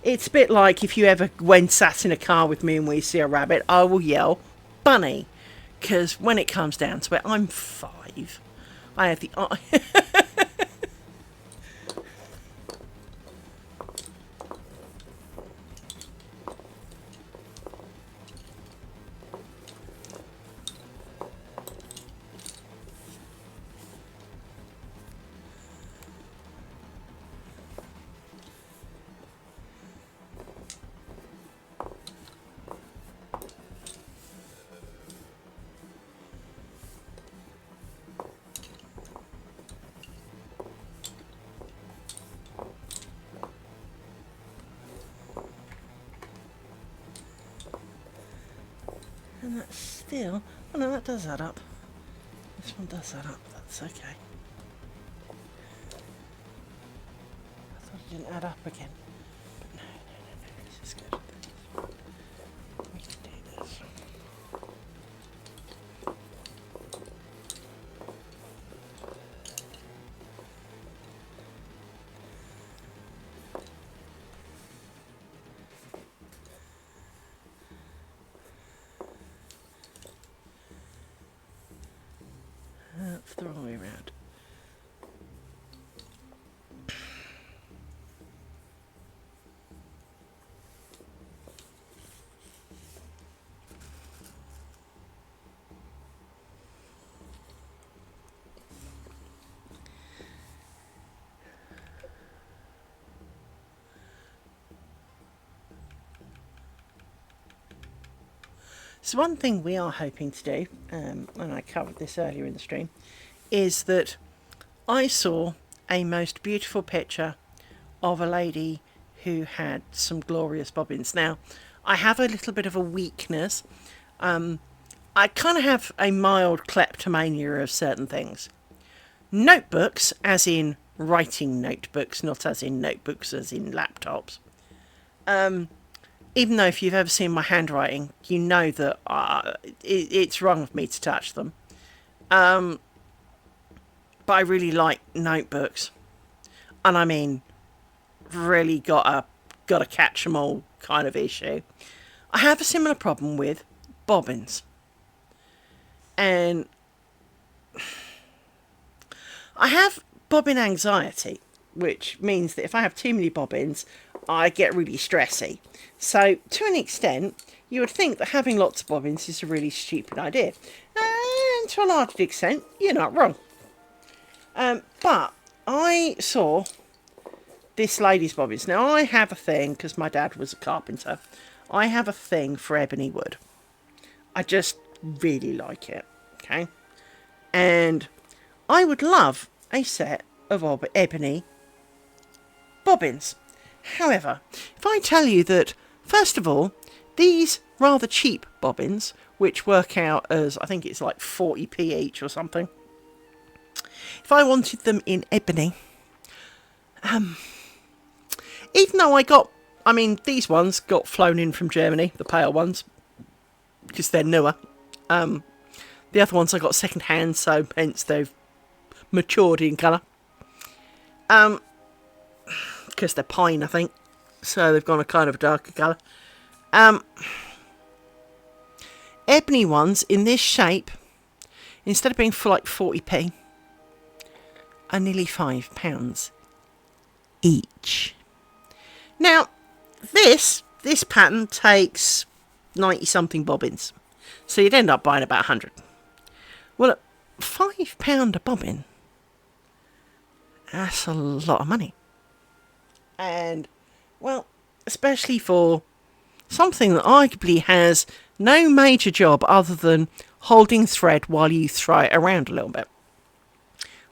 It's a bit like if you ever went sat in a car with me and we see a rabbit, I will yell, bunny, because when it comes down to it, I'm 5. I have the and that's still... Oh no, that does add up. This one does add up, that's okay. I thought it didn't add up again. But no, this is good. We can do this. That's the wrong way around. So one thing we are hoping to do, and I covered this earlier in the stream, is that I saw a most beautiful picture of a lady who had some glorious bobbins. Now, I have a little bit of a weakness. I kind of have a mild kleptomania of certain things. Notebooks, as in writing notebooks, not as in notebooks as in laptops. Even though if you've ever seen my handwriting, you know that it's wrong of me to touch them. But I really like notebooks. And I mean, really gotta catch 'em all kind of issue. I have a similar problem with bobbins. And I have bobbin anxiety, which means that if I have too many bobbins, I get really stressy. So, to an extent, you would think that having lots of bobbins is a really stupid idea. And to a large extent, you're not wrong. But I saw this lady's bobbins. Now, I have a thing, because my dad was a carpenter, I have a thing for ebony wood. I just really like it, okay? And I would love a set of ebony bobbins. However, if I tell you that, first of all, these rather cheap bobbins, which work out as, I think it's like 40p each or something, if I wanted them in ebony, even though these ones got flown in from Germany, the pale ones, because they're newer. The other ones I got second hand, so hence they've matured in colour. Because they're pine, I think. So they've gone a kind of a darker colour. Ebony ones in this shape, instead of being for like 40p, are nearly £5 each. Now, this pattern takes 90 something bobbins. So you'd end up buying about 100. Well, at £5 a bobbin, that's a lot of money. And, well, especially for something that arguably has no major job other than holding thread while you throw it around a little bit.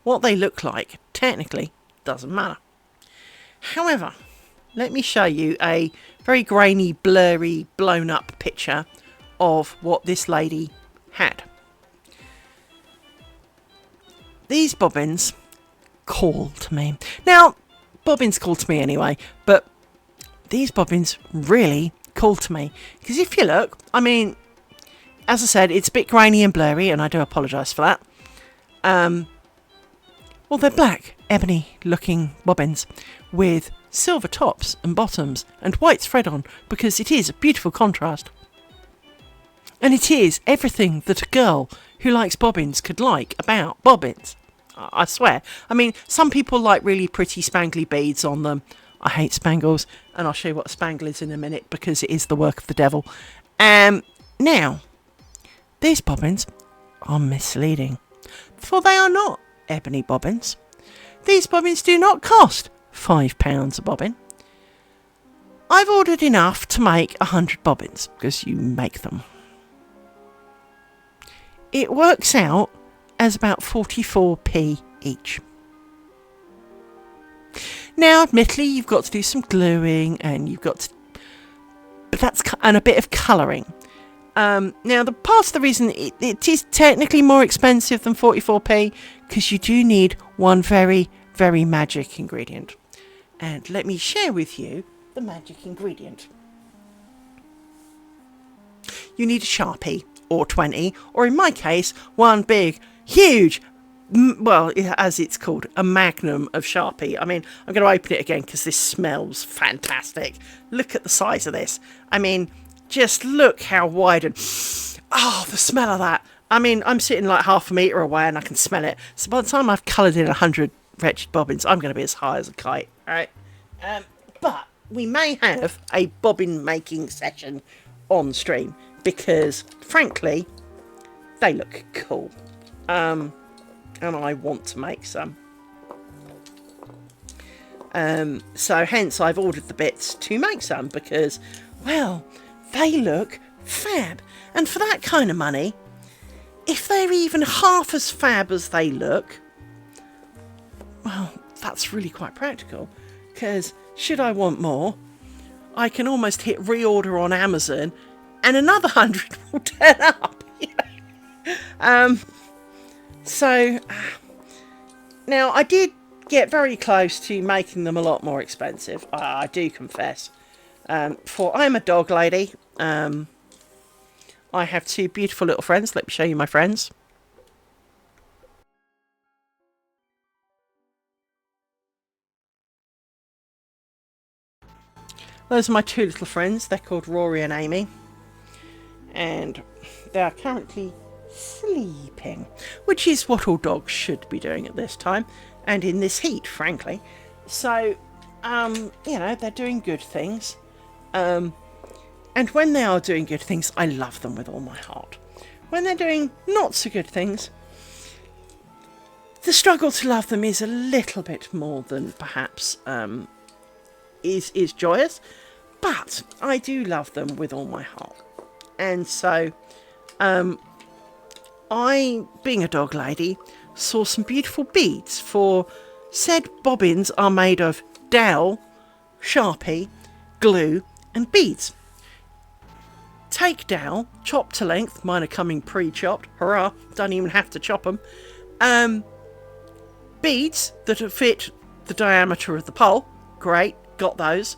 What they look like, technically, doesn't matter. However, let me show you a very grainy, blurry, blown up picture of what this lady had. These bobbins call to me. Now, bobbins call to me anyway, but these bobbins really call to me. Because if you look, I mean, as I said, it's a bit grainy and blurry, and I do apologise for that. Well, they're black, ebony-looking bobbins with silver tops and bottoms and white thread on, because it is a beautiful contrast. And it is everything that a girl who likes bobbins could like about bobbins. I swear. I mean, some people like really pretty spangly beads on them. I hate spangles, and I'll show you what a spangle is in a minute, because it is the work of the devil. Now, these bobbins are misleading, for they are not ebony bobbins. These bobbins do not cost £5 a bobbin. I've ordered enough to make 100 bobbins, because you make them. It works out as about 44p each. Now, admittedly, you've got to do some gluing, and you've got to, and a bit of colouring. Now, the part of the reason it is technically more expensive than 44p, because you do need one very, very magic ingredient. And let me share with you the magic ingredient. You need a Sharpie, or 20, or in my case, one big, huge, well, as it's called, a magnum of Sharpie. I mean, I'm going to open it again because this smells fantastic. Look at the size of this. I mean, just look how wide and... oh, the smell of that. I mean, I'm sitting like half a metre away and I can smell it. So by the time I've coloured in 100 wretched bobbins, I'm going to be as high as a kite. All right? But we may have a bobbin making session on stream because, frankly, they look cool. And I want to make some. So hence I've ordered the bits to make some because, well, they look fab. And for that kind of money, if they're even half as fab as they look, well, that's really quite practical. Because should I want more, I can almost hit reorder on Amazon and another 100 will turn up. So now I did get very close to making them a lot more expensive. I do confess. For I'm a dog lady. I have two beautiful little friends. Let me show you my friends. Those are my two little friends. They're called Rory and Amy. And they are currently sleeping, which is what all dogs should be doing at this time. And in this heat, frankly. So, you know, they're doing good things. And when they are doing good things, I love them with all my heart. When they're doing not so good things, the struggle to love them is a little bit more than perhaps is joyous. But I do love them with all my heart. And so, I, being a dog lady, saw some beautiful beads, for said bobbins are made of dowel, Sharpie, glue and beads. Take dowel, chop to length, mine are coming pre-chopped, hurrah, don't even have to chop them. Beads that fit the diameter of the pole, great, got those.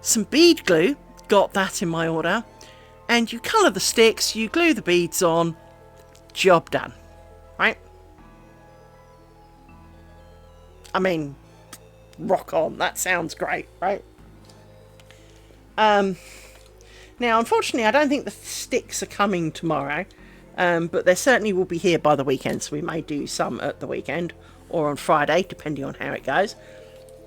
Some bead glue, got that in my order. And you colour the sticks, you glue the beads on, job done, right? I mean, rock on, that sounds great, right? Now, unfortunately, I don't think the sticks are coming tomorrow, but they certainly will be here by the weekend, so we may do some at the weekend or on Friday, depending on how it goes.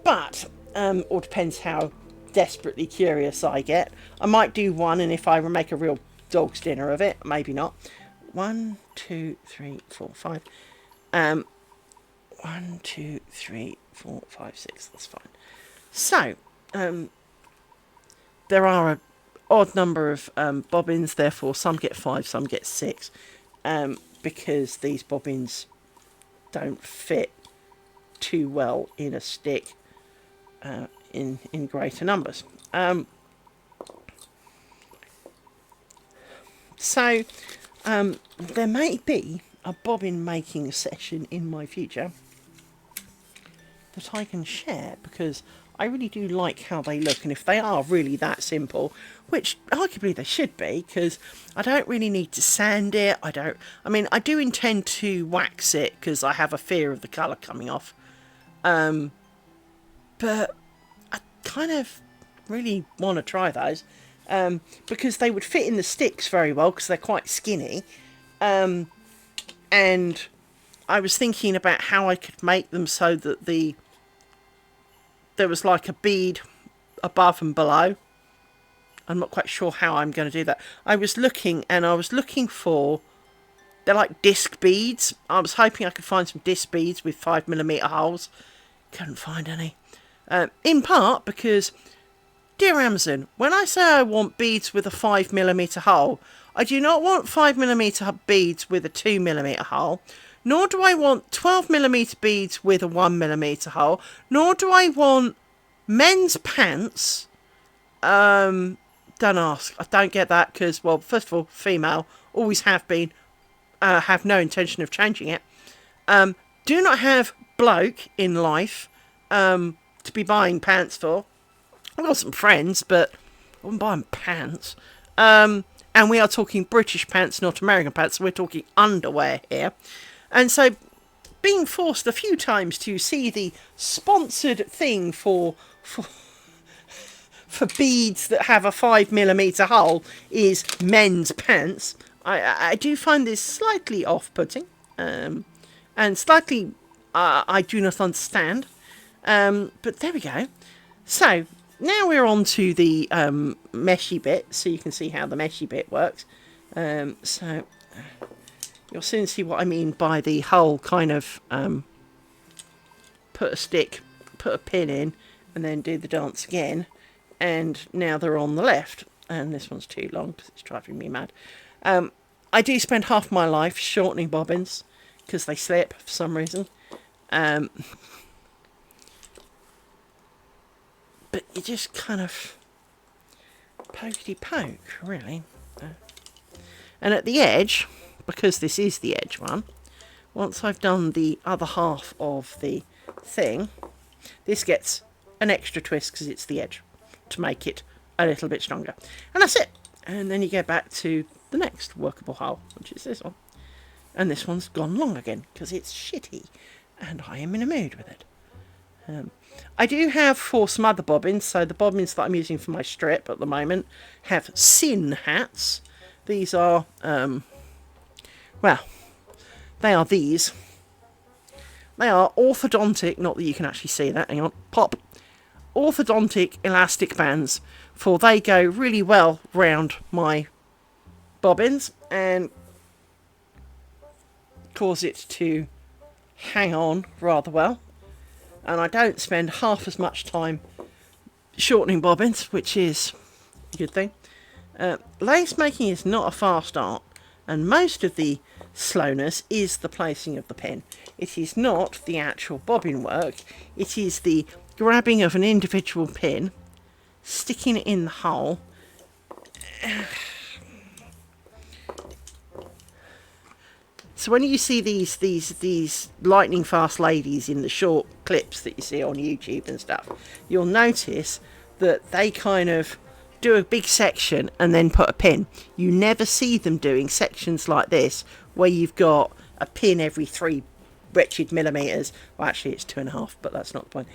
But, or depends how desperately curious I get. I might do one, and if I make a real dog's dinner of it, maybe not. 1, 2, 3, 4, 5. 1, 2, 3, 4, 5, 6. That's fine. So, there are odd number of bobbins, therefore some get 5, some get 6, because these bobbins don't fit too well in a stick in greater numbers. So there may be a bobbin making session in my future that I can share, because I really do like how they look, and if they are really that simple, which arguably they should be, because I don't really need to sand it. I do intend to wax it because I have a fear of the colour coming off, but I kind of really want to try those, because they would fit in the sticks very well because they're quite skinny, and I was thinking about how I could make them so that there was like a bead above and below. I'm not quite sure how I'm going to do that. I was looking for, they're like disc beads. I was hoping I could find some disc beads with 5mm holes. Couldn't find any. In part because, dear Amazon, when I say I want beads with a 5mm hole, I do not want 5mm beads with a 2mm hole, nor do I want 12mm beads with a 1mm hole, nor do I want men's pants. Don't ask. I don't get that because, well, first of all, female, always have been, have no intention of changing it. Do not have bloke in life to be buying pants for. I've got some friends, but I wouldn't buy them pants. And we are talking British pants, not American pants. So we're talking underwear here. And so being forced a few times to see the sponsored thing for beads that have a 5mm hole is men's pants, I do find this slightly off-putting, and slightly I do not understand. But there we go. So now we're on to the meshy bit, so you can see how the meshy bit works. So you'll soon see what I mean by the whole kind of put a pin in, and then do the dance again. And now they're on the left, and this one's too long because it's driving me mad. I do spend half my life shortening bobbins because they slip for some reason. But you just kind of pokety poke, really. And at the edge, because this is the edge one, once I've done the other half of the thing, this gets an extra twist because it's the edge to make it a little bit stronger. And that's it. And then you go back to the next workable hole, which is this one. And this one's gone long again because it's shitty and I am in a mood with it. I do have for some other bobbins, so the bobbins that I'm using for my strip at the moment have sin hats. These are, well, they are these. They are orthodontic, not that you can actually see that, hang on, pop. Orthodontic elastic bands, for they go really well round my bobbins and cause it to hang on rather well. And I don't spend half as much time shortening bobbins, which is a good thing. Lace making is not a fast art, and most of the slowness is the placing of the pin. It is not the actual bobbin work, it is the grabbing of an individual pin, sticking it in the hole. So when you see these lightning fast ladies in the short clips that you see on YouTube and stuff, you'll notice that they kind of do a big section and then put a pin. You never see them doing sections like this where you've got a pin every 3 wretched millimeters. Well, actually it's 2.5, but that's not the point.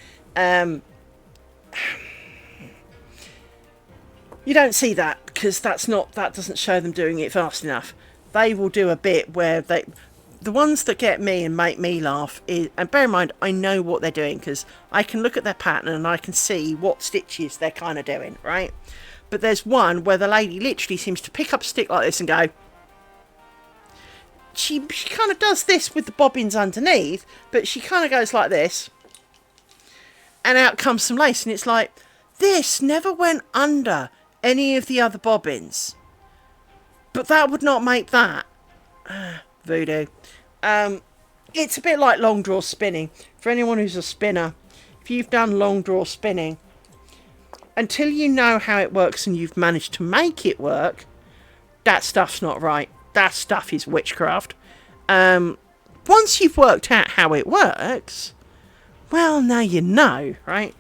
You don't see that because that doesn't show them doing it fast enough. They will do a bit where the ones that get me and make me laugh is, and bear in mind I know what they're doing because I can look at their pattern and I can see what stitches they're kind of doing, right? But there's one where the lady literally seems to pick up a stick like this and go, she kind of does this with the bobbins underneath, but she kind of goes like this, and out comes some lace, and it's like, this never went under any of the other bobbins. But that would not make that. Voodoo. It's a bit like long draw spinning. For anyone who's a spinner, if you've done long draw spinning, until you know how it works and you've managed to make it work, that stuff's not right. That stuff is witchcraft. Once you've worked out how it works, well, now you know, right?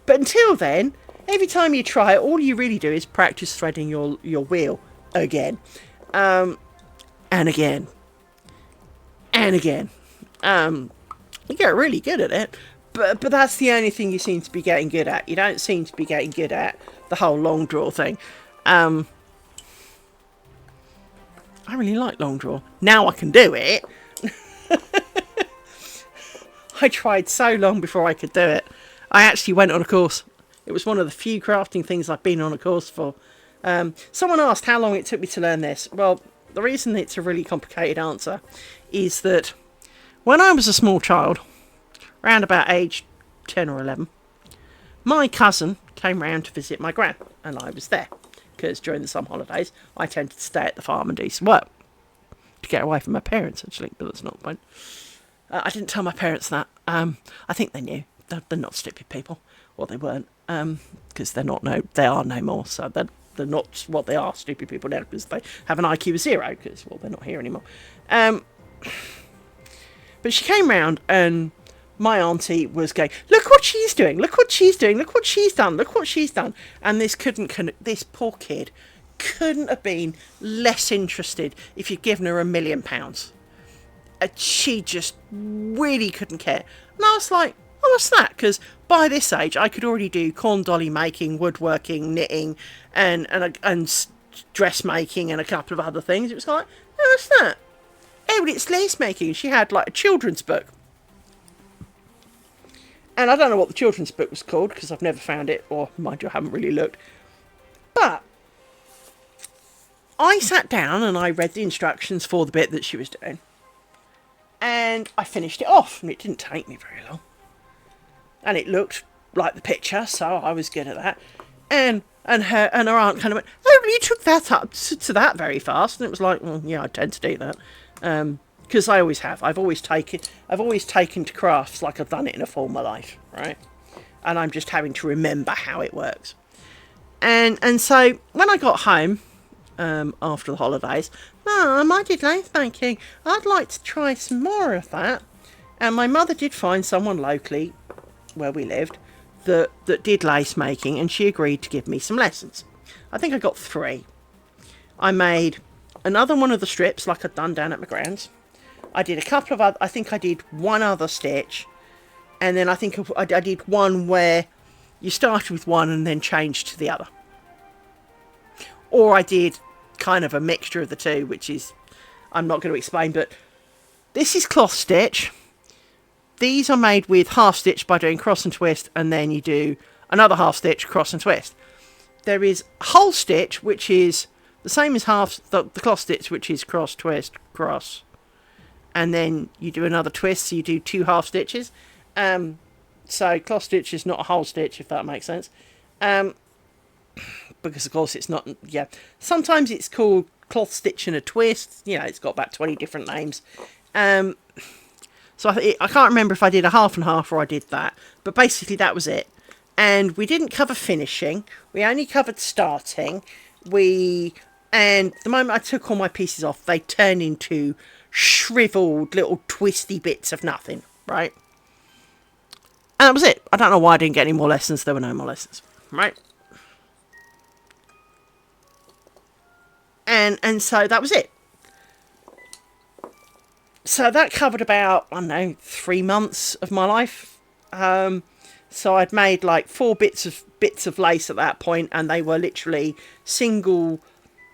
But until then, every time you try it, all you really do is practice threading your wheel again. And again. And again. You get really good at it. But that's the only thing you seem to be getting good at. You don't seem to be getting good at the whole long draw thing. I really like long draw. Now I can do it. I tried so long before I could do it. I actually went on a course. It was one of the few crafting things I've been on a course for. Someone asked how long it took me to learn this. Well, the reason it's a really complicated answer is that when I was a small child, around about age 10 or 11, my cousin came round to visit my gran, and I was there. Because during the summer holidays, I tended to stay at the farm and do some work. To get away from my parents, actually, but that's not the point. I didn't tell my parents that. I think they knew. They're not stupid people. Well, they weren't. Because they are no more. So they're not what they are, stupid people now, because they have an IQ of 0, because, well, they're not here anymore. But she came round, and my auntie was going, look what she's doing, look what she's doing, look what she's done, look what she's done. And this poor kid couldn't have been less interested if you'd given her £1 million. She just really couldn't care. And I was like, oh, what's that? Because by this age, I could already do corn dolly making, woodworking, knitting, and dressmaking, and a couple of other things. It was like, oh, what's that? Oh, but it's lace making. She had like a children's book. And I don't know what the children's book was called, because I've never found it, or mind you, I haven't really looked. But I sat down and I read the instructions for the bit that she was doing. And I finished it off, and it didn't take me very long. And it looked like the picture, so I was good at that. And her aunt kind of went, oh, you took that up to that very fast. And it was like, well, yeah, I tend to do that. Because I always have. I've always taken to crafts like I've done it in a former life, right? And I'm just having to remember how it works. And so when I got home after the holidays, Mum, I did lace making. I'd like to try some more of that. And my mother did find someone locally where we lived that did lace making, and she agreed to give me some lessons. I think I got 3. I made another one of the strips like I'd done down at my grand's. I did a couple of other, I think I did one other stitch, and then I think I did one where you started with one and then changed to the other. Or I did kind of a mixture of the two, which is, I'm not going to explain, but this is cloth stitch. These are made with half stitch by doing cross and twist, and then you do another half stitch, cross and twist. There is whole stitch, which is the same as the cloth stitch, which is cross, twist, cross. And then you do another twist, so you do 2 half stitches. So cloth stitch is not a whole stitch, if that makes sense. Because, of course, it's not, yeah. Sometimes it's called cloth stitch and a twist. You know, it's got about 20 different names. So I can't remember if I did a half and half or I did that. But basically, that was it. And we didn't cover finishing. We only covered starting. And the moment I took all my pieces off, they turned into shriveled little twisty bits of nothing, right? And that was it. I don't know why I didn't get any more lessons. There were no more lessons, right? And so that was it. So that covered about, I don't know, 3 months of my life. So I'd made like 4 bits of lace at that point, and they were literally single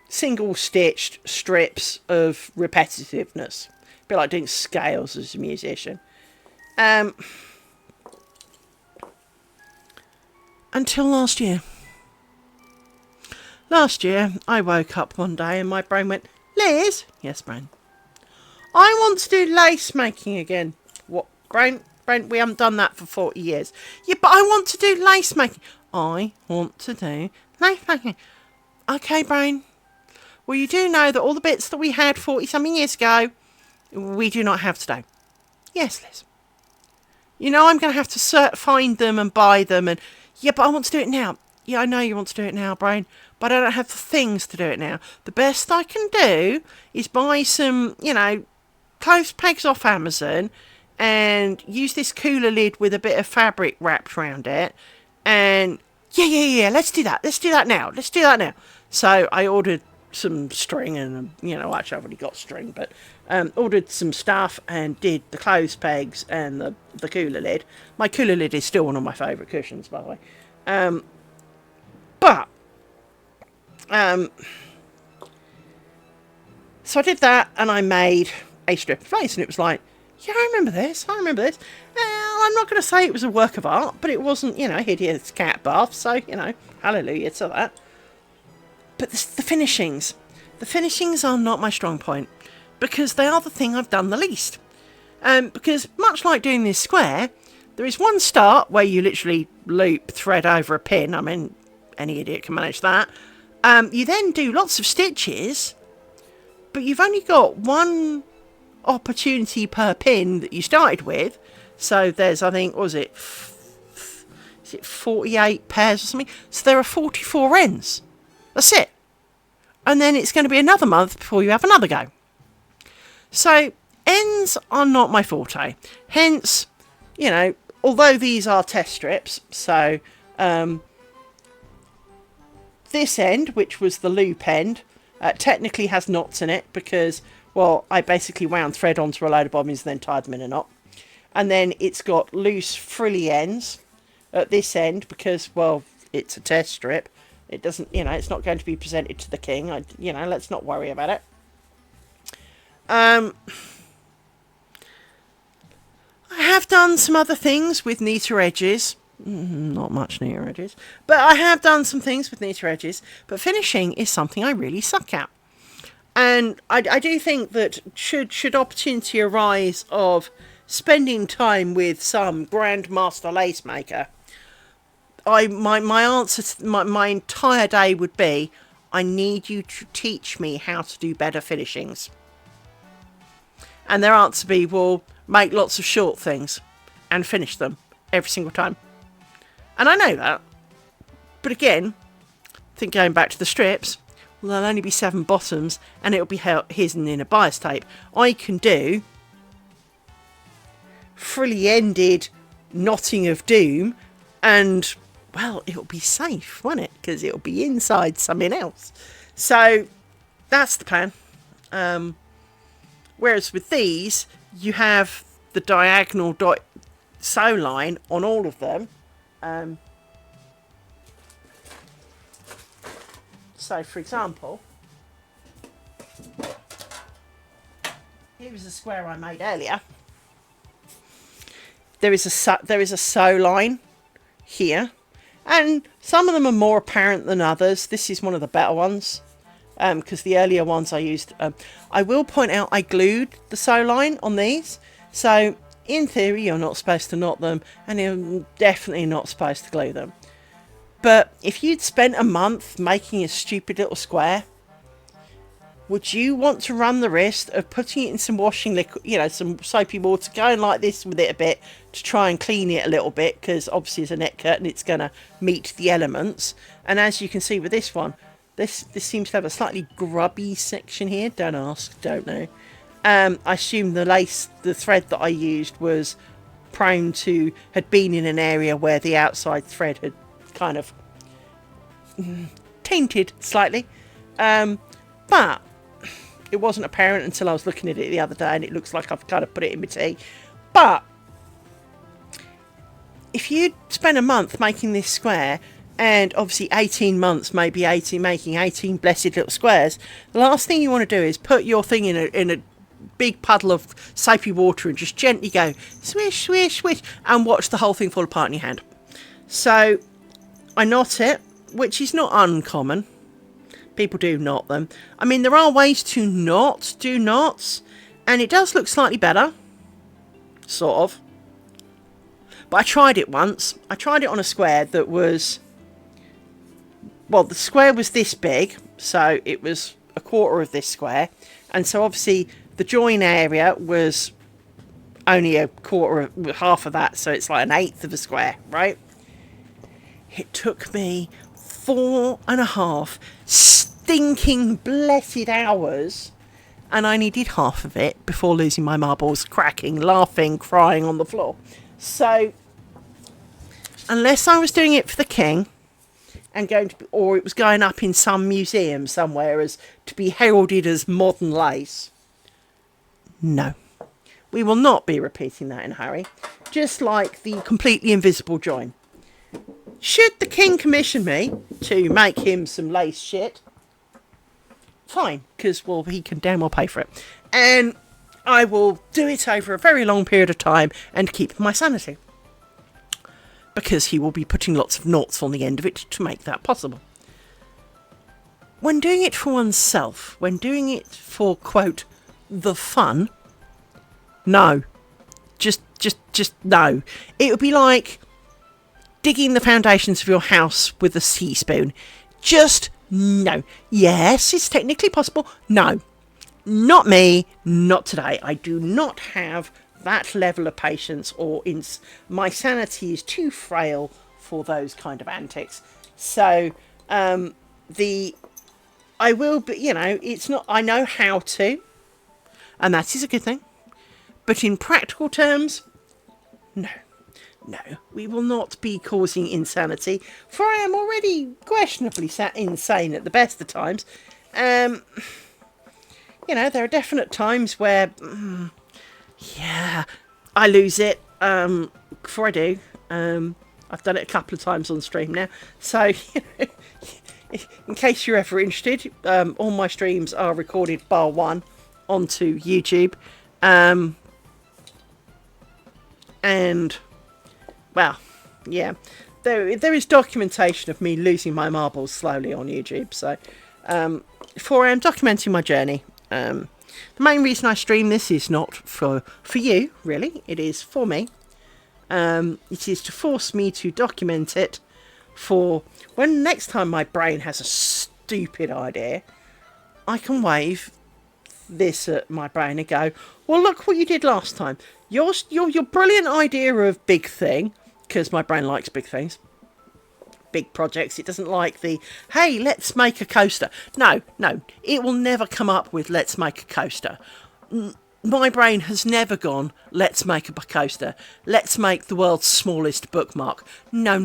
stitched strips of repetitiveness. A bit like doing scales as a musician. Until last year. Last year, I woke up one day and my brain went, Liz? Yes, brain. I want to do lace making again. What, brain? Brain, we haven't done that for 40 years. Yeah, but I want to do lace making. I want to do lace making. Okay, brain. Well, you do know that all the bits that we had 40-something years ago, we do not have today. Yes, Liz. You know I'm going to have to find them and buy them and... Yeah, but I want to do it now. Yeah, I know you want to do it now, brain, but I don't have the things to do it now. The best I can do is buy some, clothes pegs off Amazon and use this cooler lid with a bit of fabric wrapped around it. And yeah, let's do that. Let's do that now. So I ordered some string and, actually I've already got string, but ordered some stuff and did the clothes pegs and the cooler lid. My cooler lid is still one of my favourite cushions, by the way. So I did that and I made a strip of lace and it was like, yeah, I remember this. I'm not going to say it was a work of art, but it wasn't, a hideous cat bath, so, hallelujah to that. But the finishings. The finishings are not my strong point, because they are the thing I've done the least. Because much like doing this square, there is one start where you literally loop thread over a pin. I mean, any idiot can manage that. You then do lots of stitches, but you've only got one opportunity per pin that you started with. So there's, I think, is it 48 pairs or something? So there are 44 ends. That's it. And then it's going to be another month before you have another go. So ends are not my forte. Hence, although these are test strips, so this end, which was the loop end, technically has knots in it because, well, I basically wound thread onto a load of bobbins and then tied them in a knot. And then it's got loose frilly ends at this end because, well, it's a test strip. It doesn't, it's not going to be presented to the king. Let's not worry about it. I have done some other things with neater edges. Not much neater edges. But I have done some things with neater edges. But finishing is something I really suck at. And I do think that should opportunity arise of spending time with some grandmaster lace maker, my answer to my entire day would be, I need you to teach me how to do better finishings. And their answer would be, well, make lots of short things and finish them every single time. And I know that. But again, I think going back to the strips, well, there'll only be 7 bottoms and it'll be hidden in a bias tape. I can do frilly ended knotting of doom and, well, it'll be safe, won't it? Because it'll be inside something else. So that's the plan. Whereas with these, you have the diagonal sew line on all of them. So, for example, here is a square I made earlier. There is a sew line here, and some of them are more apparent than others. This is one of the better ones, because the earlier ones I used. I will point out I glued the sew line on these, so in theory you're not supposed to knot them, and you're definitely not supposed to glue them. But if you'd spent a month making a stupid little square, would you want to run the risk of putting it in some washing liquid, some soapy water, going like this with it a bit to try and clean it a little bit, because obviously it's a net curtain, it's going to meet the elements. And as you can see with this one, this seems to have a slightly grubby section here. Don't ask, don't know. I assume the thread that I used was had been in an area where the outside thread had kind of tainted slightly. But it wasn't apparent until I was looking at it the other day, and it looks like I've kind of put it in my tea. But if you spend a month making this square, and obviously 18 months, maybe 18, making 18 blessed little squares, the last thing you want to do is put your thing in a big puddle of soapy water and just gently go swish, swish, swish, and watch the whole thing fall apart in your hand. So I knot it, which is not uncommon. People do knot them. I mean, there are ways to do knots, and it does look slightly better, sort of. But I tried it once. I tried it on a square that was well, the square was this big, so it was a quarter of this square, and so obviously the join area was only a quarter of half of that, so it's like an eighth of a square, right? It took me 4.5 stinking blessed hours, and I only did half of it before losing my marbles, cracking, laughing, crying on the floor. So unless I was doing it for the king and going to be, or it was going up in some museum somewhere as to be heralded as modern lace, no, we will not be repeating that in a hurry. Just like the completely invisible join. Should the king commission me to make him some lace shit, fine, because, well, he can damn well pay for it. And I will do it over a very long period of time and keep my sanity. Because he will be putting lots of noughts on the end of it to make that possible. When doing it for oneself, when doing it for, quote, the fun, no. Just no. It would be like digging the foundations of your house with a teaspoon. Just no. Yes, it's technically possible. No. Not me. Not today. I do not have that level of patience, or my sanity is too frail for those kind of antics. So, I will, but it's not, I know how to, and that is a good thing. But in practical terms, no, we will not be causing insanity, for I am already questionably insane at the best of times. There are definite times where, yeah, I lose it before I do. I've done it a couple of times on stream now. So, in case you're ever interested, all my streams are recorded bar one onto YouTube. And, well, yeah, there is documentation of me losing my marbles slowly on YouTube. So, for I am documenting my journey. The main reason I stream this is not for you, really. It is for me. It is to force me to document it for when next time my brain has a stupid idea, I can wave this at my brain and go, well, look what you did last time. Your brilliant idea of big thing, because my brain likes big things, big projects. It doesn't like the, hey, let's make a coaster. No, it will never come up with let's make a coaster. My brain has never gone, let's make a coaster. Let's make the world's smallest bookmark. No.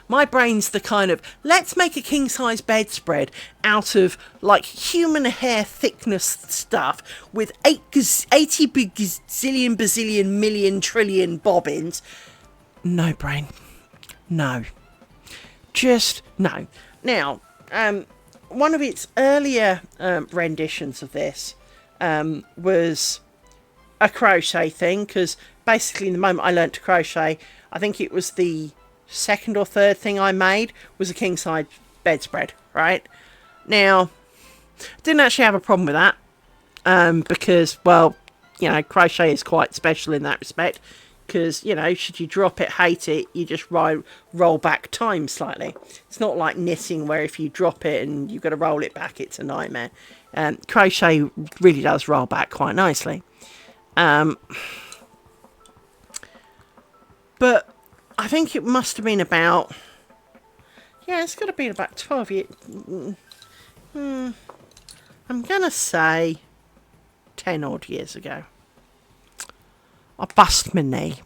My brain's the kind of, let's make a king-size bedspread out of, like, human hair thickness stuff with 80 gazillion, bazillion, million, trillion bobbins. No, brain. No. Just no. Now, one of its earlier renditions of this was a crochet thing, because basically the moment I learnt to crochet, I think it was the second or third thing I made was a king-size bedspread, right? Now, didn't actually have a problem with that, because, well, crochet is quite special in that respect, because, should you drop it, hate it, you just roll back time slightly. It's not like knitting where if you drop it and you've got to roll it back, it's a nightmare. Crochet really does roll back quite nicely. But I think it must have been about, it's got to be about 12 years. I'm going to say 10 odd years ago. I bust my knee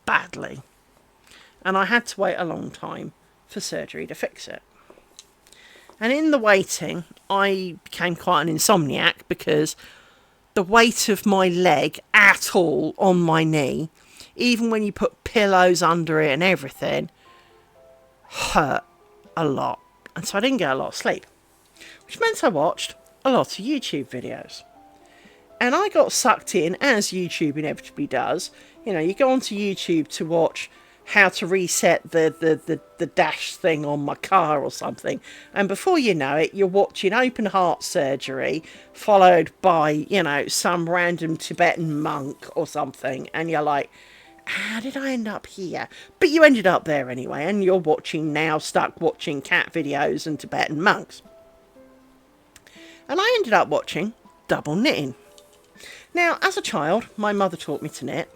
badly, and I had to wait a long time for surgery to fix it. And in the waiting, I became quite an insomniac, because the weight of my leg at all on my knee, even when you put pillows under it and everything, hurt a lot. And so I didn't get a lot of sleep, which meant I watched a lot of YouTube videos. And I got sucked in, as YouTube inevitably does. You go onto YouTube to watch how to reset the dash thing on my car or something. And before you know it, you're watching open heart surgery, followed by, some random Tibetan monk or something. And you're like, how did I end up here? But you ended up there anyway, and you're stuck watching cat videos and Tibetan monks. And I ended up watching double knitting. Now, as a child, my mother taught me to knit.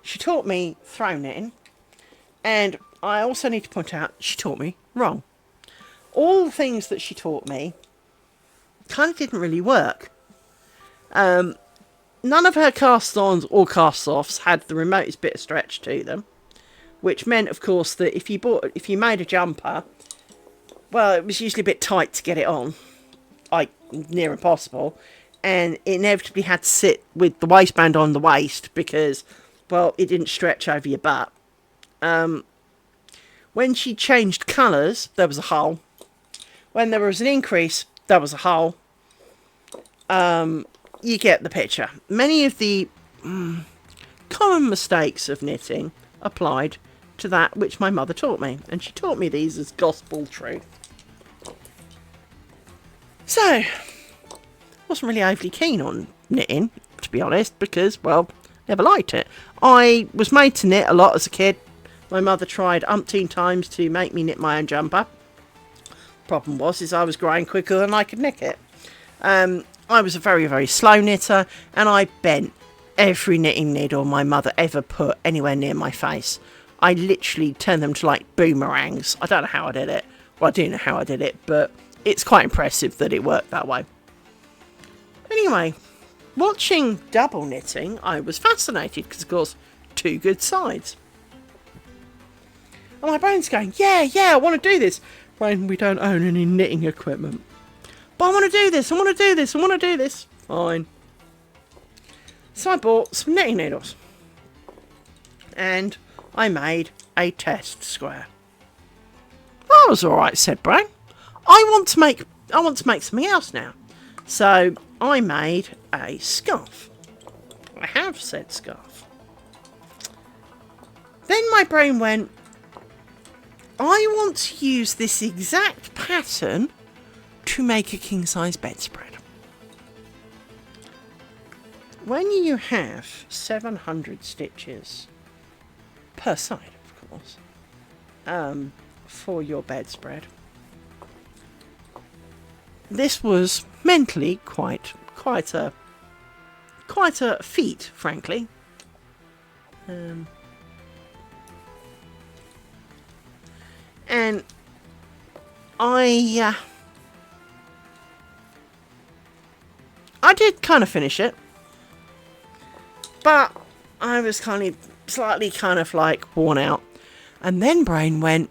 She taught me throw knitting. And I also need to point out, she taught me wrong. All the things that she taught me kind of didn't really work. None of her cast-ons or cast-offs had the remotest bit of stretch to them, which meant, of course, that if you made a jumper, well, it was usually a bit tight to get it on, like near impossible, and it inevitably had to sit with the waistband on the waist because, well, it didn't stretch over your butt. When she changed colours, there was a hole. When there was an increase, there was a hole. You get the picture. Many of the common mistakes of knitting applied to that which my mother taught me. And she taught me these as gospel truth. So, wasn't really overly keen on knitting, to be honest, because, well, never liked it. I was made to knit a lot as a kid. My mother tried umpteen times to make me knit my own jumper. Problem was I was growing quicker than I could knit it. I was a very, very slow knitter, and I bent every knitting needle my mother ever put anywhere near my face. I literally turned them to like boomerangs. I don't know how I did it. Well, I do know how I did it, but it's quite impressive that it worked that way. Anyway, watching double knitting, I was fascinated because, of course, two good sides. And my brain's going, yeah, I want to do this. When we don't own any knitting equipment. But I want to do this. Fine. So I bought some knitting needles. And I made a test square. That was alright, said Brain. I want to make something else now. So I made a scarf. I have said scarf. Then my brain went, I want to use this exact pattern to make a king-size bedspread. When you have 700 stitches per side, of course, for your bedspread, this was mentally quite a feat, frankly. And I did kind of finish it, but I was slightly like worn out. And then Brain went,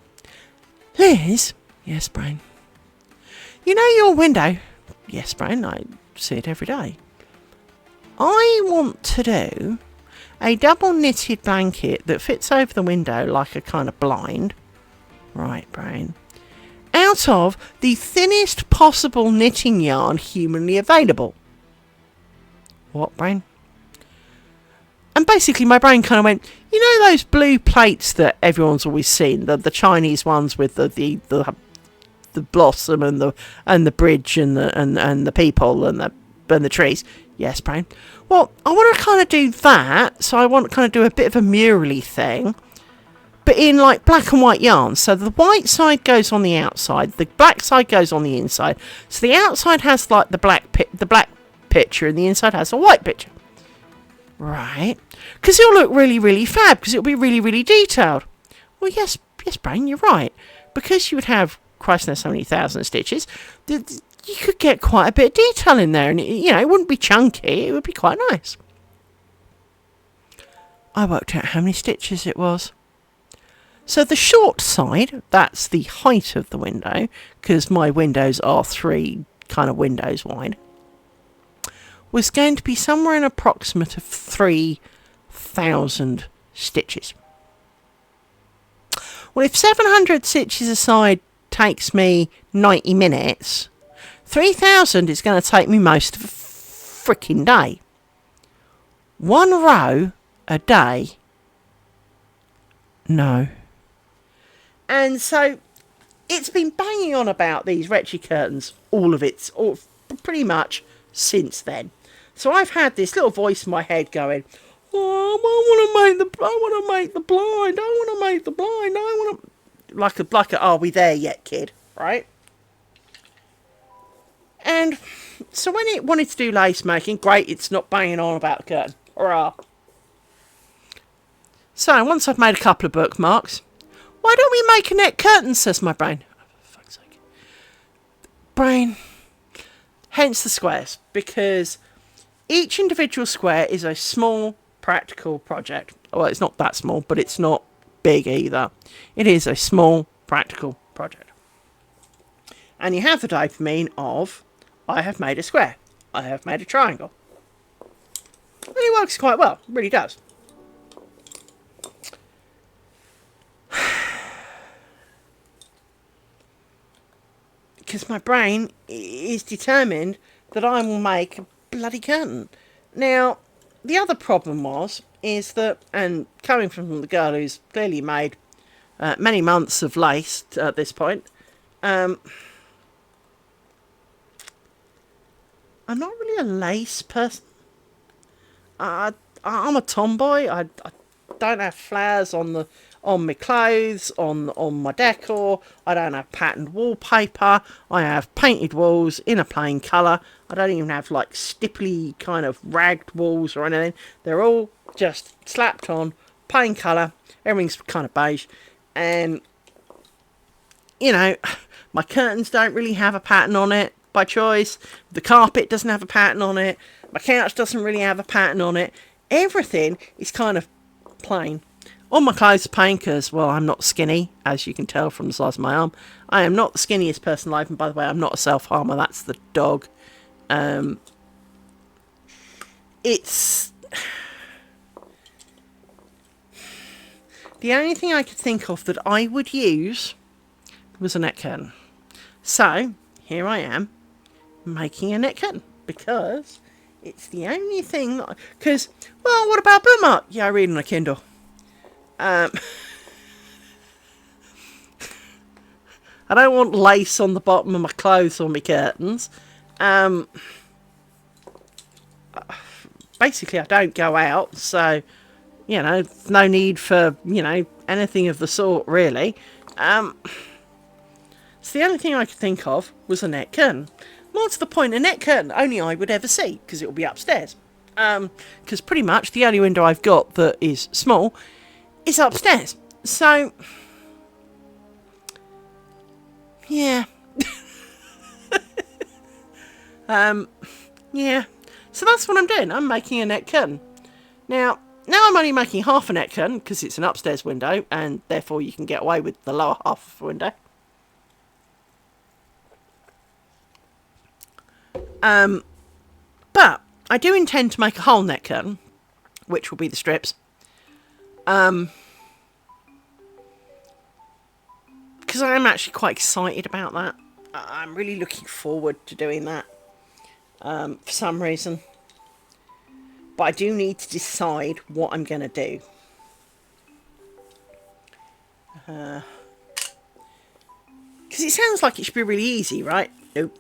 Liz? Yes, Brain. You know your window? Yes, Brain, I see it every day. I want to do a double knitted blanket that fits over the window like a kind of blind. Right, Brain. Out of the thinnest possible knitting yarn humanly available. What, Brain? And basically my brain kind of went, you know those blue plates that everyone's always seen, the Chinese ones with the blossom and the bridge and the people and the trees. Yes, Brain. Well, I want to kind of do that, so I want to kind of do a bit of a murally thing. But in like black and white yarn. So the white side goes on the outside, the black side goes on the inside. So the outside has like the black picture and the inside has a white picture. Right. Because it'll look really, really fab because it'll be really, really detailed. Well, yes, Brain, you're right. Because you would have, Christ knows how many thousand stitches, you could get quite a bit of detail in there. And, it wouldn't be chunky. It would be quite nice. I worked out how many stitches it was. So the short side, that's the height of the window, because my windows are 3 kind of windows wide, was going to be somewhere in approximate of 3,000 stitches. Well, if 700 stitches a side takes me 90 minutes, 3,000 is going to take me most of a freaking day. 1 row a day? No. And so it's been banging on about these Retchy curtains pretty much since then. So I've had this little voice in my head going, Oh, I want to make the blind. I want to make the blind. I want to like a are we there yet, kid? Right? And so when it wanted to do lace making, great, it's not banging on about the curtain. Hurrah. So once I've made a couple of bookmarks, why don't we make a net curtain, says my brain. Oh, for fuck's sake. Brain. Hence the squares, because each individual square is a small practical project. Well, it's not that small, but it's not big either. It is a small practical project. And you have the dopamine of, I have made a square. I have made a triangle. And it works quite well. It really does. Because my brain is determined that I will make a bloody curtain. Now, the other problem is that, and coming from the girl who's clearly made many months of lace at this point, I'm not really a lace person. I'm a tomboy. I don't have flowers on my clothes, on my decor. I don't have patterned wallpaper. I have painted walls in a plain colour. I don't even have like stipply kind of ragged walls or anything. They're all just slapped on, plain colour. Everything's kind of beige. And, you know, my curtains don't really have a pattern on it by choice. The carpet doesn't have a pattern on it. My couch doesn't really have a pattern on it. Everything is kind of plain. All my clothes are plain because, well, I'm not skinny, as you can tell from the size of my arm. I am not the skinniest person alive, and by the way, I'm not a self-harmer, that's the dog. It's... The only thing I could think of that I would use was a net curtain. So, here I am, making a net curtain, because it's the only thing... Because, well, what about bookmark? Yeah, I read on a Kindle. I don't want lace on the bottom of my clothes or my curtains. Basically, I don't go out, so, you know, no need for, you know, anything of the sort, really. So the only thing I could think of was a net curtain. More to the point, a net curtain only I would ever see, because it will be upstairs. Because pretty much the only window I've got that is small is upstairs. So, yeah. Yeah. So that's what I'm doing. I'm making a net curtain. Now I'm only making half a net curtain because it's an upstairs window, and therefore you can get away with the lower half of the window. But I do intend to make a whole net curtain, which will be the strips. Because I am actually quite excited about that. I'm really looking forward to doing that. For some reason. But I do need to decide what I'm going to do. Because it sounds like it should be really easy, right? Nope.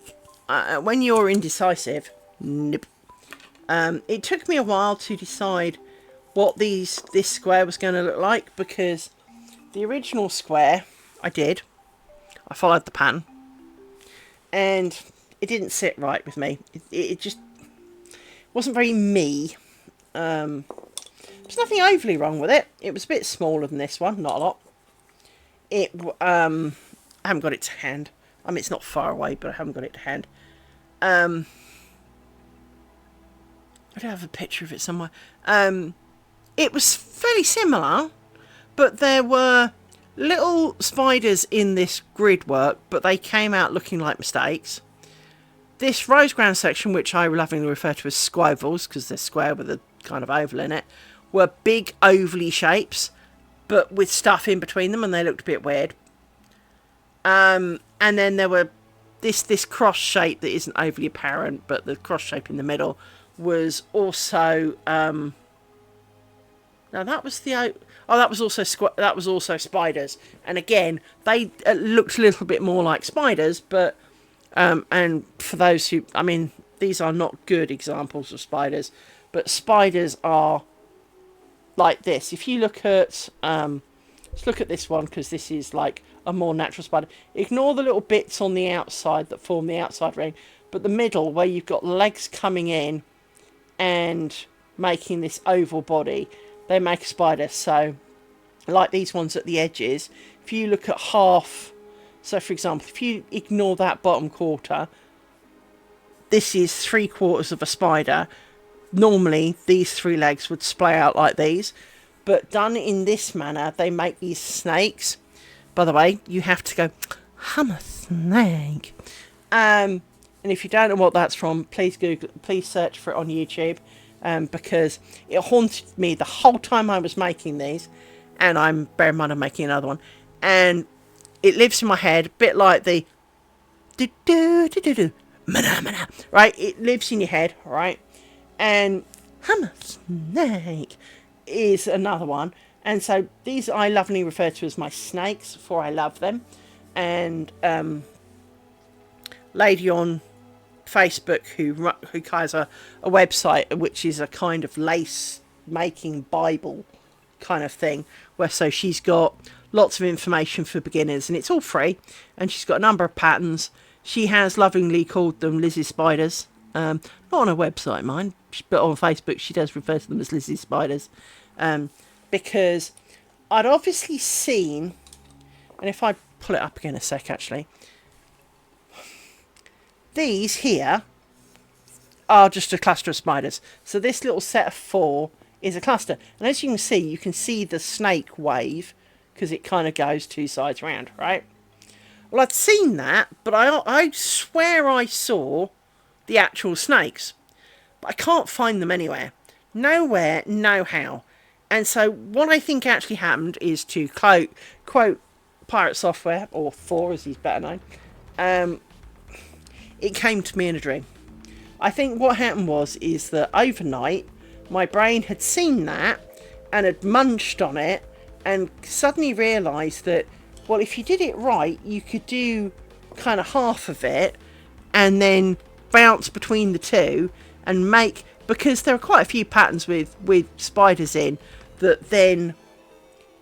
When you're indecisive, nope. It took me a while to decide what this square was going to look like, because the original square I followed the pattern, and it didn't sit right with me. It just wasn't very me. There's nothing overly wrong with it. It was a bit smaller than this one, not a lot. I haven't got it to hand. I mean, it's not far away, but I haven't got it to hand. I do have a picture of it somewhere. It was fairly similar, but there were little spiders in this grid work, but they came out looking like mistakes. This rose ground section, which I lovingly refer to as squovels, because they're square with a kind of oval in it, were big ovally shapes, but with stuff in between them, and they looked a bit weird. And then there were this cross shape that isn't overly apparent, but the cross shape in the middle was also now that was the that was also spiders, and again they looked a little bit more like spiders, but and for those who, I mean, these are not good examples of spiders, but spiders are like this. If you look at let's look at this one, because this is like a more natural spider. Ignore the little bits on the outside that form the outside ring, but the middle where you've got legs coming in and making this oval body, they make a spider. So like these ones at the edges, if you look at half, so for example, if you ignore that bottom quarter, this is 3/4 of a spider. Normally these 3 legs would splay out like these, but done in this manner, they make these snakes. By the way, you have to go, I'm a snake. And if you don't know what that's from, please search for it on YouTube, because it haunted me the whole time I was making these, and bear in mind I'm making another one, and it lives in my head, a bit like the do do do do do mana mana, right? It lives in your head, right? And I'm a snake is another one. And so these I lovingly refer to as my snakes, for I love them. And lady on Facebook who has a website which is a kind of lace making Bible kind of thing, where so she's got lots of information for beginners, and it's all free, and she's got a number of patterns. She has lovingly called them Lizzie's spiders. Not on her website, mind, but on Facebook she does refer to them as Lizzie's spiders, because I'd obviously seen, and if I pull it up again a sec, actually, these here are just a cluster of spiders. So this little set of 4 is a cluster, and as you can see the snake wave, because it kind of goes 2 sides round, right? Well, I'd seen that, but I swear I saw the actual snakes, but I can't find them anywhere. Nowhere, no how. And so what I think actually happened is, to quote Pirate Software, or Thor as he's better known, it came to me in a dream. I think what happened is that overnight my brain had seen that and had munched on it, and suddenly realised that, well, if you did it right, you could do kind of half of it and then bounce between the two and make, because there are quite a few patterns with spiders in that then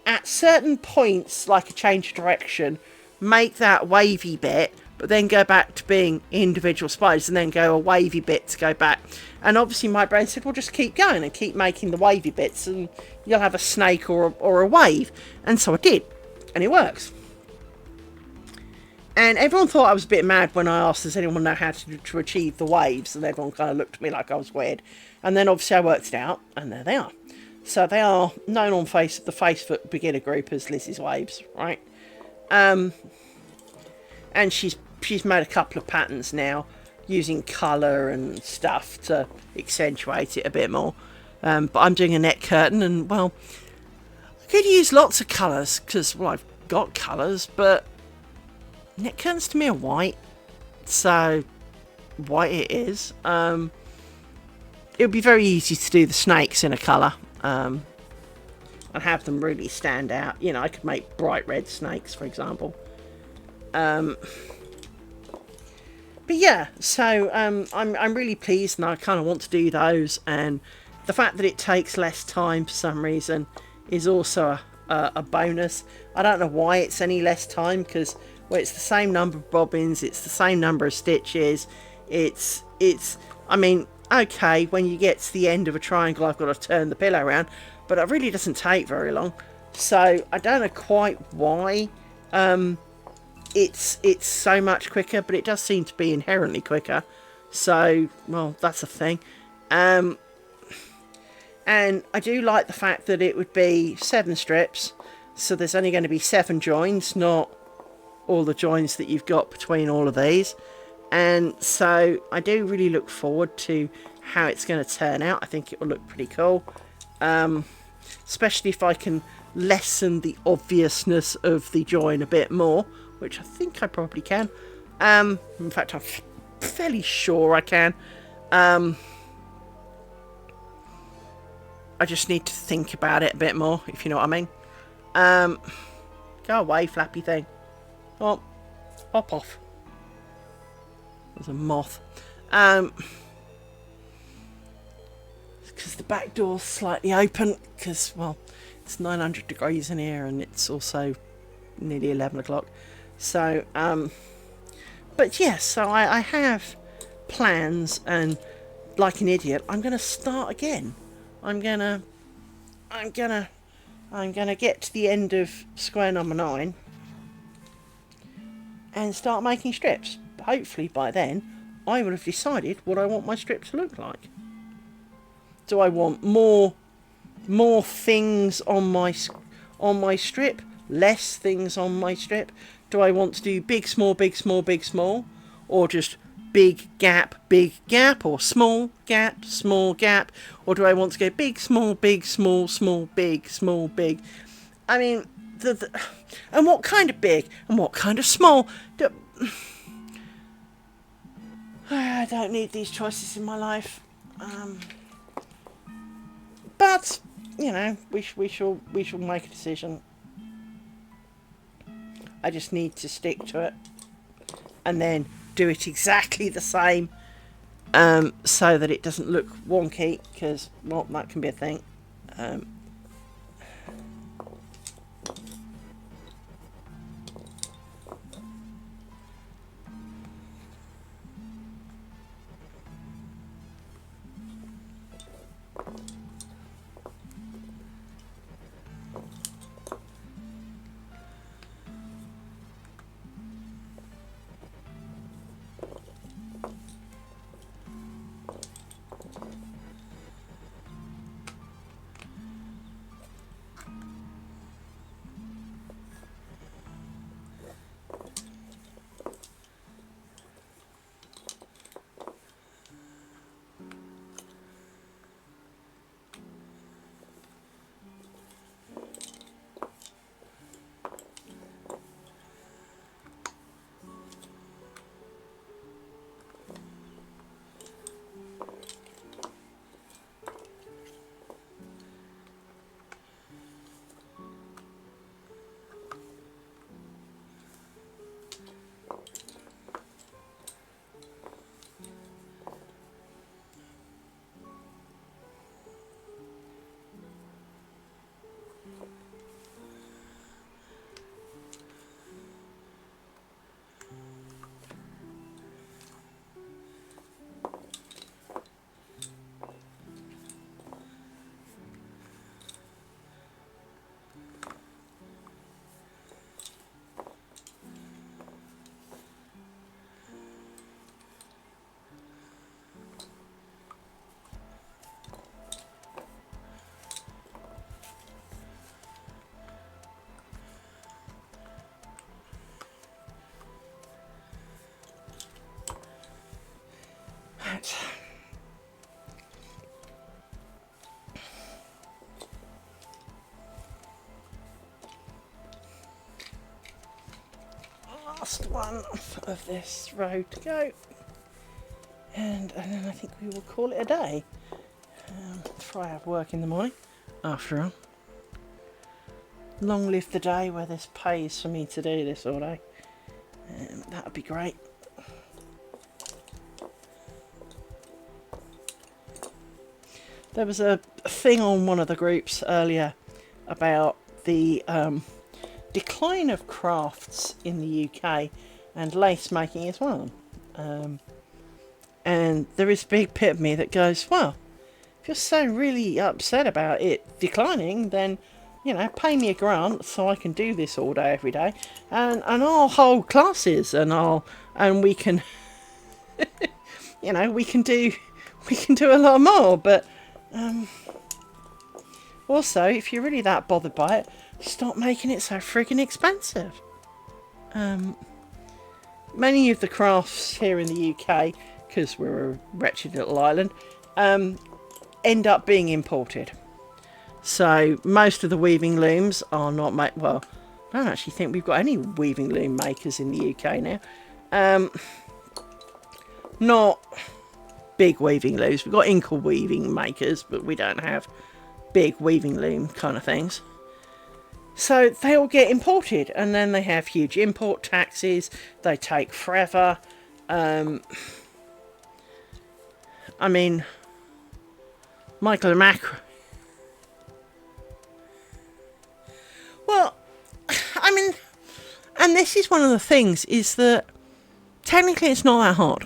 at certain points, like a change of direction, make that wavy bit, but then go back to being individual spiders, and then go a wavy bit to go back. And obviously my brain said, well, just keep going and keep making the wavy bits and you'll have a snake or a wave. And so I did, and it works. And everyone thought I was a bit mad when I asked, does anyone know how to achieve the waves? And everyone kind of looked at me like I was weird. And then obviously I worked it out, and there they are. So they are known on the Facebook beginner group as Lizzie's waves, right? And she's made a couple of patterns now using colour and stuff to accentuate it a bit more. But I'm doing a neck curtain, and, well, I could use lots of colours because, well, I've got colours, but neck curtains to me are white, so white it is. It would be very easy to do the snakes in a colour, and have them really stand out. You know, I could make bright red snakes, for example. But yeah, so I'm really pleased, and I kind of want to do those. And the fact that it takes less time for some reason is also a bonus. I don't know why it's any less time, because, well, it's the same number of bobbins, it's the same number of stitches. It's I mean, okay, when you get to the end of a triangle, I've got to turn the pillow around, but it really doesn't take very long. So I don't know quite why it's so much quicker, but it does seem to be inherently quicker. So, well, that's a thing. And I do like the fact that it would be 7 strips, so there's only going to be 7 joins, not all the joins that you've got between all of these. And so I do really look forward to how it's going to turn out. I think it will look pretty cool, especially if I can lessen the obviousness of the join a bit more, which I think I probably can. In fact, I'm fairly sure I can. I just need to think about it a bit more, if you know what I mean. Go away, flappy thing. Oh, hop off. There's a moth. Let's because the back door's slightly open, because, well, it's 900 degrees in here, and it's also nearly 11 o'clock. So, but yes, so I have plans, and like an idiot, I'm going to start again. I'm gonna get to the end of square number 9 and start making strips. Hopefully by then I will have decided what I want my strip to look like. Do I want more things on my strip, less things on my strip? Do I want to do big, small, big, small, big, small, or just big gap, or small gap, small gap, or do I want to go big, small, small, big, small, big? I mean, and what kind of big and what kind of small? I don't need these choices in my life. But you know, we shall make a decision. I just need to stick to it, and then do it exactly the same, so that it doesn't look wonky. Because, well, that can be a thing. Right. Last one of this road to go, and then I think we will call it a day. Before I have work in the morning. After all, long live the day where this pays for me to do this all day. That would be great. There was a thing on one of the groups earlier about the decline of crafts in the UK, and lace making is one of them. And there is a big bit of me that goes, well, if you're so really upset about it declining, then, you know, pay me a grant so I can do this all day, every day, and I'll hold classes, and we can, you know, we can do a lot more. But also, if you're really that bothered by it, stop making it so friggin' expensive. Many of the crafts here in the UK, because we're a wretched little island, end up being imported. So most of the weaving looms are not made. Well, I don't actually think we've got any weaving loom makers in the UK now. Not big weaving looms. We've got inkle weaving makers, but we don't have big weaving loom kind of things. So they all get imported, and then they have huge import taxes. They take forever. I mean, Michael Macro. Well, I mean, and this is one of the things, is that technically it's not that hard.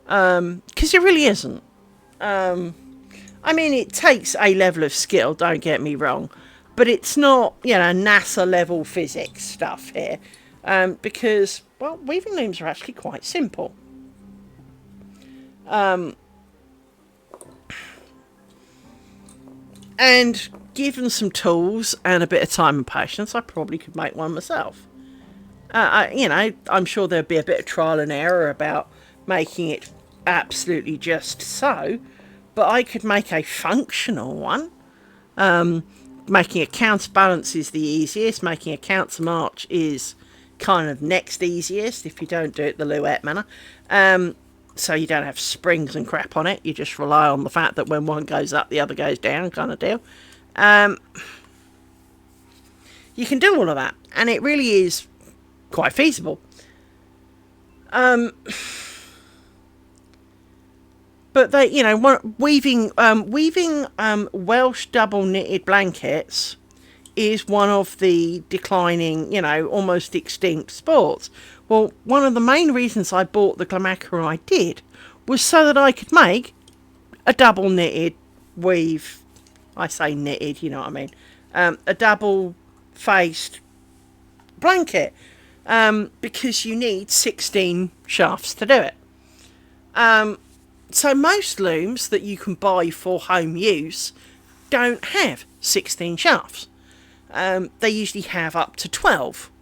Because it really isn't. I mean, it takes a level of skill, don't get me wrong, but it's not, you know, NASA level physics stuff here. Because, well, weaving looms are actually quite simple. And given some tools and a bit of time and patience, I probably could make one myself. You know, I'm sure there'd be a bit of trial and error about making it absolutely just so, but I could make a functional one. Making a counterbalance is the easiest. Making a countermarch is kind of next easiest if you don't do it the Louette manner. So you don't have springs and crap on it. You just rely on the fact that when one goes up, the other goes down, kind of deal. You can do all of that, and it really is quite feasible. But they, you know, weaving Welsh double knitted blankets is one of the declining, you know, almost extinct sports. Well, one of the main reasons I bought the Glamacra I did was so that I could make a double knitted weave. I say knitted, you know what I mean. A double faced blanket. Because you need 16 shafts to do it. So most looms that you can buy for home use don't have 16 shafts. They usually have up to 12.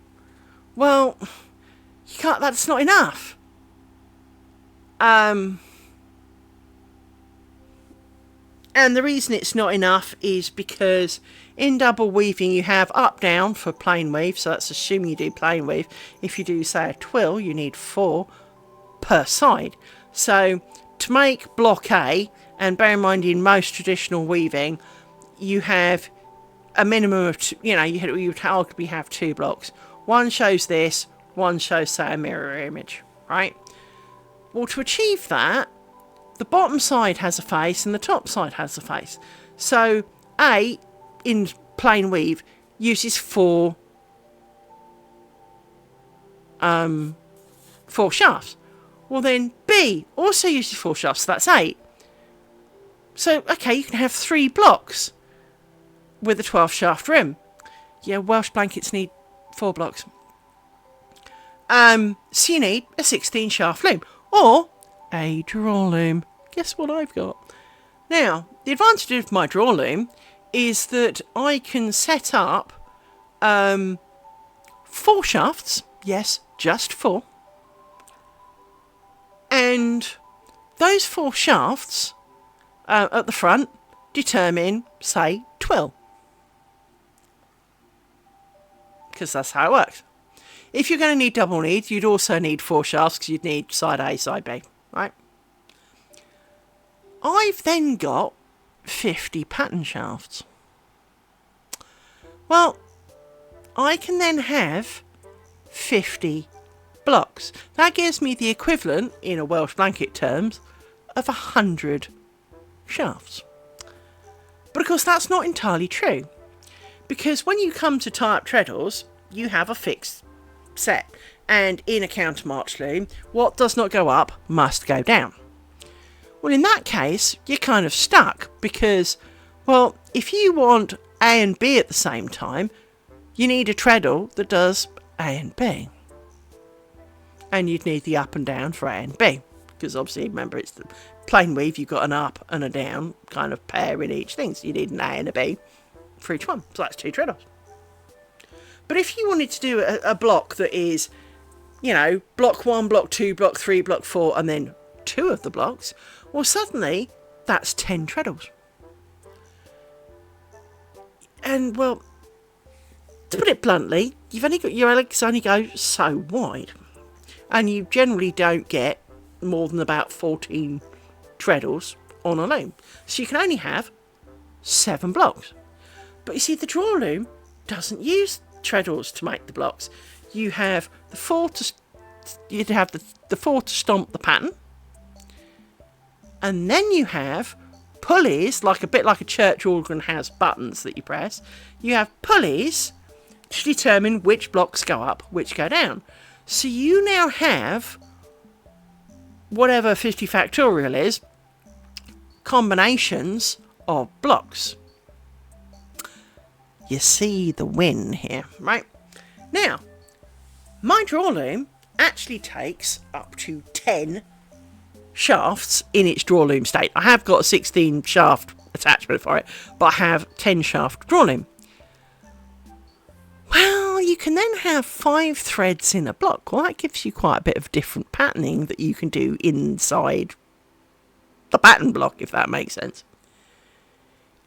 Well, you can't. That's not enough. And the reason it's not enough is because in double weaving you have up down for plain weave, so that's assuming you do plain weave. If you do, say, a twill, you need 4 per side. So to make block A, and bear in mind in most traditional weaving, you have a minimum of, you know, you would arguably have 2 blocks. One shows this, one shows, say, a mirror image, right? Well, to achieve that, the bottom side has a face and the top side has a face. So A, in plain weave, uses 4 shafts. Well, then B also uses 4 shafts, so that's 8. So, okay, you can have 3 blocks with a 12 shaft rim. Yeah, Welsh blankets need 4 blocks. So you need a 16 shaft loom, or a draw loom. Guess what I've got? Now, the advantage of my draw loom is that I can set up 4 shafts. Yes, just 4. And those 4 shafts at the front determine, say, twill. Because that's how it works. If you're going to need double knit, you'd also need 4 shafts because you'd need side A, side B, right? I've then got 50 pattern shafts. Well, I can then have 50 blocks. That gives me the equivalent, in a Welsh blanket terms, of 100 shafts. But of course that's not entirely true, because when you come to tie up treadles, you have a fixed set, and in a countermarch loom, what does not go up must go down. Well, in that case, you're kind of stuck, because, well, if you want A and B at the same time, you need a treadle that does A and B. And you'd need the up and down for A and B, because obviously, remember, it's the plain weave, you've got an up and a down kind of pair in each thing, so you need an A and a B for each one, so that's 2 treadles. But if you wanted to do a block that is, you know, block 1, block 2, block 3, block 4, and then 2 of the blocks, well, suddenly that's 10 treadles. And, well, to put it bluntly, your legs only go so wide, and you generally don't get more than about 14 treadles on a loom. So you can only have 7 blocks. But you see, the draw loom doesn't use treadles to make the blocks. You have the 4 to stomp the pattern, And then you have pulleys, like a bit like a church organ has buttons that you press. You have pulleys to determine which blocks go up, which go down. So you now have whatever 50 factorial is, combinations of blocks. You see the win here, right? Now, my draw loom actually takes up to 10 shafts in its draw loom state. I have got a 16 shaft attachment for it, but I have 10 shaft draw loom. Well, you can then have 5 threads in a block. Well, that gives you quite a bit of different patterning that you can do inside the pattern block, if that makes sense.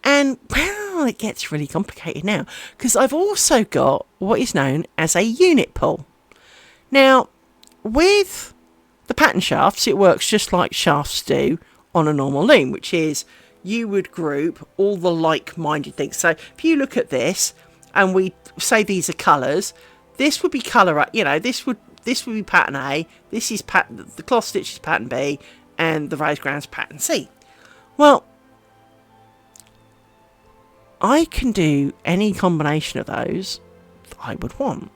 And, well, it gets really complicated now, because I've also got what is known as a unit pull. Now, with the pattern shafts, it works just like shafts do on a normal loom, which is you would group all the like-minded things. So if you look at this, and we say these are colours, this would be colour, you know, this would be pattern A, this is the cloth stitch is pattern B, and the raised ground's pattern C. Well, I can do any combination of those that I would want.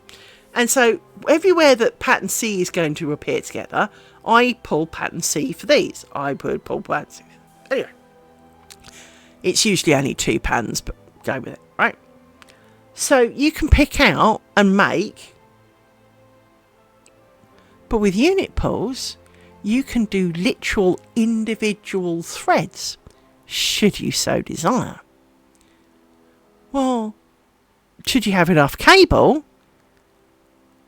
And so everywhere that pattern C is going to appear together, I pull pattern C for these. I would pull pattern C. Anyway, it's usually only 2 patterns, but go with it, right? So you can pick out and make, but with unit pulls, you can do literal individual threads, should you so desire. Well, should you have enough cable,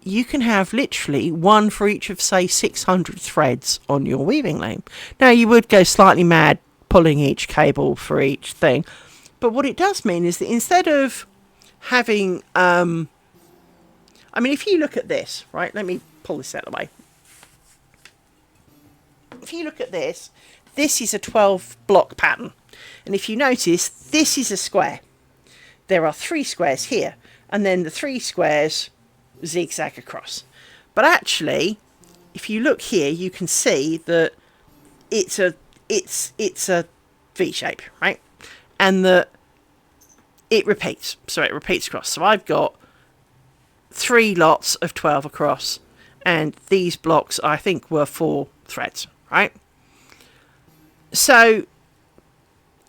you can have literally one for each of, say, 600 threads on your weaving loom. Now, you would go slightly mad pulling each cable for each thing, but what it does mean is that instead of having, I mean, if you look at this, right, let me pull this out of the way. If you look at this, this is a 12 block pattern. And if you notice, this is a square. There are 3 squares here, and then the 3 squares zigzag across. But actually, if you look here, you can see that it's a V shape, right? And that it repeats. So it repeats across. So I've got 3 lots of 12 across, and these blocks I think were 4 threads, right? So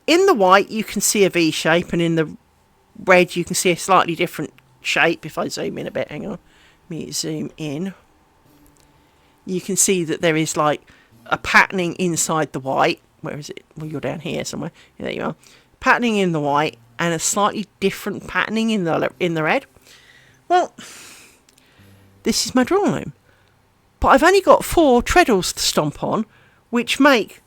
in the white you can see a V shape, and in the red you can see a slightly different shape. If I zoom in a bit, hang on, let me zoom in. You can see that there is like a patterning inside the white. Where is it? Well, you're down here somewhere. Yeah, there you are. Patterning in the white and a slightly different patterning in the red. Well, this is my draw loom, but I've only got 4 treadles to stomp on, which make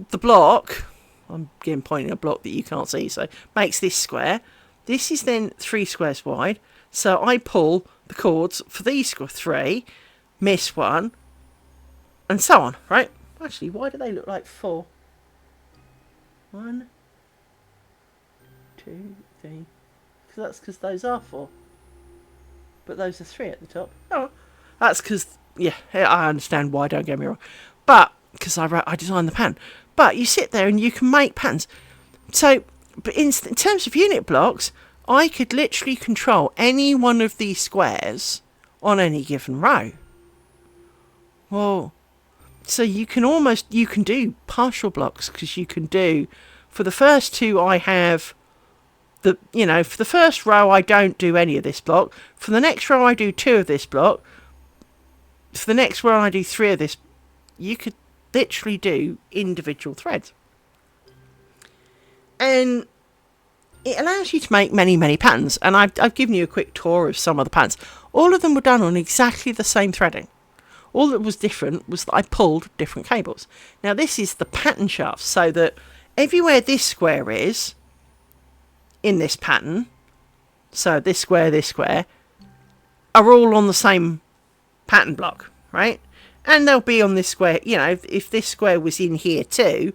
the block, I'm again pointing a block that you can't see, so makes this square. This is then 3 squares wide, so I pull the cords for these 3, miss 1, and so on, right? Actually, why do they look like 4? 1, 2, 3. That's because those are 4. But those are 3 at the top. Oh, that's because, yeah, I understand why, don't get me wrong. But, because I designed the pattern. But you sit there and you can make patterns. So, but in terms of unit blocks, I could literally control any one of these squares on any given row. Well, so you can do partial blocks, because you can do, for the first 2 I have, for the first row I don't do any of this block. For the next row I do 2 of this block. For the next row I do 3 of this. You could literally do individual threads. And it allows you to make many, many patterns. And I've given you a quick tour of some of the patterns. All of them were done on exactly the same threading. All that was different was that I pulled different cables. Now this is the pattern shaft, so that everywhere this square is in this pattern, so this square, are all on the same pattern block, right? And they'll be on this square, if this square was in here too,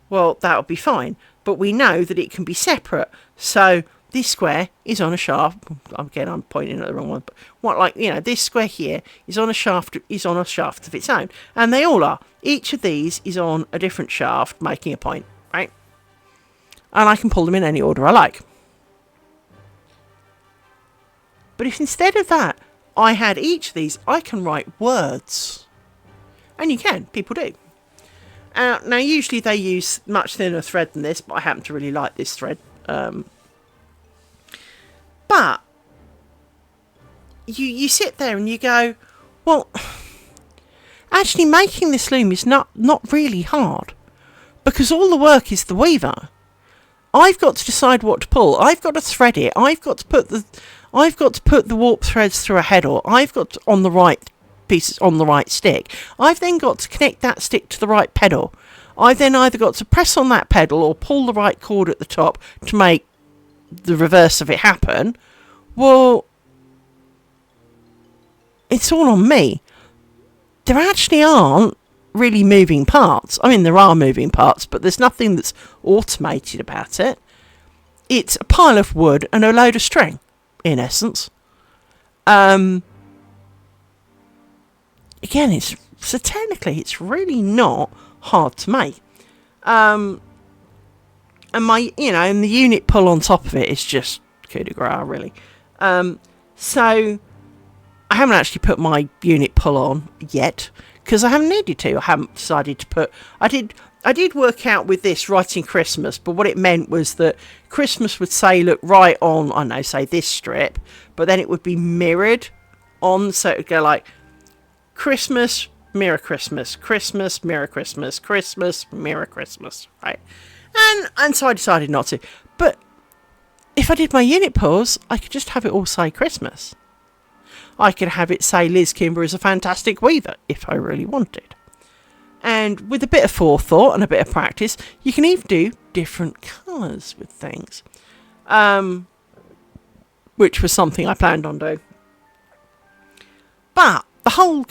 well, that'll be fine. But we know that it can be separate. So this square is on a shaft. Again, I'm pointing at the wrong one. But what, like, you know, this square here is on a shaft. Is on a shaft of its own, and they all are. Each of these is on a different shaft, making a point, right? And I can pull them in any order I like. But if instead of that, I had each of these, I can write words, and you can. People do. Now, usually they use much thinner thread than this, but I happen to really like this thread. But you sit there and you go, well, actually making this loom is not really hard, because all the work is the weaver. I've got to decide what to pull. I've got to thread it. I've got to put the warp threads through a header. I've got to, on the right pieces on the right stick. I've then got to connect that stick to the right pedal. I've then either got to press on that pedal or pull the right cord at the top to make the reverse of it happen. Well, it's all on me. There actually aren't really moving parts. I mean, there are moving parts, but there's nothing that's automated about it. It's a pile of wood and a load of string, in essence. Again, so technically it's really not hard to make. And and the unit pull on top of it is just coup de grace, really. So I haven't actually put my unit pull on yet, because I haven't needed to. I haven't decided to put... I did work out with this writing Christmas, but what it meant was that Christmas would say, look, right on, I don't know, say this strip, but then it would be mirrored on, so it would go like Christmas, mirror Christmas, Christmas, mirror Christmas, Christmas, mirror Christmas, right? And so I decided not to. But if I did my unit pulls, I could just have it all say Christmas. I could have it say Liz Kimber is a fantastic weaver, if I really wanted. And with a bit of forethought and a bit of practice, you can even do different colours with things. Which was something I planned on doing. But the whole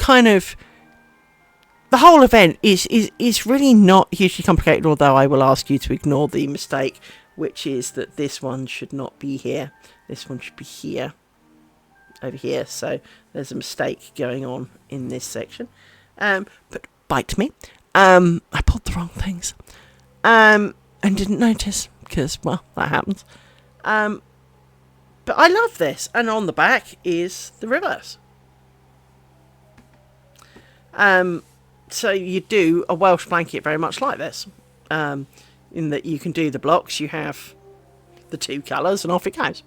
event is really not hugely complicated, although I will ask you to ignore the mistake, which is that this one should not be here. This one should be here. Over here. So there's a mistake going on in this section. But bite me. I pulled the wrong things. And didn't notice, because, well, that happens. But I love this. And on the back is the reverse. So you do a Welsh blanket very much like this. In that you can do the blocks, you have the two colours, and off it goes.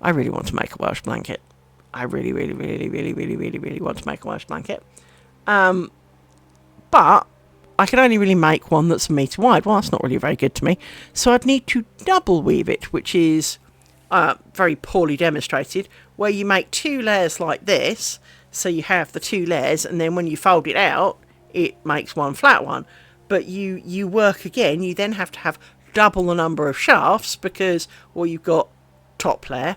I really want to make a Welsh blanket. I really want to make a Welsh blanket. But I can only really make one that's a metre wide. Well, that's not really very good to me. So I'd need to double weave it, which is very poorly demonstrated, where you make two layers like this. So you have the two layers, and then when you fold it out, it makes one flat one. But you work again. You then have to have double the number of shafts, because, well, you've got top layer,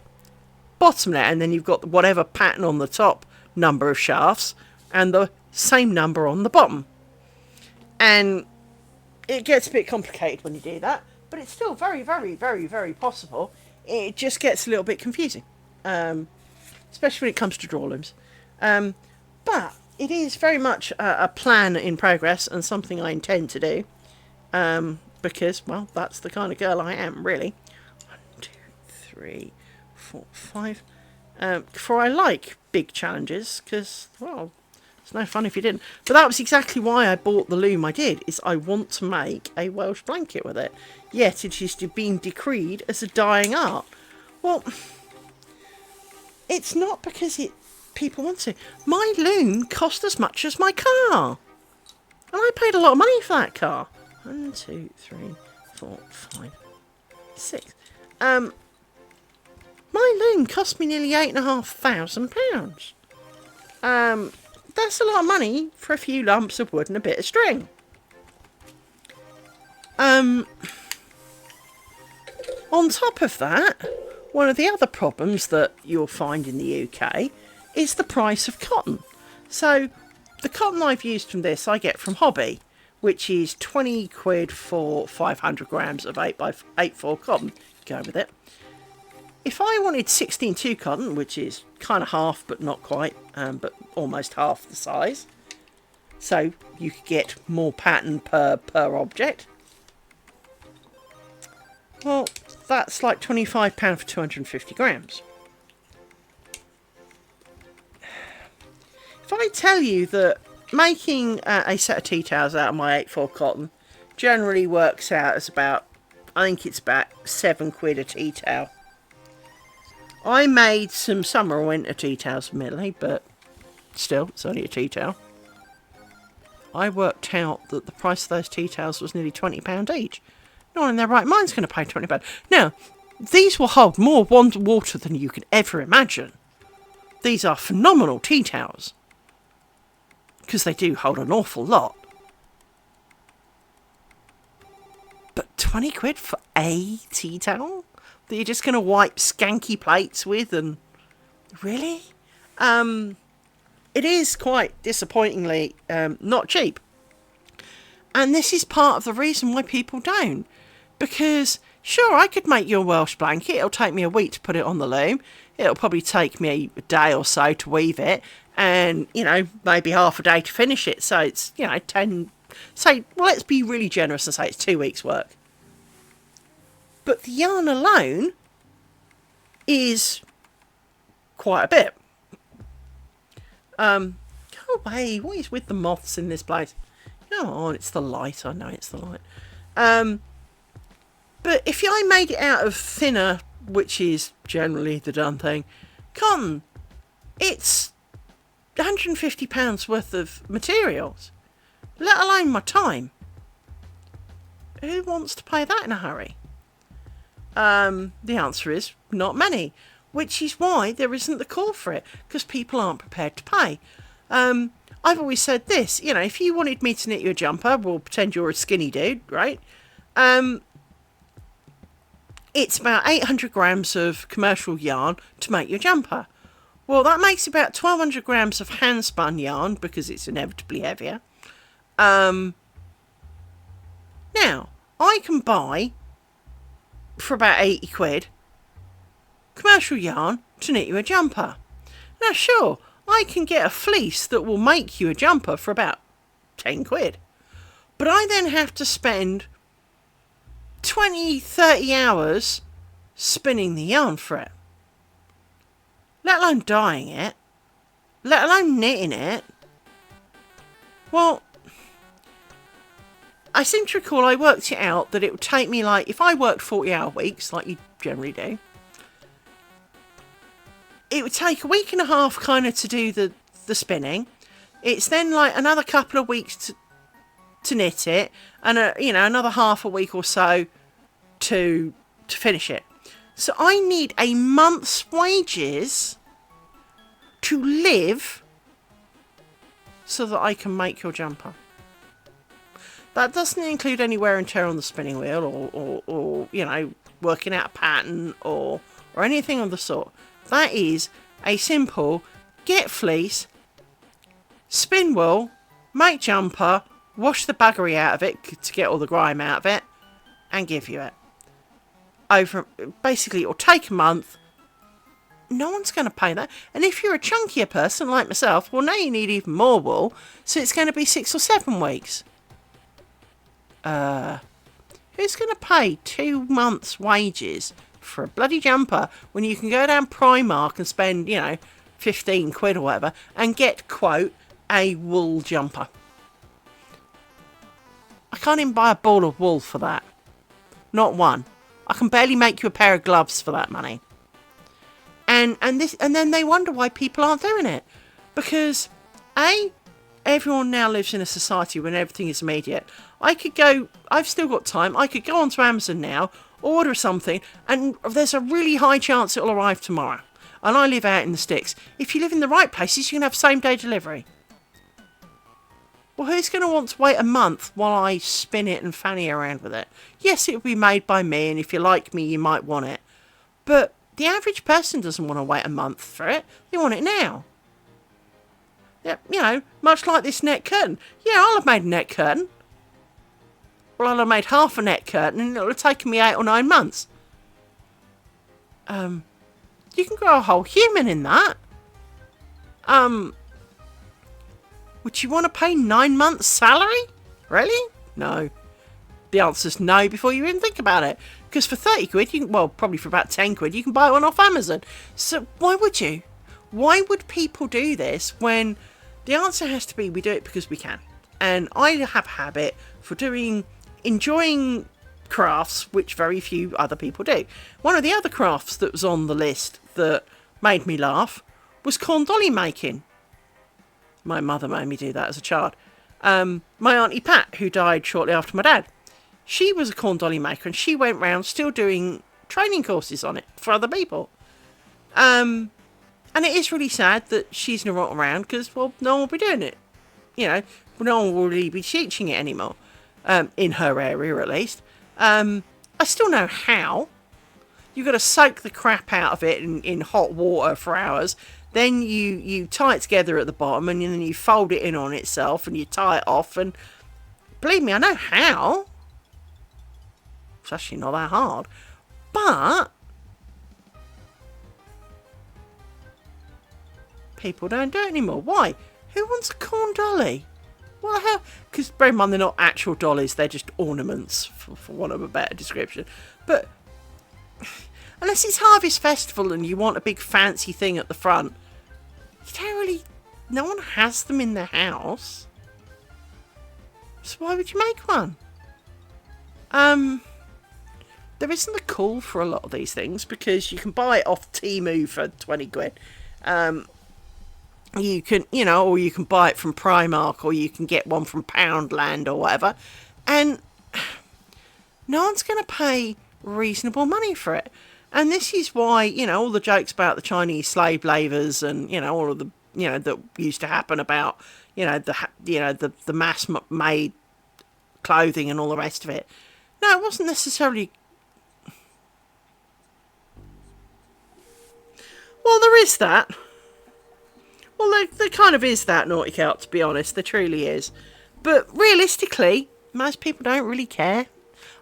bottom layer, and then you've got whatever pattern on the top number of shafts and the same number on the bottom. And it gets a bit complicated when you do that, but it's still very possible. It just gets a little bit confusing, especially when it comes to draw looms. But it is very much a plan in progress, and something I intend to do, because, well, that's the kind of girl I am, really. 1, 2, 3, 4, 5. For I like big challenges, because, well, it's no fun if you didn't. But that was exactly why I bought the loom I did, is I want to make a Welsh blanket with it. Yet it is being decreed as a dying art. Well, it's not because people want to. My loom cost as much as my car. And I paid a lot of money for that car. 1, 2, 3, 4, 5, 6. My loom cost me nearly £8,500. That's a lot of money for a few lumps of wood and a bit of string. On top of that, one of the other problems that you'll find in the UK is the price of cotton. So the cotton I've used from this I get from Hobby, which is 20 quid for 500 grams of 8x8 cotton. Go with it. If I wanted 16.2 cotton, which is kind of half but not quite, but almost half the size, so you could get more pattern per object, well, that's like £25 for 250 grams. If I tell you that making a set of tea towels out of my 8x4 cotton generally works out as about, I think it's about 7 quid a tea towel. I made some summer and winter tea towels admittedly, but still, it's only a tea towel. I worked out that the price of those tea towels was nearly £20 each. No one in their right mind's going to pay £20. Now, these will hold more water than you could ever imagine. These are phenomenal tea towels, because they do hold an awful lot. But 20 quid for a tea towel that you're just going to wipe skanky plates with, and really? It is quite disappointingly not cheap. And this is part of the reason why people don't. Because, sure, I could make you a Welsh blanket. It'll take me a week to put it on the loom. It'll probably take me a day or so to weave it. And, maybe half a day to finish it. So it's, 10... Say, well, let's be really generous and say it's 2 weeks' work. But the yarn alone is quite a bit. Go away. What is with the moths in this place? Come on, it's the light. I know it's the light. But if I made it out of thinner, which is generally the done thing, cotton, it's £150 worth of materials, let alone my time. Who wants to pay that in a hurry? The answer is not many, which is why there isn't the call for it, because people aren't prepared to pay. I've always said this, if you wanted me to knit you a jumper, we'll pretend you're a skinny dude, right? It's about 800 grams of commercial yarn to make your jumper. Well, that makes about 1,200 grams of hand-spun yarn, because it's inevitably heavier. Now, I can buy, for about 80 quid, commercial yarn to knit you a jumper. Now, sure, I can get a fleece that will make you a jumper for about 10 quid. But I then have to spend 20, 30 hours spinning the yarn for it. Let alone dyeing it. Let alone knitting it. Well, I seem to recall I worked it out that it would take me if I worked 40-hour weeks, like you generally do, it would take a week and a half kind of to do the spinning. It's then another couple of weeks to knit it, and another half a week or so to finish it. So I need a month's wages to live so that I can make your jumper. That doesn't include any wear and tear on the spinning wheel or working out a pattern or anything of the sort. That is a simple get fleece, spin wool, make jumper, wash the buggery out of it to get all the grime out of it, and give you it. Basically, it'll take a month. No one's going to pay that. And if you're a chunkier person like myself, well, now you need even more wool, so it's going to be 6 or 7 weeks. Who's going to pay 2 months' wages for a bloody jumper when you can go down Primark and spend, 15 quid or whatever and get, quote, a wool jumper? I can't even buy a ball of wool for that. Not one. I can barely make you a pair of gloves for that money. And then they wonder why people aren't doing it. Because, everyone now lives in a society when everything is immediate. I've still got time, I could go onto Amazon now, order something, and there's a really high chance it'll arrive tomorrow. And I live out in the sticks. If you live in the right places, you can have same-day delivery. Well, who's going to want to wait a month while I spin it and fanny around with it? Yes, it'll be made by me, and if you like me, you might want it. But the average person doesn't want to wait a month for it. They want it now. Yeah, much like this net curtain. Yeah, I'll have made a net curtain. Well, I'll have made half a net curtain and it'll have taken me 8 or 9 months. You can grow a whole human in that. Would you want to pay 9 months' salary? Really? No. The answer's no before you even think about it. Because for 30 quid, probably for about 10 quid, you can buy one off Amazon. So why would you? Why would people do this when the answer has to be we do it because we can? And I have a habit for enjoying crafts which very few other people do. One of the other crafts that was on the list that made me laugh was corn dolly making. My mother made me do that as a child. My auntie Pat, who died shortly after my dad, she was a corn dolly maker and she went round still doing training courses on it for other people. And it is really sad that she's not around because, well, no one will be doing it. You know, no one will really be teaching it anymore. In her area, at least. I still know how. You've got to soak the crap out of it in hot water for hours. Then you tie it together at the bottom and then you fold it in on itself and you tie it off. And believe me, I know how. It's actually not that hard. But people don't do it anymore. Why? Who wants a corn dolly? Well, how? Because bear in mind, they're not actual dollies, they're just ornaments, for want of a better description. But unless it's Harvest Festival and you want a big fancy thing at the front, you don't really. No one has them in their house. So why would you make one? There isn't a call for a lot of these things because you can buy it off Temu for 20 quid. You can, or you can buy it from Primark, or you can get one from Poundland or whatever. And no one's going to pay reasonable money for it. And this is why, all the jokes about the Chinese slave labours and, all of the, that used to happen about, the mass-made clothing and all the rest of it. No, it wasn't necessarily. Well, there is that. Well, there kind of is that, Naughty Cat, to be honest. There truly is. But realistically, most people don't really care.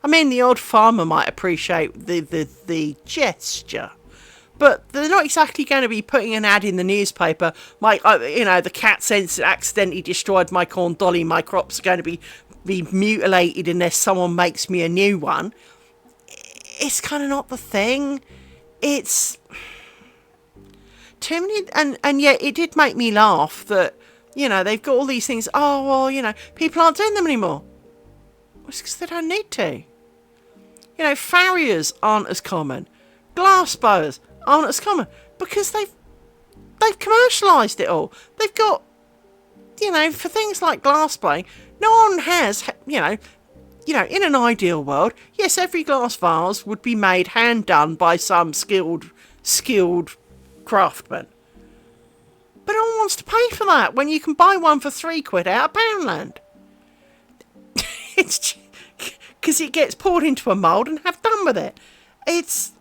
I mean, the odd farmer might appreciate the gesture. But they're not exactly going to be putting an ad in the newspaper. The cat accidentally destroyed my corn dolly. My crops are going to be mutilated unless someone makes me a new one. It's kind of not the thing. It's too many, and yet it did make me laugh that, they've got all these things. Oh, well, people aren't doing them anymore. Well, it's because they don't need to. Farriers aren't as common. Glass blowers aren't as common because they've commercialised it all. They've got, for things like glass blowing, no one has, in an ideal world, yes, every glass vase would be made hand done by some skilled craftsman. But no one wants to pay for that when you can buy one for 3 quid out of Poundland. It's because it gets poured into a mould and have done with it. It's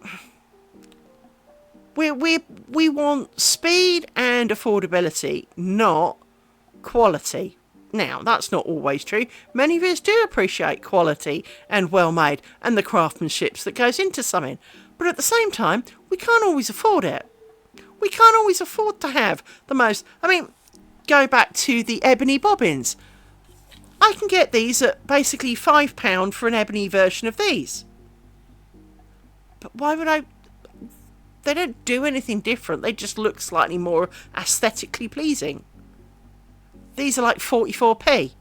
we want speed and affordability, not quality. Now, that's not always true. Many of us do appreciate quality and well made and the craftsmanship that goes into something. But at the same time, we can't always afford it. We can't always afford to have the most. Go back to the ebony bobbins. I can get these at basically £5 for an ebony version of these. But why would I? They don't do anything different. They just look slightly more aesthetically pleasing. These are like 44p.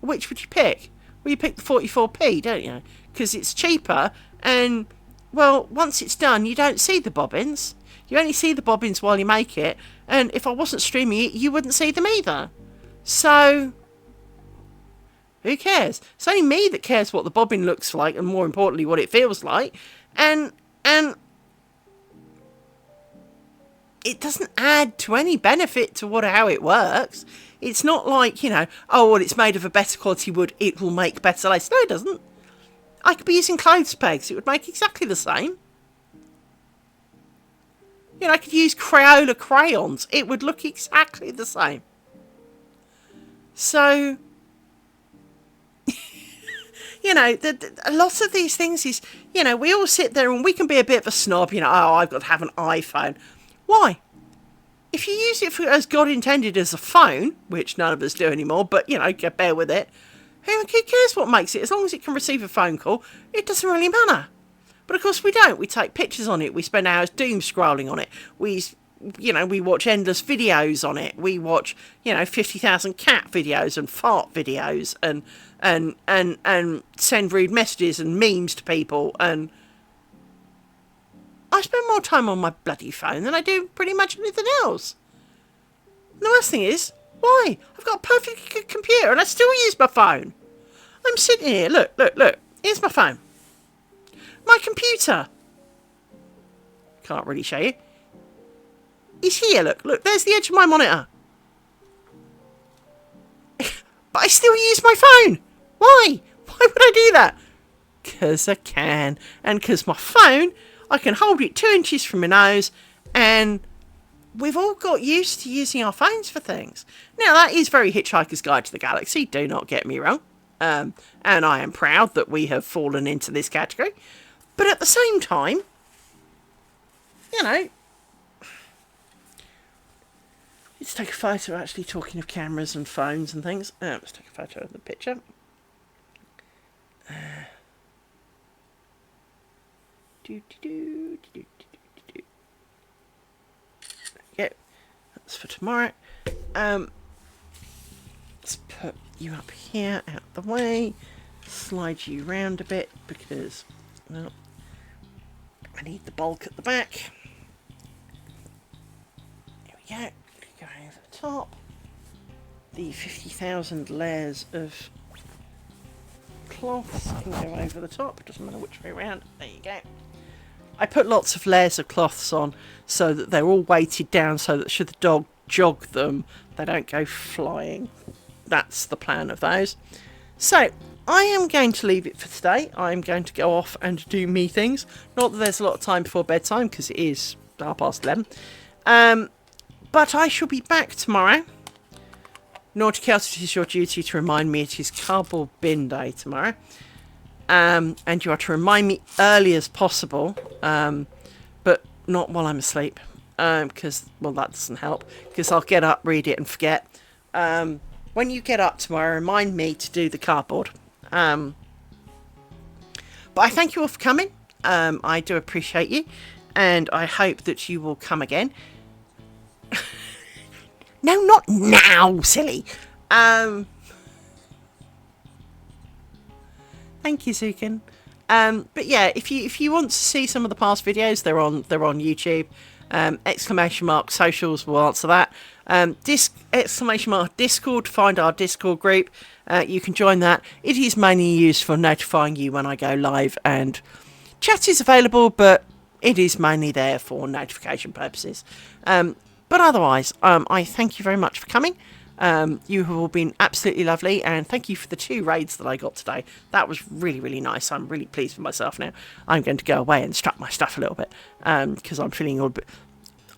Which would you pick? Well, you pick the 44p, don't you? Because it's cheaper and, well, once it's done, you don't see the bobbins. You only see the bobbins while you make it, and if I wasn't streaming it, you wouldn't see them either. So, who cares? It's only me that cares what the bobbin looks like, and more importantly, what it feels like. And it doesn't add to any benefit to how it works. It's not like, it's made of a better quality wood, it will make better lace. No, it doesn't. I could be using clothes pegs, it would make exactly the same. I could use Crayola crayons. It would look exactly the same. So, you know, a lot of these things is, you know, we all sit there and we can be a bit of a snob, you know, oh, I've got to have an iPhone. Why? If you use it for, as God intended, as a phone, which none of us do anymore, but, you know, bear with it, who cares what makes it? As long as it can receive a phone call, it doesn't really matter. But of course we don't. We take pictures on it. We spend hours doom scrolling on it. We watch endless videos on it. We watch, 50,000 cat videos and fart videos and send rude messages and memes to people. And I spend more time on my bloody phone than I do pretty much anything else. And the worst thing is, why? I've got a perfectly good computer and I still use my phone. I'm sitting here. Look. Here's my phone. My computer. Can't really show you. He's here, look, there's the edge of my monitor. But I still use my phone. Why? Why would I do that? Because I can. And because my phone, I can hold it 2 inches from my nose, and we've all got used to using our phones for things. Now, that is very Hitchhiker's Guide to the Galaxy, do not get me wrong. And I am proud that we have fallen into this category. But at the same time, let's take a photo, actually, talking of cameras and phones and things. Let's take a photo of the picture. There we go. That's for tomorrow. Let's put you up here, out the way. Slide you round a bit because, well, I need the bulk at the back. There we go. Go over the top. The 50,000 layers of cloths can go over the top. Doesn't matter which way around. There you go. I put lots of layers of cloths on so that they're all weighted down so that should the dog jog them, they don't go flying. That's the plan of those. So, I am going to leave it for today. I'm going to go off and do me things. Not that there's a lot of time before bedtime, because it is 11:30. But I shall be back tomorrow. Naughty Celtic, it is your duty to remind me it is cardboard bin day tomorrow. And you are to remind me early as possible, but not while I'm asleep. Because, well, that doesn't help. Because I'll get up, read it, and forget. When you get up tomorrow, remind me to do the cardboard. But I thank you all for coming. I do appreciate you. And I hope that you will come again. No, not now, silly. Thank you, Zukin. But yeah, if you want to see some of the past videos, they're on YouTube. ! Socials will answer that. ! Discord to find our Discord group. You can join that. It is mainly used for notifying you when I go live, and chat is available, but it is mainly there for notification purposes. But otherwise, I thank you very much for coming. You have all been absolutely lovely, and thank you for the 2 raids that I got today. That was really, really nice. I'm really pleased with myself now. I'm going to go away and strut my stuff a little bit, because I'm feeling all a bit...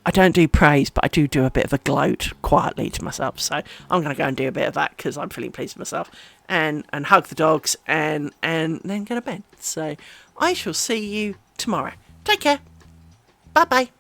I don't do praise, but I do a bit of a gloat quietly to myself. So I'm going to go and do a bit of that because I'm feeling pleased with myself, and hug the dogs, and then go to bed. So I shall see you tomorrow. Take care. Bye-bye.